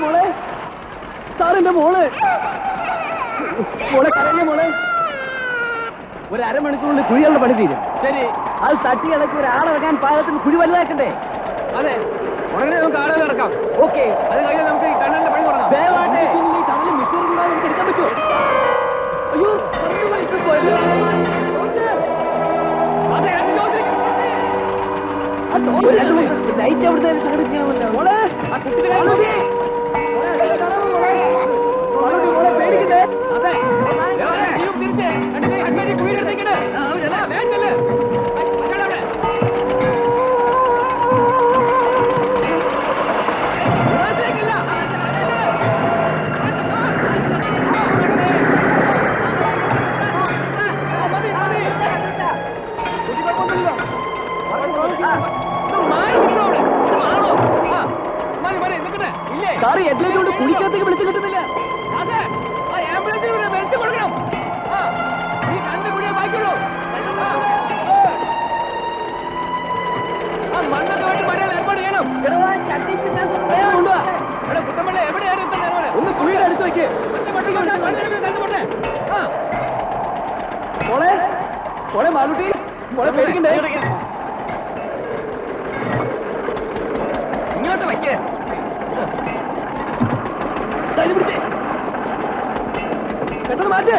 മോളെ സാറിന്റെ മോള് കരഞ്ഞ മോളെ. ഒരു അരമണിക്കൂറിൽ കുഴികളുടെ പണി തീരും. ശരി, അത് തട്ടി ഇളക്കി ഒരാളിറക്കാൻ പാകത്തിൽ കുഴി വലുതാക്കണ്ടേ? അതെ, ഉടനെ നമുക്ക് ആളുകൾ ഇറക്കാം. ഓക്കെ, അത് കഴിഞ്ഞാൽ നമുക്ക് ഈ കണ്ണലിന്റെ പണി തുടങ്ങാം. ഈ ടണലിൽ മിഷനറി കൂടാതെ നമുക്ക് എടുക്കാൻ പറ്റുമോ? അയ്യോ, ലൈറ്റ് അവിടുത്തെ സംഘടിപ്പിക്കണമല്ലോ. മോളെ പേടിക്കണ്ടേ? അതെ, സാറ് ഹെഡ്ലൈറ്റ് കൊണ്ട് കുടിക്കകത്തേക്ക് വിളിച്ചു കിട്ടുന്നില്ല. ഒന്ന് കുഴിയുടെ അടുത്ത് വെക്ക്. മോളെ മോളെ മാളുട്ടി, മോളെ പേടിക്കണ്ടേ? ഇങ്ങോട്ട് വെക്കേ. പിടിച്ചേ, പെട്ടെന്ന് മാറ്റേ.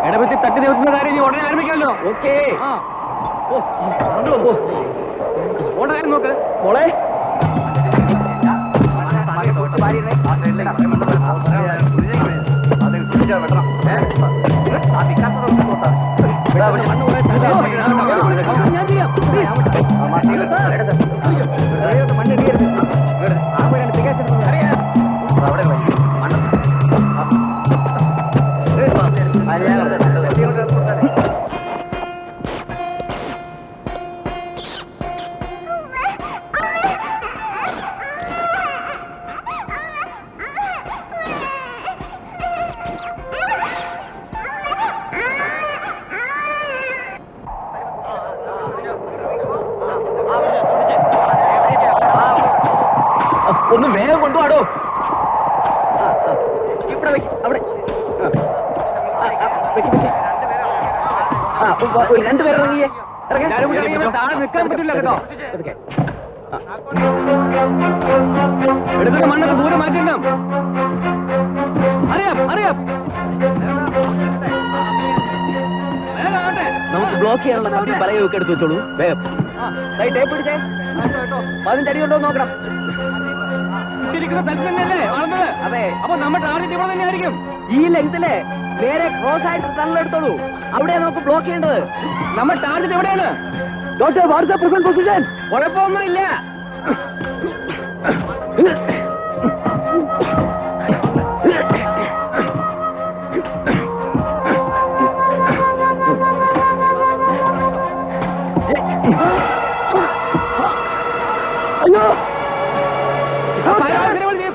ഇടപെട്ടി തട്ടി നിൽക്കുന്ന കാര്യം ഇനി ഉടനെ ആരംഭിക്കാമല്ലോ. ഓക്കേ, ഓട കാര്യം നോക്ക്. മോളെ ഞാൻ ചെയ്യാം. രണ്ടുപേരും ഇറങ്ങിയേ. താഴെ നിൽക്കാൻ പറ്റില്ല കേട്ടോ. എടുക്കുന്ന മണ്ണൊക്കെ ദൂരെ മാറ്റണം. അറിയാം അറിയാം. നമുക്ക് ബ്ലോക്ക് ചെയ്യാനുള്ള കമ്പി പലയൊക്കെ എടുത്ത് വെച്ചോളൂ. വേഗം ടേപ്പ് പിടിച്ചേ. 15 അടി ഉണ്ടോ നോക്കണം. ഇരിക്കുന്ന സ്ഥലത്ത് തന്നെയല്ലേ വളർന്നത്? അതെ. അപ്പൊ നമ്മുടെ ടാർഗറ്റ് ഇവിടെ തന്നെ ആയിരിക്കും. ഈ ലെങ്തിലെ നേരെ ക്രോസ് ആയിട്ട് ടണൽ എടുത്തോളൂ. അവിടെ നമുക്ക് ബ്ലോക്ക് ചെയ്യേണ്ടത്. നമ്മുടെ ടാർഗറ്റ് എവിടെയാണ്? Doctor WhatsApp present position. കുഴപ്പമൊന്നുമില്ല. അയ്യോ,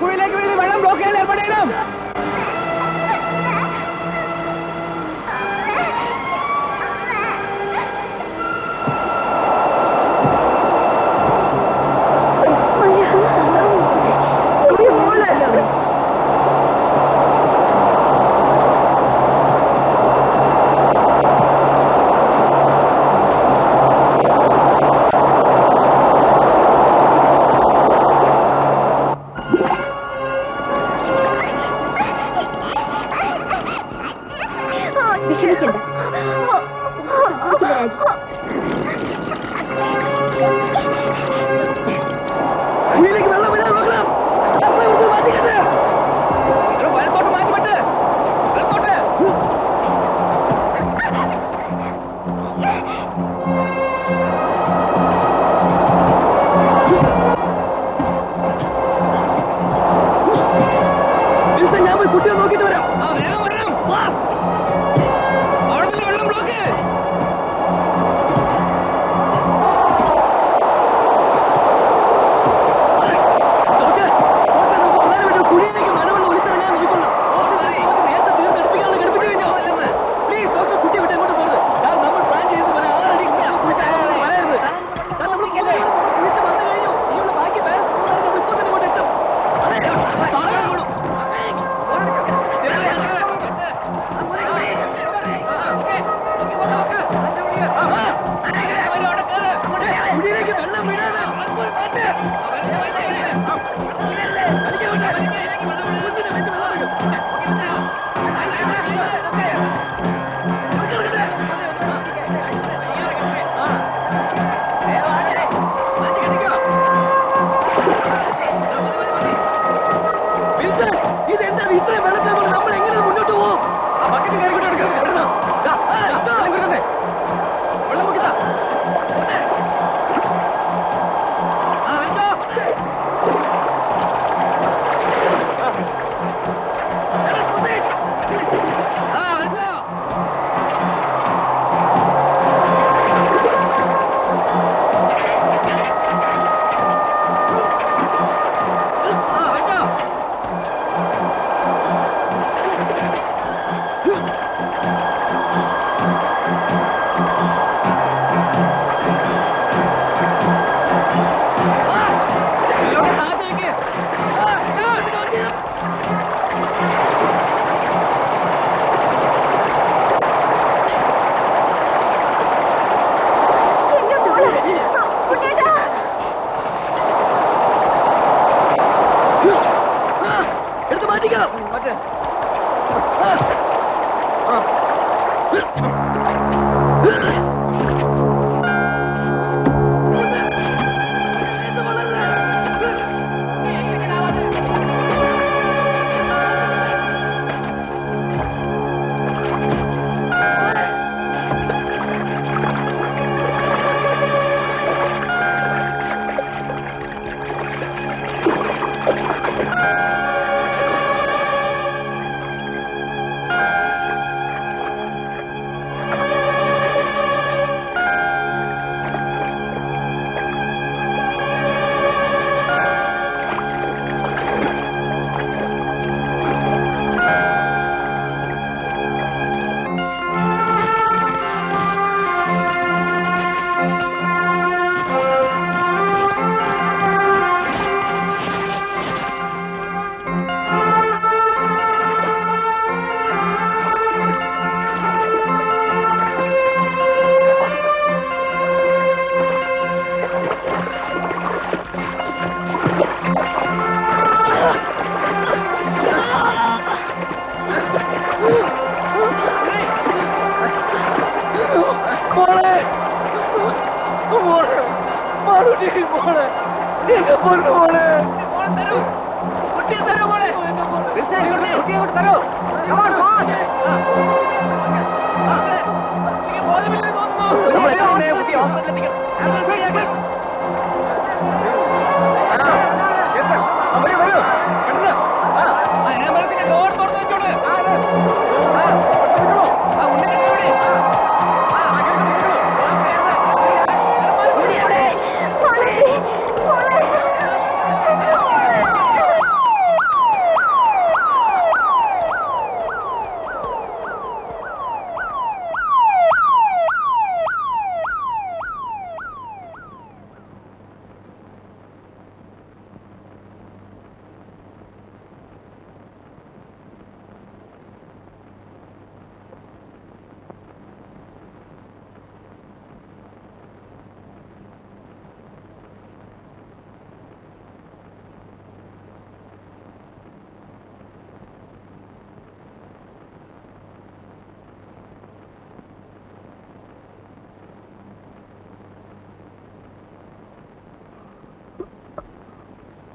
കുഴിയിലേക്ക് വീഴുന്ന വെള്ളം ബ്ലോക്ക് ചെയ്യാൻ ഏർപ്പാട് ചെയ്യണം. വിഷമിക്കണ്ട. കുഴിയിലേക്ക് വെള്ളം വിടാൻ നോക്കണം. വലത്തോട്ട് മാറ്റിവിട്ട് വലത്തോട്ട്. ഞാൻ പോയി കുട്ടിയെ നോക്കിട്ട് വരാം. വേഗം വരണം. അവിടെ നിന്ന് വെള്ളം ബ്ലോക്ക്. കുഴിയിലേക്ക് മഴവെള്ളം ഒലിച്ചിറങ്ങാൻ നോക്കണം. നേരത്തെ തീർന്നെടുപ്പിക്കാനുള്ള ഘടിപ്പിച്ചു കഴിഞ്ഞോ? പ്ലീസ് ഡോക്ടർ, കുട്ടിയെ വിട്ട് എങ്ങോട്ട് പോകരുത്. സാർ, നമ്മൾ പ്ലാൻ ചെയ്തത് പോലെ 6 അടി പറയരുത്. നമ്മൾ കുഴിച്ച് വന്നു കഴിഞ്ഞു. ഇനിയുള്ള ബാക്കി പാരൻസ് ഇപ്പൊ തന്നെ ഇങ്ങോട്ട് എത്തും. കുഴിയിലേക്ക് വെള്ളം വീഴാതെ ഇതെന്താ ഇത്രയും വെള്ളത്തെ കൊണ്ട് നമ്മൾ എങ്ങനെ മുന്നോട്ട് പോകും? എടുത്ത് മാറ്റിക്കണം.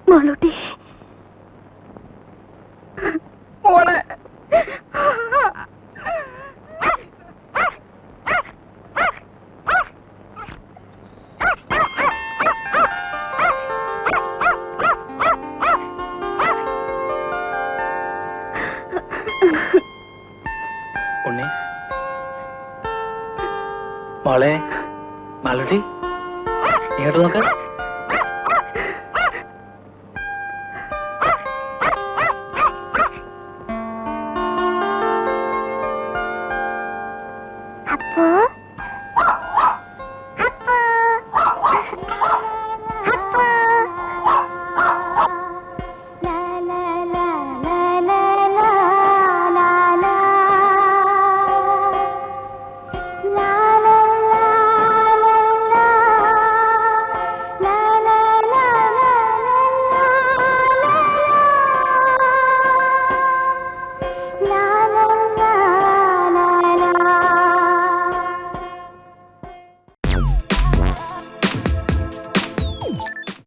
മോളൂട്ടി മോളെ ഉണ്ണി മോളെ മാലൂട്ടി ഇങ്ങോട്ട് നോക്ക്. അപ്പോ